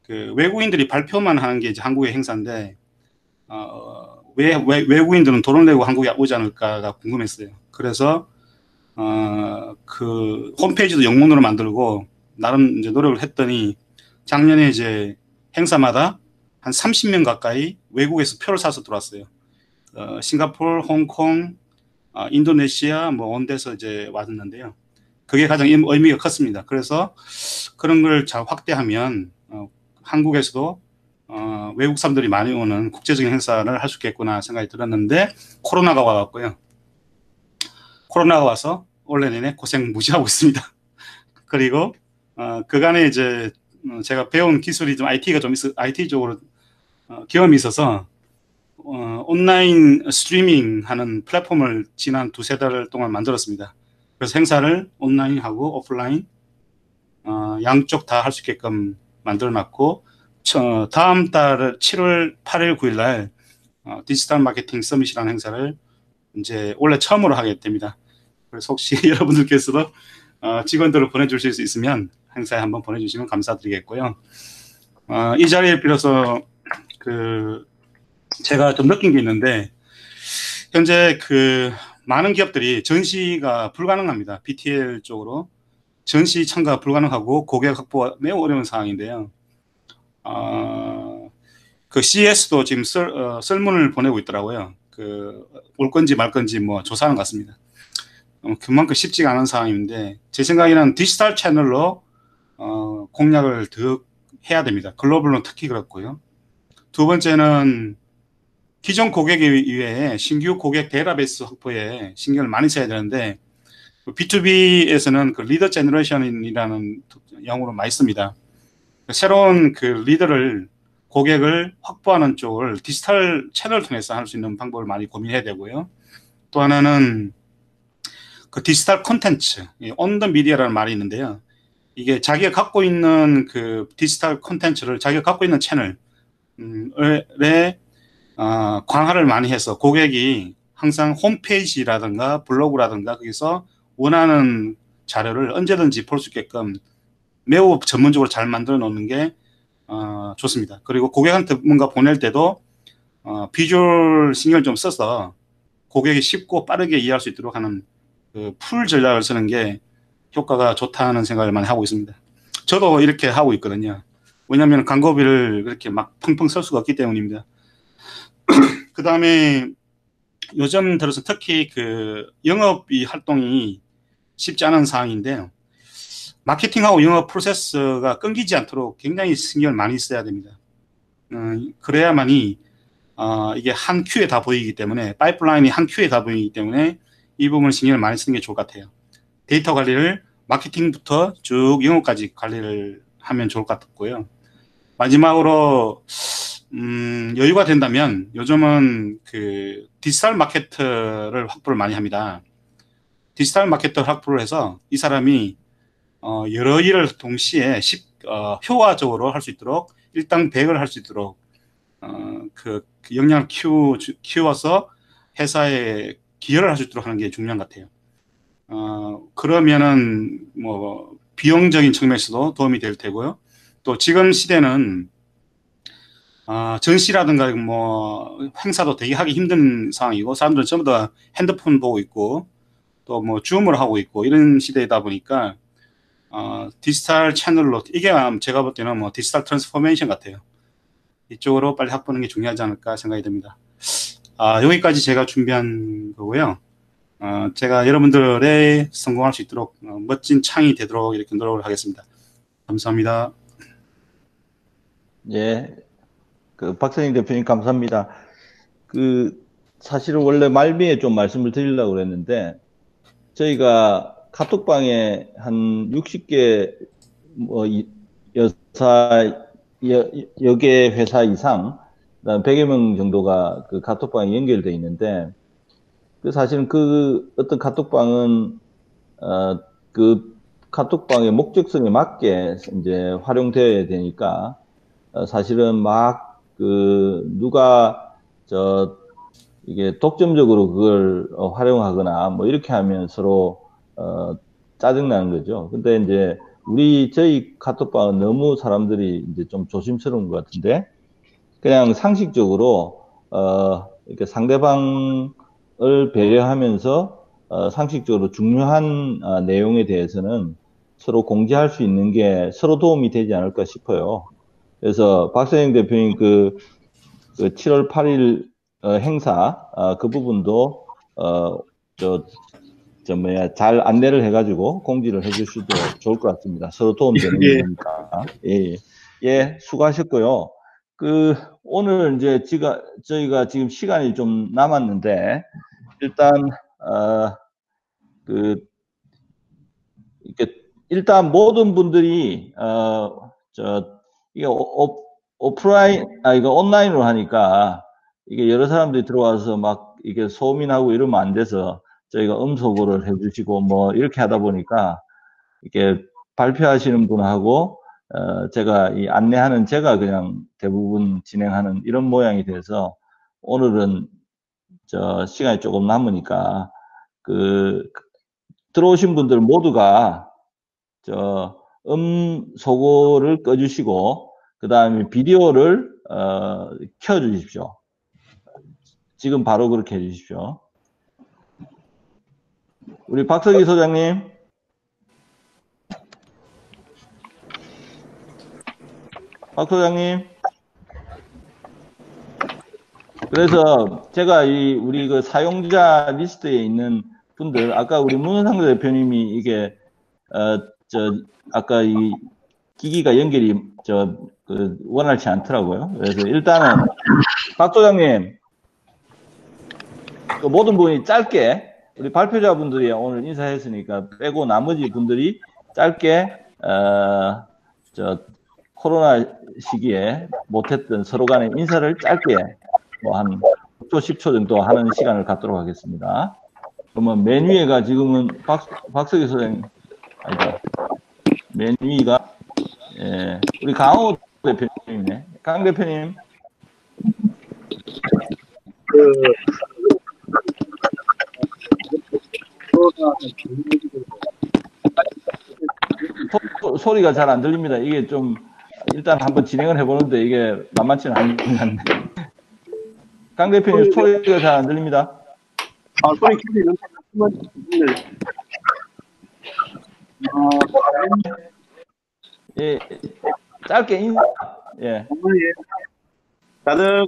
외국인들이 발표만 하는 게 이제 한국의 행사인데 왜 외국인들은 돈을 내고 한국에 오지 않을까가 궁금했어요. 그래서 홈페이지도 영문으로 만들고 나름 이제 노력을 했더니 작년에 이제 행사마다 한 30명 가까이 외국에서 표를 사서 들어왔어요. 싱가포르, 홍콩, 인도네시아 온 데서 이제 왔는데요. 그게 가장 의미가 컸습니다. 그래서 그런 걸 잘 확대하면 한국에서도 외국 사람들이 많이 오는 국제적인 행사를 할 수 있겠구나 생각이 들었는데 코로나가 와갖고요. 코로나가 와서 올해 내내 고생 무지하고 있습니다. 그리고 그간에 이제 제가 배운 기술이 좀 IT 쪽으로 경험이 있어서 온라인 스트리밍 하는 플랫폼을 지난 2-3달 동안 만들었습니다. 그래서 행사를 온라인하고 오프라인 양쪽 다 할 수 있게끔 만들어놨고 다음 달 7월 8일 9일 날 디지털 마케팅 서밋이라는 행사를 이제 원래 처음으로 하게 됩니다. 그래서 혹시 여러분들께서도 직원들을 보내주실 수 있으면 행사에 한번 보내주시면 감사드리겠고요. 이 자리에 빌어서 제가 좀 느낀 게 있는데 현재 많은 기업들이 전시가 불가능합니다. BTL 쪽으로 전시 참가 불가능하고 고객 확보가 매우 어려운 상황인데요. CES도 지금 설문을 보내고 있더라고요. 올 건지 말 건지 조사하는 것 같습니다. 그만큼 쉽지가 않은 상황인데 제 생각에는 디지털 채널로 공략을 더 해야 됩니다. 글로벌로 특히 그렇고요. 두 번째는 기존 고객 이외에 신규 고객 데이터베이스 확보에 신경을 많이 써야 되는데 B2B에서는 리더 제너레이션이라는 용어로 많이 씁니다. 새로운 리더를 고객을 확보하는 쪽을 디지털 채널을 통해서 할 수 있는 방법을 많이 고민해야 되고요. 또 하나는 디지털 콘텐츠, 온 더 미디어라는 말이 있는데요. 이게 자기가 갖고 있는 디지털 콘텐츠를 자기가 갖고 있는 채널에 강화를 많이 해서 고객이 항상 홈페이지라든가 블로그라든가 거기서 원하는 자료를 언제든지 볼 수 있게끔 매우 전문적으로 잘 만들어 놓는 게 좋습니다. 그리고 고객한테 뭔가 보낼 때도 비주얼 신경을 좀 써서 고객이 쉽고 빠르게 이해할 수 있도록 하는 그 풀 전략을 쓰는 게 효과가 좋다는 생각을 많이 하고 있습니다. 저도 이렇게 하고 있거든요. 왜냐하면 광고비를 그렇게 막 펑펑 쓸 수가 없기 때문입니다. 그 다음에 요즘 들어서 특히 그 영업이 활동이 쉽지 않은 상황인데요. 마케팅하고 영업 프로세스가 끊기지 않도록 굉장히 신경을 많이 써야 됩니다. 그래야만이 이게 한 큐에 다 보이기 때문에, 파이프라인이 한 큐에 다 보이기 때문에 이 부분을 신경을 많이 쓰는 게 좋을 것 같아요. 데이터 관리를 마케팅부터 쭉 영업까지 관리를 하면 좋을 것 같고요. 마지막으로 여유가 된다면 요즘은 그 디지털 마케터를 확보를 많이 합니다. 디지털 마케터 확보를 해서 이 사람이 여러 일을 동시에 효과적으로 할 수 있도록, 일당 100을 할 수 있도록 그 역량을 키워서 회사에 기여를 할 수 있도록 하는 게 중요한 것 같아요. 그러면은 뭐 비용적인 측면에서도 도움이 될 테고요. 또 지금 시대는 전시라든가 뭐 행사도 되게 하기 힘든 상황이고, 사람들은 전부 다 핸드폰 보고 있고 또 뭐 줌을 하고 있고 이런 시대이다 보니까 디지털 채널로, 이게 제가 볼 때는 뭐 디지털 트랜스포메이션 같아요. 이쪽으로 빨리 확보하는 게 중요하지 않을까 생각이 듭니다. 여기까지 제가 준비한 거고요. 제가 여러분들의 성공할 수 있도록 멋진 창이 되도록 이렇게 노력을 하겠습니다. 감사합니다. 예, 박선영 대표님 감사합니다. 사실은 원래 말미에 좀 말씀을 드리려고 그랬는데, 저희가 카톡방에 한 60개 여개 회사 이상, 100여 명 정도가 그 카톡방에 연결되어 있는데, 사실은 어떤 카톡방은 그 카톡방의 목적성에 맞게 이제 활용되어야 되니까, 사실은 막 누가 이게 독점적으로 그걸 활용하거나 뭐 이렇게 하면 서로 짜증나는 거죠. 근데 이제 저희 카톡방은 너무 사람들이 이제 좀 조심스러운 것 같은데, 그냥 상식적으로 이렇게 상대방을 배려하면서 상식적으로 중요한 내용에 대해서는 서로 공지할 수 있는 게 서로 도움이 되지 않을까 싶어요. 그래서 박선영 대표님 7월 8일 행사 그 부분도 잘 안내를 해가지고 공지를 해주셔도 좋을 것 같습니다. 서로 도움되는 거니까. 예, 수고하셨고요. 오늘 이제 저희가 지금 시간이 좀 남았는데, 일단 일단 모든 분들이 이게 이거 온라인으로 하니까 이게 여러 사람들이 들어와서 막 이게 소민하고 이러면 안 돼서 저희가 음소거를 해주시고 뭐 이렇게 하다 보니까 이렇게 발표하시는 분하고 제가 이 안내하는 제가 그냥 대부분 진행하는 이런 모양이 돼서, 오늘은 시간이 조금 남으니까 들어오신 분들 모두가 소거를 꺼주시고 그 다음에 비디오를 켜주십시오. 지금 바로 그렇게 해주십시오. 우리 박석희 소장님. 박 소장님. 그래서 제가 우리 그 사용자 리스트에 있는 분들, 아까 우리 문상도 대표님이 이게 아까 이 기기가 연결이 원활치 않더라고요. 그래서 일단은 박 소장님, 모든 분이 짧게, 우리 발표자분들이 오늘 인사했으니까 빼고 나머지 분들이 짧게 코로나 시기에 못했던 서로 간의 인사를 짧게 뭐 한 9초 10초 정도 하는 시간을 갖도록 하겠습니다. 그러면 맨 위에가 지금은 박석희 소장님, 아니다, 맨 위가 우리 강호 대표님이네. 강 대표님. 소리가 잘 안 들립니다. 이게 좀 일단 한번 진행을 해보는데 이게 만만치는 않은 것 같네. 강 대표님 소리가 잘 안 들립니다. 소리 길이 예, 짧게 인사. 예. 다들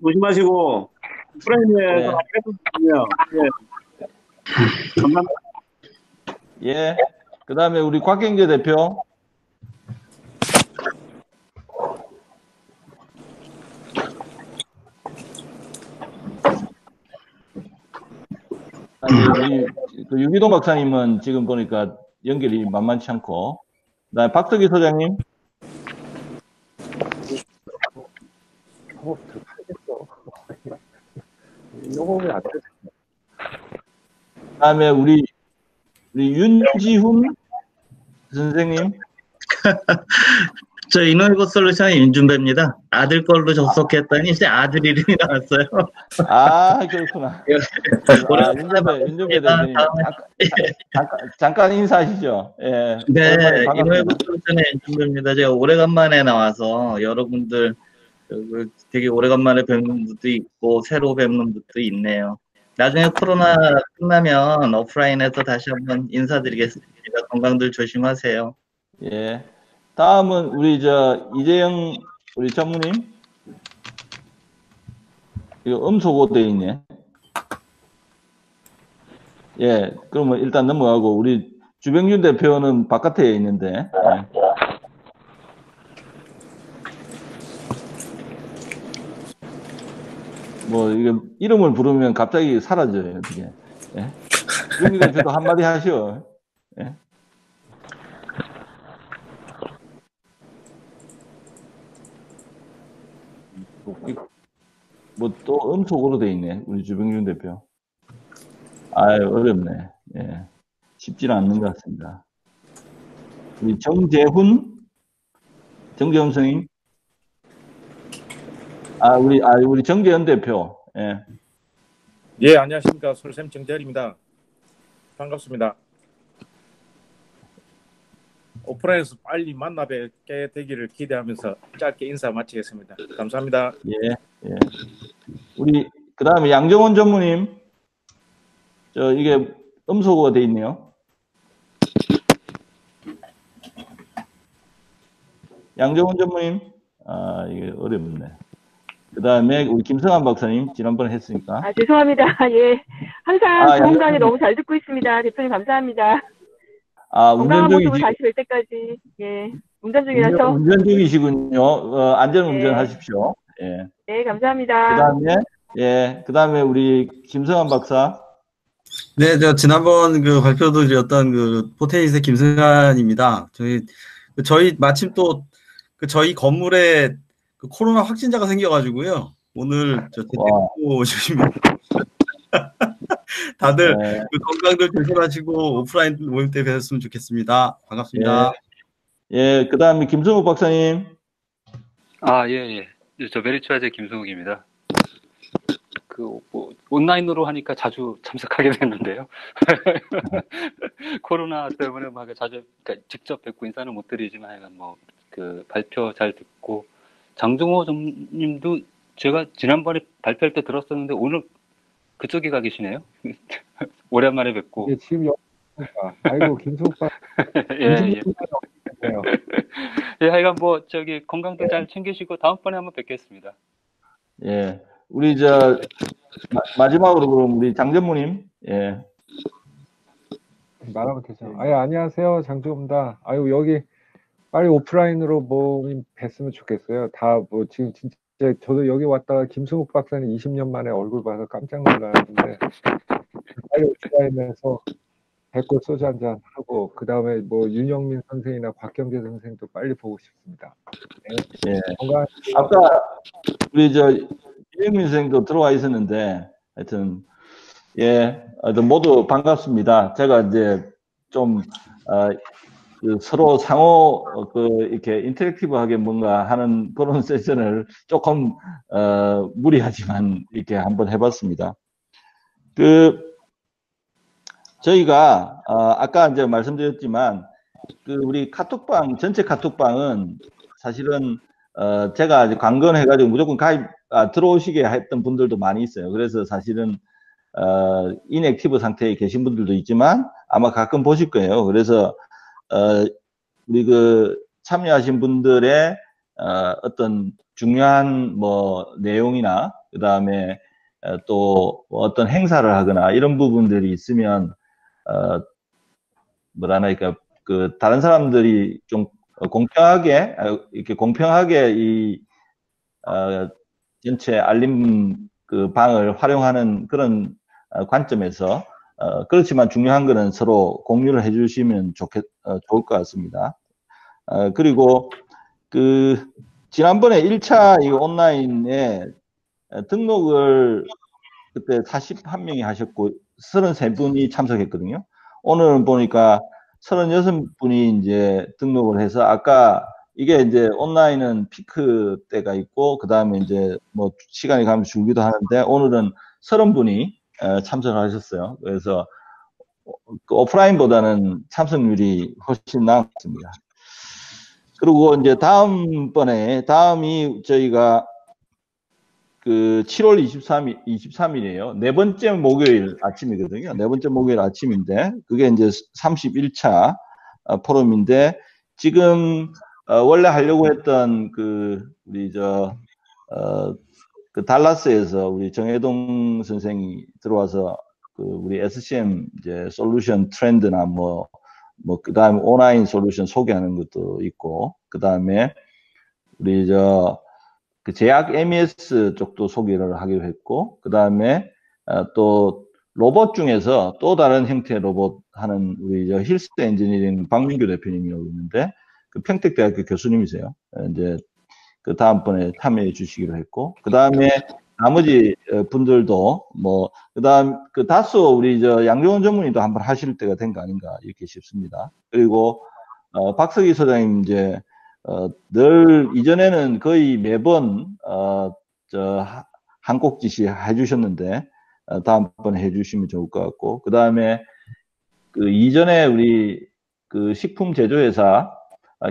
조심하시고 프레임에서 뺐거든요. 예. 감사합니다. 예. 그 다음에 우리 곽경재 대표. 아니, 우리 유기동 박사님은 지금 보니까 연결이 만만치 않고, 그다음에 박석희 소장님. 그다음에 우리 윤지훈 선생님. 저 이노이버 솔루션의 윤준배입니다. 아들 걸로 접속했더니 이제 아들 이름이 나왔어요. 아, 그렇구나. 윤준배 대표님. 잠깐 인사하시죠. 예. 네, 이노이버 솔루션의 윤준배입니다. 제가 오래간만에 나와서 여러분들 되게 오래간만에 뵙는 분도 있고 새로 뵙는 분도 있네요. 나중에 코로나 끝나면 오프라인에서 다시 한번 인사드리겠습니다. 건강들 조심하세요. 예. 다음은 우리 이재영 우리 전무님. 이거 음소거 돼 있네. 예. 그러면 일단 넘어가고 우리 주병준 대표는 바깥에 있는데. 예. 뭐 이게 이름을 부르면 갑자기 사라져요. 어떻게? 예. 주병준 대표도 한마디 하시오. 예. 뭐 또 음속으로 돼 있네. 우리 주병준 대표. 아유, 어렵네. 예. 쉽지는 않는 것 같습니다. 우리 정재훈 선생님. 우리 정재현 대표. 예. 예, 안녕하십니까. 솔쌤 정재현입니다. 반갑습니다. 오프라인에서 빨리 만나 뵙게 되기를 기대하면서 짧게 인사 마치겠습니다. 감사합니다. 예, 예. 우리 그 다음에 양정원 전무님. 이게 음소거가 돼 있네요. 양정원 전무님. 이게 어렵네. 그 다음에 우리 김성환 박사님 지난번에 했으니까. 죄송합니다. 예, 항상 좋은 강의 너무 잘 듣고 있습니다. 대표님 감사합니다. 건강한 모습으로 다시 뵐 때까지. 예, 운전 중이라서. 운전 중이시군요. 안전 운전하십시오. 예. 네, 감사합니다. 그 다음에 우리 김성환 박사. 네, 저 지난번 발표도 드렸던 포테이스의 김승환입니다. 저희 마침 또 저희 건물에 코로나 확진자가 생겨가지고요. 오늘 재택근무 중입니다. 다들 건강들 조심하시고 오프라인 모임 때 뵙었으면 좋겠습니다. 반갑습니다. 예, 그 다음에 김승욱 박사님. 예. 저 메리츠화재 김승욱입니다. 온라인으로 하니까 자주 참석하게 됐는데요. 코로나 때문에 자주, 그러니까 직접 뵙고 인사는 못 드리지만, 발표 잘 듣고, 장종호 님도 제가 지난번에 발표할 때 들었었는데, 오늘 그쪽에 가 계시네요. 오랜만에 뵙고. 예, 지금 아이고, 김승욱 박. 예. 예, 하여간 건강도 잘 챙기시고, 다음번에 한번 뵙겠습니다. 예. 우리 마지막으로 그럼 우리 장전무님. 예. 말하면 되죠. 안녕하세요. 장종호입니다. 여기 빨리 오프라인으로 모임 뵀으면 좋겠어요. 지금 진짜 저도 여기 왔다가 김승욱 박사님 20년 만에 얼굴 봐서 깜짝 놀랐는데 빨리 오프라인에서 뵙고 소주 한잔 하고 그 다음에 윤영민 선생이나 곽경재 선생도 빨리 보고 싶습니다. 네. 예. 아까 우리 윤영민 선생도 들어와 있었는데 하여튼 모두 반갑습니다. 제가 이제 좀 서로 상호 이렇게 인터랙티브하게 뭔가 하는 그런 세션을 조금 무리하지만 이렇게 한번 해봤습니다. 저희가 아까 이제 말씀드렸지만 우리 카톡방 전체 카톡방은 사실은 제가 관건해가지고 무조건 가입 들어오시게 했던 분들도 많이 있어요. 그래서 사실은 인액티브 상태에 계신 분들도 있지만 아마 가끔 보실 거예요. 그래서 우리 그 참여하신 분들의 어떤 중요한 뭐 내용이나 그 다음에 또 어떤 행사를 하거나 이런 부분들이 있으면 뭐라나니까 그 다른 사람들이 좀 공평하게 이렇게 공평하게 이 전체 알림 그 방을 활용하는 그런 관점에서 그렇지만 중요한 거는 서로 공유를 해주시면 좋을 것 같습니다. 그리고 그 지난번에 1차 이 온라인에 등록을 그때 41명이 하셨고 33분이 참석했거든요. 오늘은 보니까 36분이 이제 등록을 해서 아까 이게 이제 온라인은 피크 때가 있고 그 다음에 이제 뭐 시간이 가면 줄기도 하는데 오늘은 30분이 참석을 하셨어요. 그래서 그 오프라인보다는 참석률이 훨씬 나았습니다. 그리고 이제 다음이 저희가 그 7월 23일이에요. 네 번째 목요일 아침이거든요. 네 번째 목요일 아침인데 그게 이제 31차 포럼인데 지금 원래 하려고 했던 그 우리 그 달라스에서 우리 정혜동 선생이 들어와서 그 우리 SCM 이제 솔루션 트렌드나 뭐 그다음에 온라인 솔루션 소개하는 것도 있고 그다음에 우리 그 제약 MES 쪽도 소개를 하기로 했고 그다음에 또 로봇 중에서 또 다른 형태의 로봇 하는 우리 힐스 엔지니어링 박민규 대표님이라고 있는데 그 평택대학교 교수님이세요. 이제 그 다음번에 참여해 주시기로 했고 그다음에 나머지 분들도 뭐 그다음 그 다소 우리 양정원 전문의도 한번 하실 때가 된 거 아닌가 이렇게 싶습니다. 그리고 박석희 소장님 이제 늘 이전에는 거의 매번 한 꼭지씩 해주셨는데 다음번에 해주시면 좋을 것 같고 그다음에 그 이전에 우리 그 식품 제조회사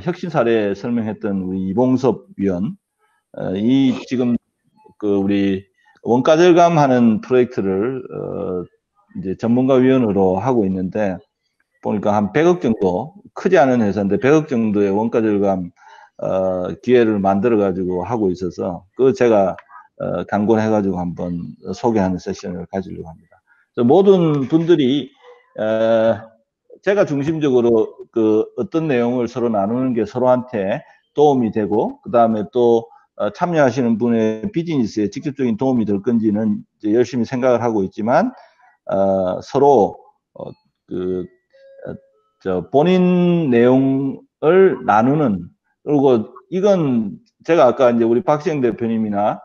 혁신 사례 설명했던 우리 이봉섭 위원 이 지금 그 우리 원가 절감하는 프로젝트를 이제 전문가 위원으로 하고 있는데 보니까 한 100억 정도 크지 않은 회사인데 100억 정도의 원가 절감 기회를 만들어 가지고 하고 있어서 그 제가 강권해 가지고 한번 소개하는 세션을 가지려고 합니다. 모든 분들이 제가 중심적으로 그 어떤 내용을 서로 나누는 게 서로한테 도움이 되고 그 다음에 또 참여하시는 분의 비즈니스에 직접적인 도움이 될 건지는 이제 열심히 생각을 하고 있지만 서로 본인 내용을 나누는 그리고 이건 제가 아까 이제 우리 박시영 대표님이나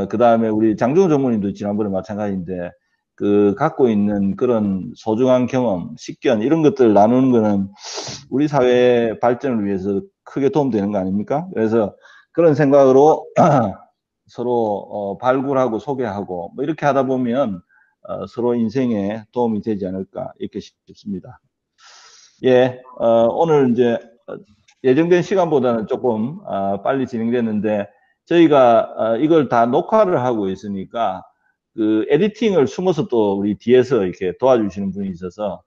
그 다음에 우리 장종호 전문님도 지난번에 마찬가지인데 그 갖고 있는 그런 소중한 경험, 식견 이런 것들을 나누는 거는 우리 사회 발전을 위해서 크게 도움되는 거 아닙니까? 그래서 그런 생각으로 서로 발굴하고 소개하고 뭐 이렇게 하다 보면 서로 인생에 도움이 되지 않을까 이렇게 싶습니다. 예, 오늘 이제 예정된 시간보다는 조금 빨리 진행됐는데 저희가 이걸 다 녹화를 하고 있으니까 그 에디팅을 숨어서 또 우리 뒤에서 이렇게 도와주시는 분이 있어서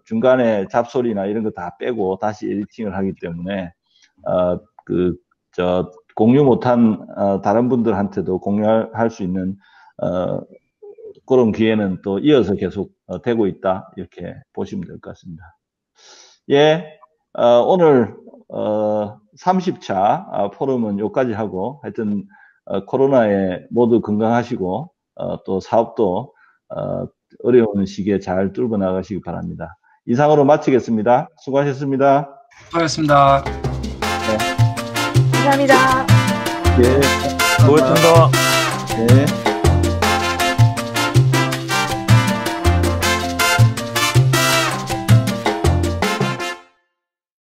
중간에 잡소리나 이런 거 다 빼고 다시 에디팅을 하기 때문에 공유 못한 다른 분들한테도 공유할 수 있는 그런 기회는 또 이어서 계속 되고 있다 이렇게 보시면 될 것 같습니다. 예, 오늘 30차 포럼은 여기까지 하고 하여튼 코로나에 모두 건강하시고 또 사업도 어려운 시기에 잘 뚫고 나가시기 바랍니다. 이상으로 마치겠습니다. 수고하셨습니다. 수고하셨습니다. 감사합니다. 예. 수고하셨습니다. 네.